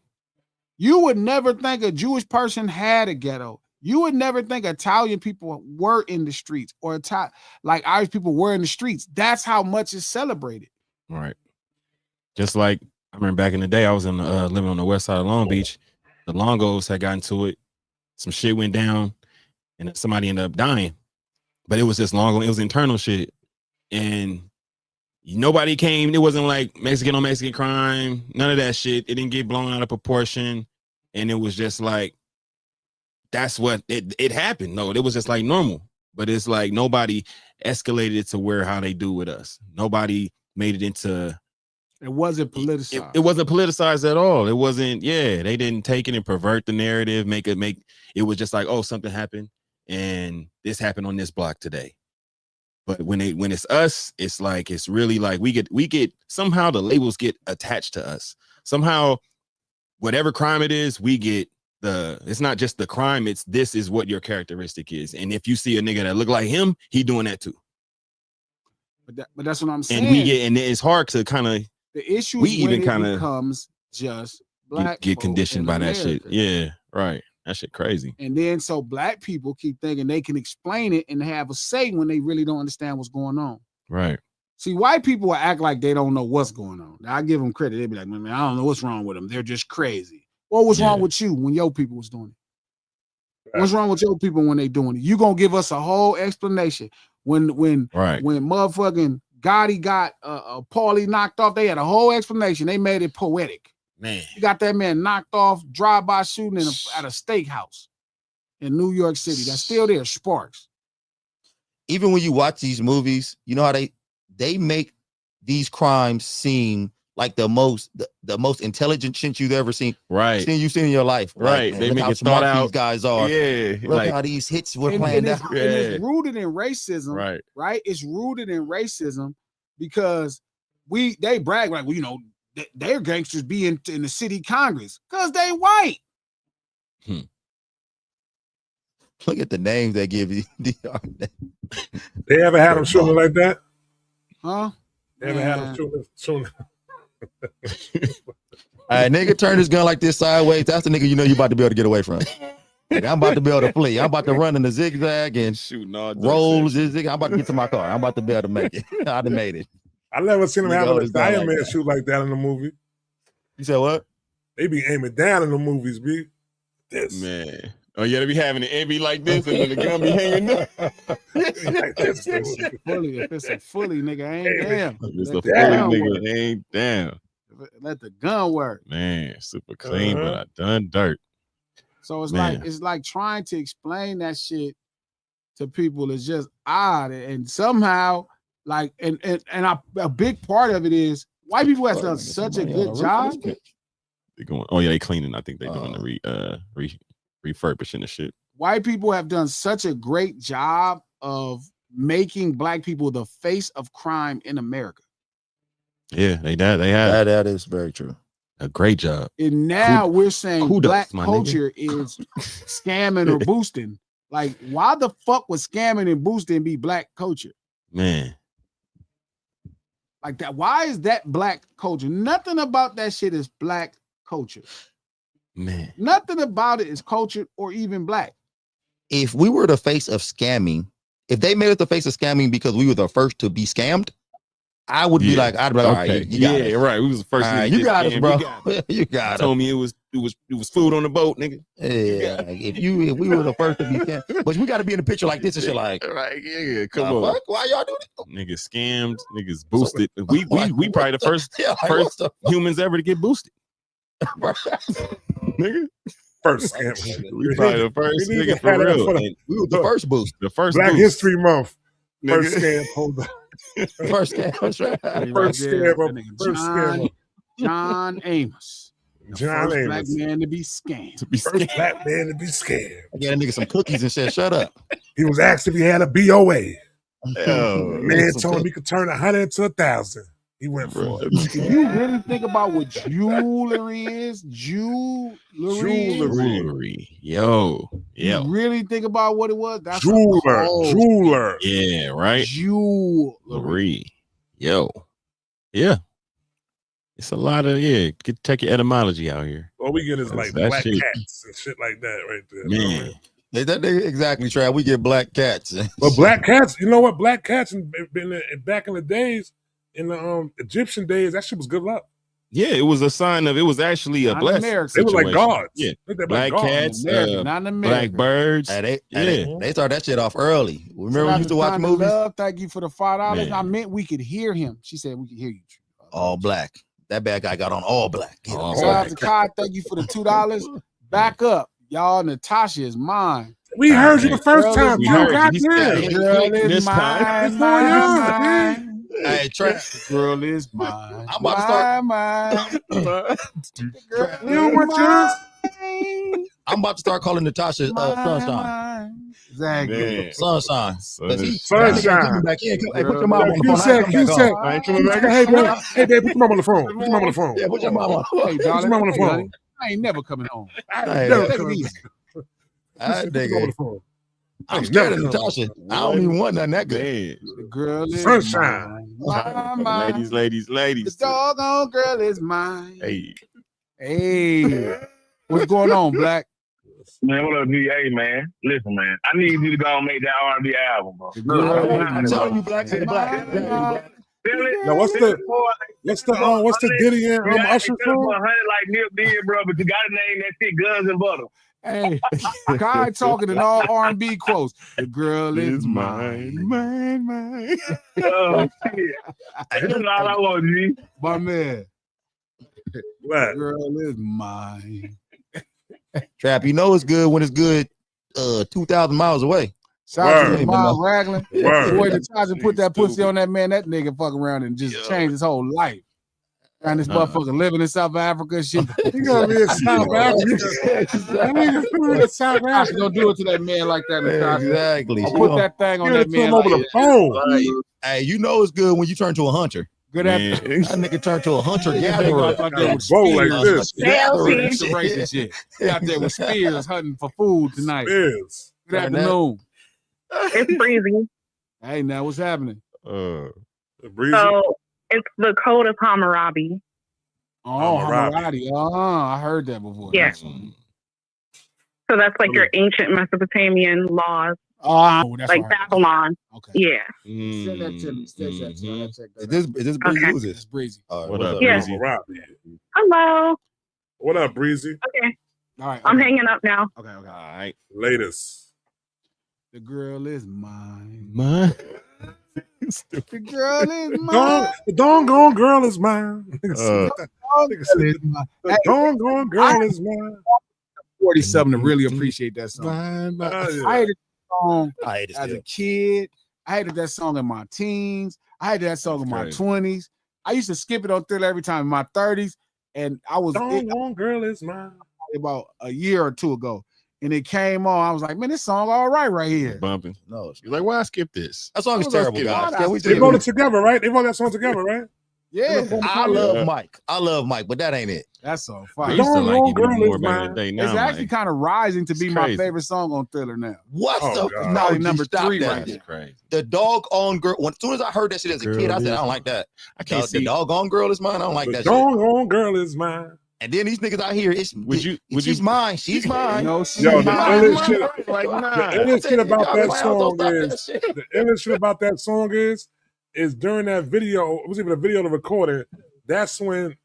You would never think a Jewish person had a ghetto. You would never think Italian people were in the streets or like Irish people were in the streets. That's how much is celebrated. Right. Just like I remember back in the day, I was in living on the west side of Long Beach. The Longos had gotten to it. Some shit went down, and somebody ended up dying. But it was just Longo. It was internal shit, and nobody came. It wasn't like Mexican on Mexican crime. None of that shit. It didn't get blown out of proportion, and it was just like that's what it happened. No, it was just like normal. But it's like nobody escalated it to where how they do with us. Nobody made it into. It wasn't politicized. It wasn't politicized at all. It wasn't, they didn't take it and pervert the narrative, it was just like, oh, something happened and this happened on this block today. But when it's us, it's like, it's really like we get somehow the labels get attached to us. Somehow, whatever crime it is, we get it's not just the crime, it's this is what your characteristic is. And if you see a nigga that look like him, he doing that too. But that's what I'm saying. And it's hard to kind of, the issue becomes just black get conditioned by that shit. Yeah, right. That shit crazy. And then so black people keep thinking they can explain it and have a say when they really don't understand what's going on. Right. See, white people will act like they don't know what's going on. Now, I give them credit. They be like, man, I don't know what's wrong with them. They're just crazy. What was wrong with you when your people was doing it? What's wrong with your people when they doing it? You gonna give us a whole explanation. When motherfucking Gotti got Paulie knocked off, they had a whole explanation. They made it poetic. Man, You got that man knocked off, drive-by shooting at a steakhouse in New York City. That's still there, Sparks. Even when you watch these movies, you know how they make these crimes seem like the most intelligent shit you've ever seen. Right. You've seen in your life. Right. Like, they look make how it smart thought out. these guys are. Yeah. Look how these hits were planned out. And it's rooted in racism. Right. Right. It's rooted in racism because they brag like, well, you know, their gangsters be in the city Congress because they white. Look at the names they give you. They ever had them shooting like that? Huh? They ever had them shooting? All right, nigga, turn this gun like this sideways. That's the nigga you know you about to be able to get away from. Like, I'm about to be able to flee. I'm about to run in the zigzag and shooting all roll zigzag. I'm about to get to my car. I'm about to be able to make it. I'd have made it. I never seen them have a Iron Man that. shoot like that in the movie. You said what? They be aiming down in the movies, B. This man. Oh yeah, they be having it be like this, and then the gun be hanging up. like this. If it's a fully, nigga, ain't down. If it's a fully, nigga, ain't down. Let the gun work. Man, super clean, but I done dirt. So it's like trying to explain that shit to people is just odd, and somehow like and a big part of it is white people have done such a good job. They going, oh yeah, they cleaning. I think they doing the refurbishing the shit. White people have done such a great job of making black people the face of crime in America. Yeah, they have. That is very true. A great job. And now we're saying kudos, black culture is scamming or boosting. Like, why the fuck would scamming and boosting be black culture? Man. Like that. Why is that black culture? Nothing about that shit is black culture. Man. Nothing about it is cultured or even black. If we were the face of scamming, if they made us the face of scamming because we were the first to be scammed, I would be like, I'd be like, all right, you got it. Right. We was the first. All right, you got it, bro. You got it. Told me it was food on the boat, nigga. Yeah. If we were the first to be scammed, but we got to be in the picture like this and shit. Like, right? Yeah. Come on. Fuck? Why y'all doing it? Niggas scammed. Niggas boosted. We probably the first humans ever to get boosted. Nigga. First scam. We probably the first nigga for real. We were the first boost. The first Black boost. History Month. Nigga. First scam. Hold on. First scam. That's right. First scam. First scam. John Amos. John first Amos. Black man to be scammed. First black man to be scammed. I gave a nigga some cookies and said, "Shut up." He was asked if he had a BOA. Oh, man told him he could turn 100 into 1,000. He went for it. If you really think about what jewelry is, jewelry. Yo. You really think about what it was? That's jeweler. Yeah, right. Jewelry. Yo. Yeah. It's a lot of take your etymology out here. All we get is like black cats and shit like that right there. Man. Exactly, Trav. We get black cats. But black cats, you know what? Black cats back in the days, in the Egyptian days, that shit was good luck. Yeah, it was a sign of, it was actually a blessing. They were like gods. Yeah. Black cats, not in black birds. They started that shit off early. Remember we used to watch movies? Thank you for the $5. I meant we could hear him. She said we could hear you. All black. That bad guy got on all black. Shout out to Kai. Thank you for the $2. Back up. Y'all, Natasha is mine. We heard you the first time. Girl is mine. Hey, Trav. Girl is mine. I'm about to start. Mine. You don't want yours? I'm about to start calling Natasha Sunshine. Exactly. Sunshine. Sunshine. Back in. Hey, put your mom on the phone. You said, I ain't coming back. Hey, babe, put your mom on the phone. Put your mom on the phone. Yeah, put your mom on. Hey, put your mom on the phone. I ain't never coming home. I'm scared of Natasha. I don't even want nothing that good. The girl is Sunshine. Mine. Ladies. The doggone girl is mine. Hey. What's going on, Black? Man, what up, DA, man? Listen, man, I need you to go and make that R&B album, bro. I'm telling you, Black. Now what's the Diddy and Usher song? 100 like Nip did, bro, but you gotta name that shit Guns and Butter. Hey, Kai talking in all R&B quotes. The girl is mine. mine. Oh shit. That's all I want, G. My man. What? The girl is mine. Trap, you know it's good when it's good 2,000 miles away. Shout out Word. to Bob Ragland. Word. Boy, the Taja put that pussy on that man. That nigga fuck around and just change his whole life. And this motherfucker living in South Africa and shit. He gonna be in South Africa. Natasha don't do it to that man like that, Natasha. Exactly. I'll put that thing on Give that it to him man over like the phone. Right. Hey, you know it's good when you turn to a hunter. good at Man. That nigga turned to a hunter Nigga gatherer. out there with Bow like spears. this. Gatherer. Used to race and shit. He out there with spears hunting for food tonight. Is. Good afternoon. It's breezy. Hey, now what's happening? Breezy. So it's the code of Hammurabi. Oh, Hammurabi. Hammurabi. I heard that before. Yeah. That's, So that's like your ancient Mesopotamian laws, that's like right. Babylon. Okay. Yeah. Send that to me. Send that to me. I'll check that Is out. this Breezy? Okay. Who's It's this? breezy. All right, What what's up, Yeah. Breezy? Hammurabi. Hello. What up, Breezy? Okay. All right. I'm okay. hanging up now. Okay. All right. Latest. The girl is mine. Mine. The girl is The mine. doggone girl is mine. The girl is mine. The doggone girl is mine. 40-something to really appreciate that song. Mine. Oh, yeah. I hated that song I hate it as still. a kid. I hated that song in my teens. I hated that song in my Crazy. 20s. I used to skip it on Thriller every time in my 30s. And I was Doggone girl is mine. about a year or two ago. And it came on. I was like, man, this song all right here. Bumping. No, it's- You're like, why I skip this? that song is I was like, terrible, skip guys. it. Can we They just- wrote it together, right? They wrote that song together, right? Yeah, I love Mike. I love Mike, but that ain't it. that's so I fire. used to like it Doggone even more girl is back in the mine. day. Now It's I'm actually like, kind of rising to It's be my crazy. favorite song on Thriller now. What Oh, the? God. No, Probably G, number stop 3 that. right that's there. crazy. The doggone girl. As soon as I heard that shit as a kid, I said, I don't like that. I can't The see. doggone girl is mine. I don't like The that shit. doggone girl is mine. And then these niggas out here, she's mine. She's mine. No, Yo, the mine. illest shit, Like, the nah. illest shit about Y'all that clowns, song don't stop is that shit. the illest shit about that song is during that video. It was even a video of the recording. That's when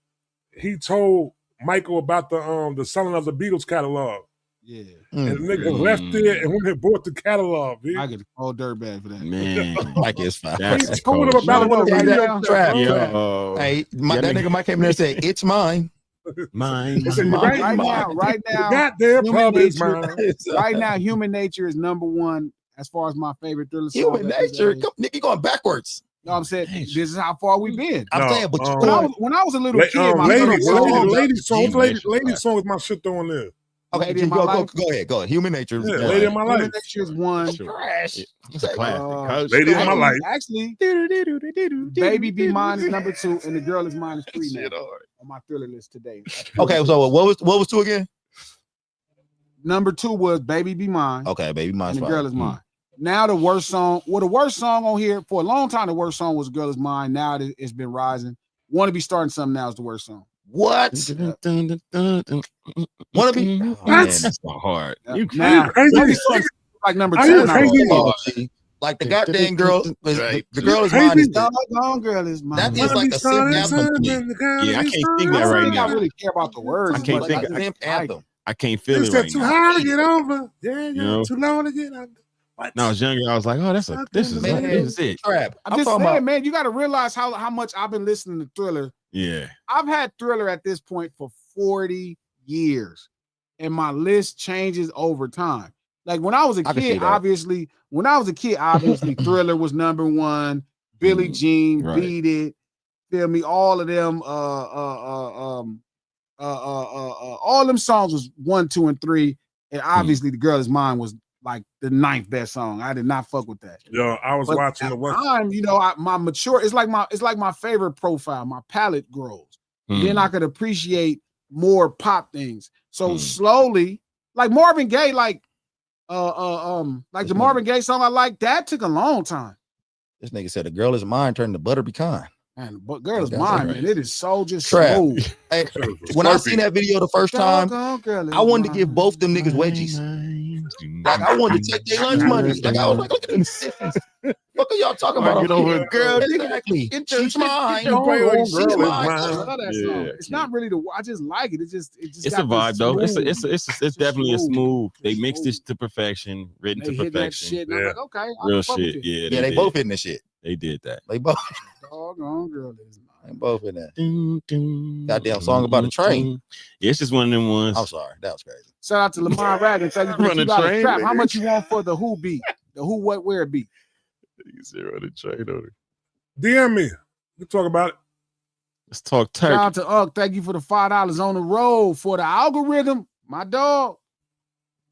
he told Michael about the selling of the Beatles catalog, Yeah, and the nigga left it and went and bought the catalog. B. I get a cold dirtbag for that. Man, Mike is fine. He that's told him cold. about it when the Right video now, Trap. Yo, Hey, Yeah, that nigga Mike came in there and said, it's mine. mine. He said, Mine. Right now, The right goddamn Human pub is nature. mine. right now, Human Nature is number one as far as my favorite Thriller song. Human nature. Come, nigga, going backwards. No, I'm saying Nature. this is how far we've been. I'm No, saying, but you When I was a little kid, my lady favorite song, song. Human Lady Nature. song is my shit on there. okay, Lady in My Life. go ahead. Go ahead. Human nature. Yeah, Go Lady ahead. in My Human Life. Nature is one. Sure. Trash. It's a classic. Coach. Lady in My Life. Actually, Baby Be Mine is number 2, and The Girl Is Mine is 3 now Shit hard. on my Thriller list today. Okay, so what was two again? Number 2 was Baby Be Mine, Okay, baby, mine's and The fine. Girl Is Mine. Now the worst song, the worst song on here for a long time, the worst song was Girl Is Mine. Now it's been rising. Want to Be Starting Something Now is the worst song. What? Wanna be? What? Man. That's not hard. You Now, crazy? Wanna Be Starting Something like number Are 10. you now. crazy? Oh, see, like the goddamn girl, Right. the girl is mine. Is the, Doggone Girl Is Mine. that is Wanna like be a simp starting anthem to me. something, the girl Yeah, I is can't starting think that I don't right think now. I really care about the words. I can't but think Like a I simp just like anthem. I can't feel They it said right too now. high to get over. Yeah, You know? too low to get under. What? When I was younger, I was like, oh, this is it. Trap. I'm just saying, man, you got to realize how much I've been listening to Thriller. Yeah. I've had Thriller at this point for 40 years, and my list changes over time. Like when I was a I can see kid, that. obviously, Thriller was number 1. Billie Jean, right. Beat It, feel me? All of them, all them songs was 1, 2, and 3, and obviously, The Girl Is Mine was like the 9th best song. I did not fuck with that. Yo, I was But watching at the West. time, my mature, it's like my favorite profile. My palate grows. Then I could appreciate more pop things. So slowly, like Marvin Gaye, like the Marvin Gaye song I like, that took a long time. This nigga said the girl is mine, turned to butter pecan. Man, but Girl Is That's Mine, right. man. It is so just Trap. smooth. Hey, when I seen that video the first time, Doggone Girl Is I wanted to give Mine. both them niggas wedgies. Like I wanted to take their lunch money. Like I was like, look at them sissies. Fuck fuck are y'all talking about? Get over it, girl. Exactly. She's mine. Your She's homegirl is mine. I mine. love that Yeah, song. It's not really I just like it. It's It's got a vibe this though. smooth- It's definitely a smooth. They It's mixed smooth. it to perfection, written They to hit that perfection. shit, and I'm Yeah. like, okay, I Real can fuck with shit. this. Yeah, Yeah, they did. both in this shit. They did that. They both. Doggone girl is They mine. both in that. Goddamn Goddamn song about a train. Yeah, it's just one of them ones. I'm sorry, that was crazy. Shout out to Lamar Raggan. Thank you for the Run the $2 train, trap. How nigga. much you want for the who beat? The who, what, where beat? Zero the trade on it. DM me. We talk about it. Let's talk Shout out turkey. to Ugg. Thank you for the $5 on the road for the algorithm. My dog.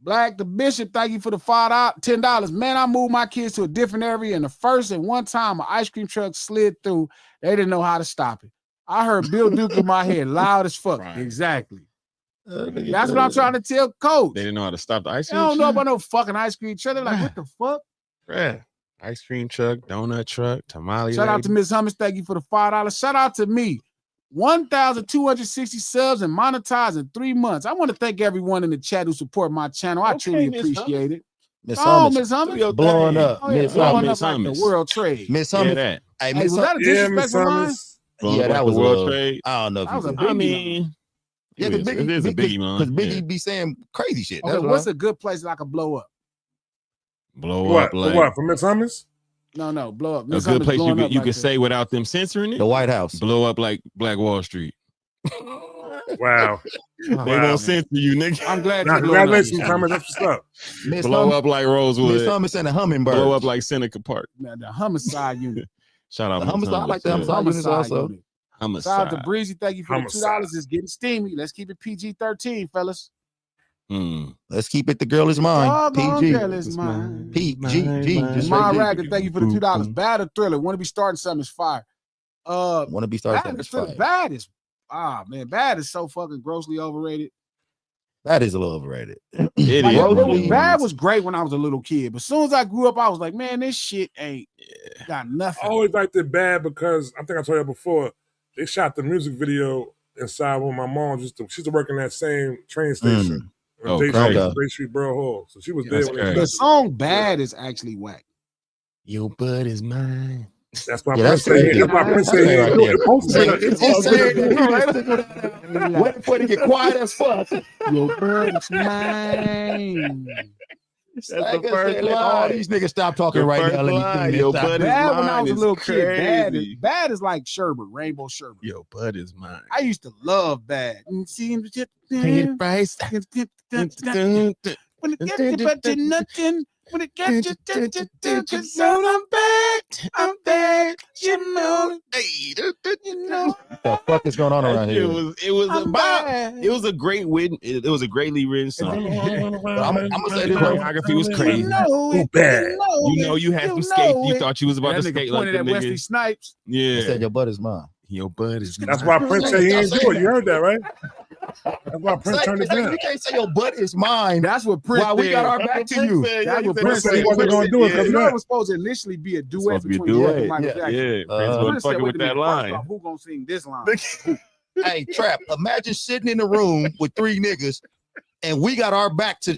Black the Bishop. Thank you for the $10. Man, I moved my kids to a different area, and the first and one time an ice cream truck slid through, they didn't know how to stop it. I heard Bill Duke in my head loud as fuck. Right. Exactly. That's what I'm trying to tell Coach. They didn't know how to stop the ice They cream. don't know about no fucking ice cream truck. They're like, what the fuck? Bruh. Ice cream truck, donut truck, tamale. Shout out to Miss Hummus. Thank you for the $5. Shout out to me. 1,260 subs and monetized in 3 months. I want to thank everyone in the chat who support my channel. I Okay, truly Miss appreciate it. Miss Oh, Hummus Miss Hummus. blowing up. Oh, yeah, Miss blowing Hummus. up like the world trade. Miss Yeah, Hummus. that. Hey, Hey, Miss was that a Yeah, Miss disrespectful line? Summers. Blowing Yeah, up that like was the a world little- trade. I don't know if That was you a could. I Biggie mean, Yeah, it because is a Biggie line. Biggie Yeah. be saying crazy shit. Okay, That's what's what a good place that I could blow up? Blow What? up For like what? For Miss Summers? No, blow up. a Miss good Hummus place blowing up you like could that. say without them censoring it. the White House. Blow up like Black Wall Street. Wow. They Wow. won't censor you, nigga. I'm glad Now, you're blowing up. congratulations, Summers. That's what's up. Miss Blow Hummus, up like Miss Rosewood. Hummus and the Hummingbird. Blow up like Seneca Park. The homicide unit. Shout out The Miss homicide, I like the yeah. homicide. units also. unit. Shout out Homicide. to Breezy. Thank you for the Homicide. $2. It's getting steamy. Let's keep it PG-13, fellas. Let's keep it. The girl is mine. Doggone PG. girl is mine. PG. Just My right G. Raggan, thank you for the $2. Bad or Thriller? Want to be starting something is fire. Want to be started? Bad That's is Thriller. fire. Bad is man. Bad is so fucking grossly overrated. That is a little overrated. It Like, is. Grossly- Bad was great when I was a little kid, but as soon as I grew up, I was like, man, this shit ain't got I nothing. always liked it bad because I think I told you before, they shot the music video inside when my mom used to work in that same train station. Oh, J crazy. Street, J Street Borough Hall. So she was there That's when they crazy. The shot song Bad is actually whack. Your bud is mine. it. That's why Yeah, Prince that's said crazy. that's why Prince That's said right there. it's supposed to be It's just saying, waiting for it to get quiet as fuck. Your bird is mine. Like I said, let all these niggas stop talking The right first now. Let me line, clean your this up. buddy- Bad when I mine was a is little kid. crazy. Bad is like sherbet, rainbow sherbet. Your bud is mine. I used to love Bad. See, Pay the price. when it gets you, but you're nothing. When it gets you, cause I'm back. I'm back. You know. You know. What the fuck is going on around here? It was I'm about. back. It was a great win. It was a greatly written song. But I'm gonna say The this right. choreography was crazy. You know it. bad. You know you had You to skate. know You it. thought you was about That to nigga skate like pointed the at Wesley nigga. Snipes. I Yeah, said your butt is mine. your bud is mine. That's why Prince said he ain't do it. You heard that, right? That's why Prince turned it down. You can't say your butt is mine. That's what Prince While we got did. our back to you. That's what Prince Prince said he said. wasn't gonna do it because You of know, that. it was supposed to initially be a duet supposed to be a between Jeff duet. and Michael Yeah. Jackson. Yeah, Prince Uh, wasn't Prince said, fucking wait with a that minute, first line. off, who gonna sing this line? Hey, Trap, imagine sitting in a room with three niggas and we got our backs to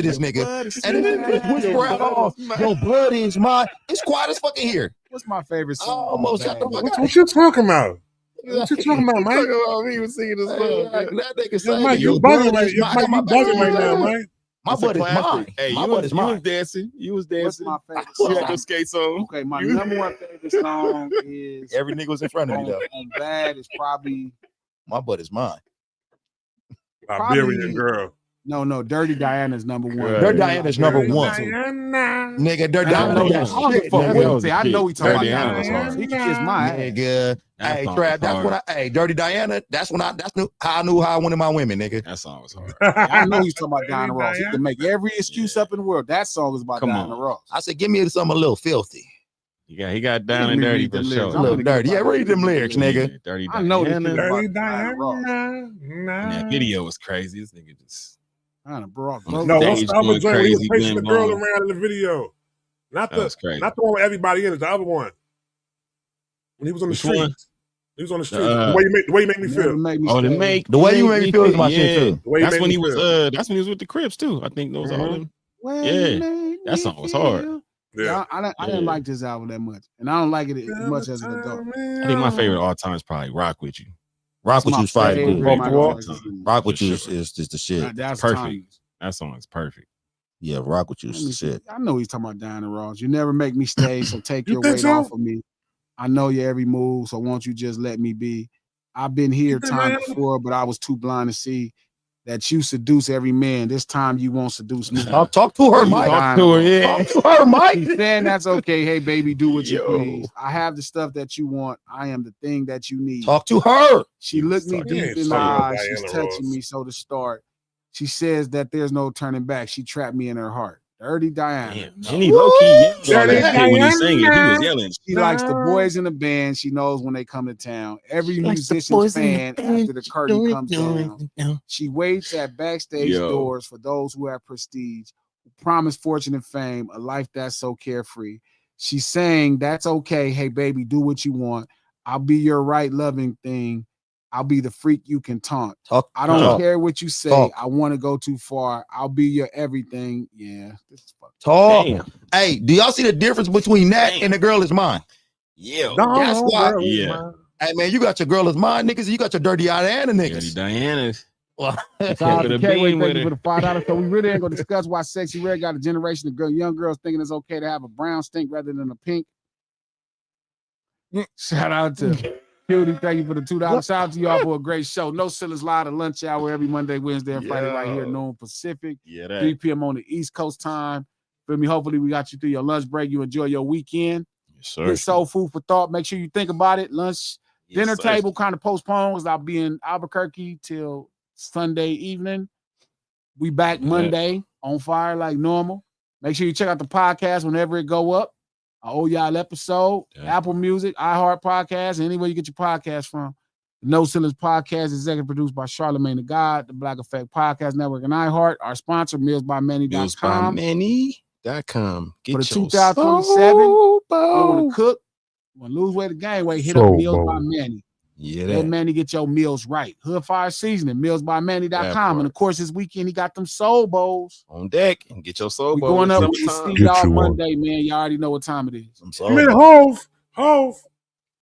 this nigga. And then they just whisper out all, your blood is mine. It's quiet as fucking here. What's my favorite I song? almost shut the fuck up. What you talking about? What you talking about, Mike? He was singing this That nigga Yo, saying, Mike, your you blood bugging right. is You mine. I got my back bugging to right you. now, Mike. My butt is mine. Hey, My you butt was is mine. dancing. You was What's dancing. my favorite You song? had your skates on. Okay, my number one favorite song is Every nigga was in front of me, though. on Bad is probably My butt is mine. Liberian girl. no Dirty Diana's number one. Right. Dirty Diana's number Dirty one. Diana. Nigga, Dirty I know Diana. that. I don't give a fuck That what he was say. I big. know he talking about Dirty Diana Diana. was hard. He can kiss my ass. Nigga. That Hey, song Trap, was that's hard. when Dirty Diana, that's how I knew how I wanted my women, nigga. That song was hard. I know he's talking about Diana Ross. He can make every excuse up in the world. That song is about Come Diana on. Ross. I said, give me something a little filthy. He got down Let and me dirty read for them lyrics. sure. A little gonna get dirty. Yeah, about read them lyrics, nigga. Yeah, Dirty I know this Diana. nigga- Dirty Diana Ross. Diana. And that video was crazy. This nigga just Diana Ross. No, No, what's Stage the other going joint? He was crazy, chasing the Glenn girl Bond. around in the video. Not that the was crazy. not the one with everybody in it. The other one. When he was on the Which one? street. He was on the street. Uh, the way you make me Never feel. make me Oh, stay. The way you make me feel is my shit, too. The way you That's make when me he was feel. that's when he was with the Crips too. I think those all Mhm. them. When Yeah, you make that me song was hard. feel Yeah, I didn't like this album that much, and I don't like it as much as an adult. I think my favorite of all time is probably Rock With You. Rock With You's fire. Rock With You is the shit. That's perfect. That song is perfect. Yeah, Rock With You is the shit. I know he's talking about Diana Ross. You never make me stay, so take your weight off of me. I know your every move, so won't you just let me be? I've been here time before, but I was too blind to see that you seduce every man. This time you won't seduce me. I'll talk to her, Mike. Talk to her, yeah. Talk to her, Mike. She's saying that's okay. Hey, baby, do what you please. I have the stuff that you want. I am the thing that you need. Talk to her. She looked me deep in the eyes. She's touching me. So to start, she says that there's no turning back. She trapped me in her heart. Dirty Diana. Damn, Jenny low-key yelled when he sang it. He was yelling. She likes the boys in the band. She knows when they come to town. Every musician's fan after the curtain comes down. She waits at backstage doors for those who have prestige, who promise fortune and fame, a life that's so carefree. She's saying, that's okay. Hey, baby, do what you want. I'll be your right loving thing. I'll be the freak you can taunt. I don't care what you say. I want to go too far. I'll be your everything. Yeah. This is talk. Hey, do y'all see the difference between that and the girl is mine? Yeah. That's why. Yeah. Hey, man, you got your girl is mine, niggas. You got your dirty Diana niggas. Dirty Diana's. Well, thank you for the $5. So we really ain't gonna discuss why Sexy Red got a generation of young girls thinking it's okay to have a brown stink rather than a pink. Shout out to Cutie, thank you for the $2. Shout out to y'all for a great show. No Sillas Live at lunch hour every Monday, Wednesday, and Friday right here at noon Pacific. 3 p.m. on the East Coast time. Feel me? Hopefully we got you through your lunch break. You enjoy your weekend. Yes, sir. Get soul food for thought. Make sure you think about it. Lunch, dinner table kind of postponed because I'll be in Albuquerque till Sunday evening. We back Monday on fire like normal. Make sure you check out the podcast whenever it go up. I owe y'all episode. Apple Music, iHeart Podcast, anywhere you get your podcast from. The No Sillas Podcast is executive produced by Charlamagne the God, the Black Effect Podcast Network, and iHeart. Our sponsor, millsbymanny.com. Millsbymanny.com. For the 2027, I want to cook, want to lose weight or gain weight, hit up Meals by Manny. Yeah, let Manny get your meals right. Hood Fire Seasoning, millsbymanny.com. And of course, this weekend he got them soul bowls on deck. And get your soul bowls. Going up to see y'all Monday, man. Y'all already know what time it is. I'm in Hove.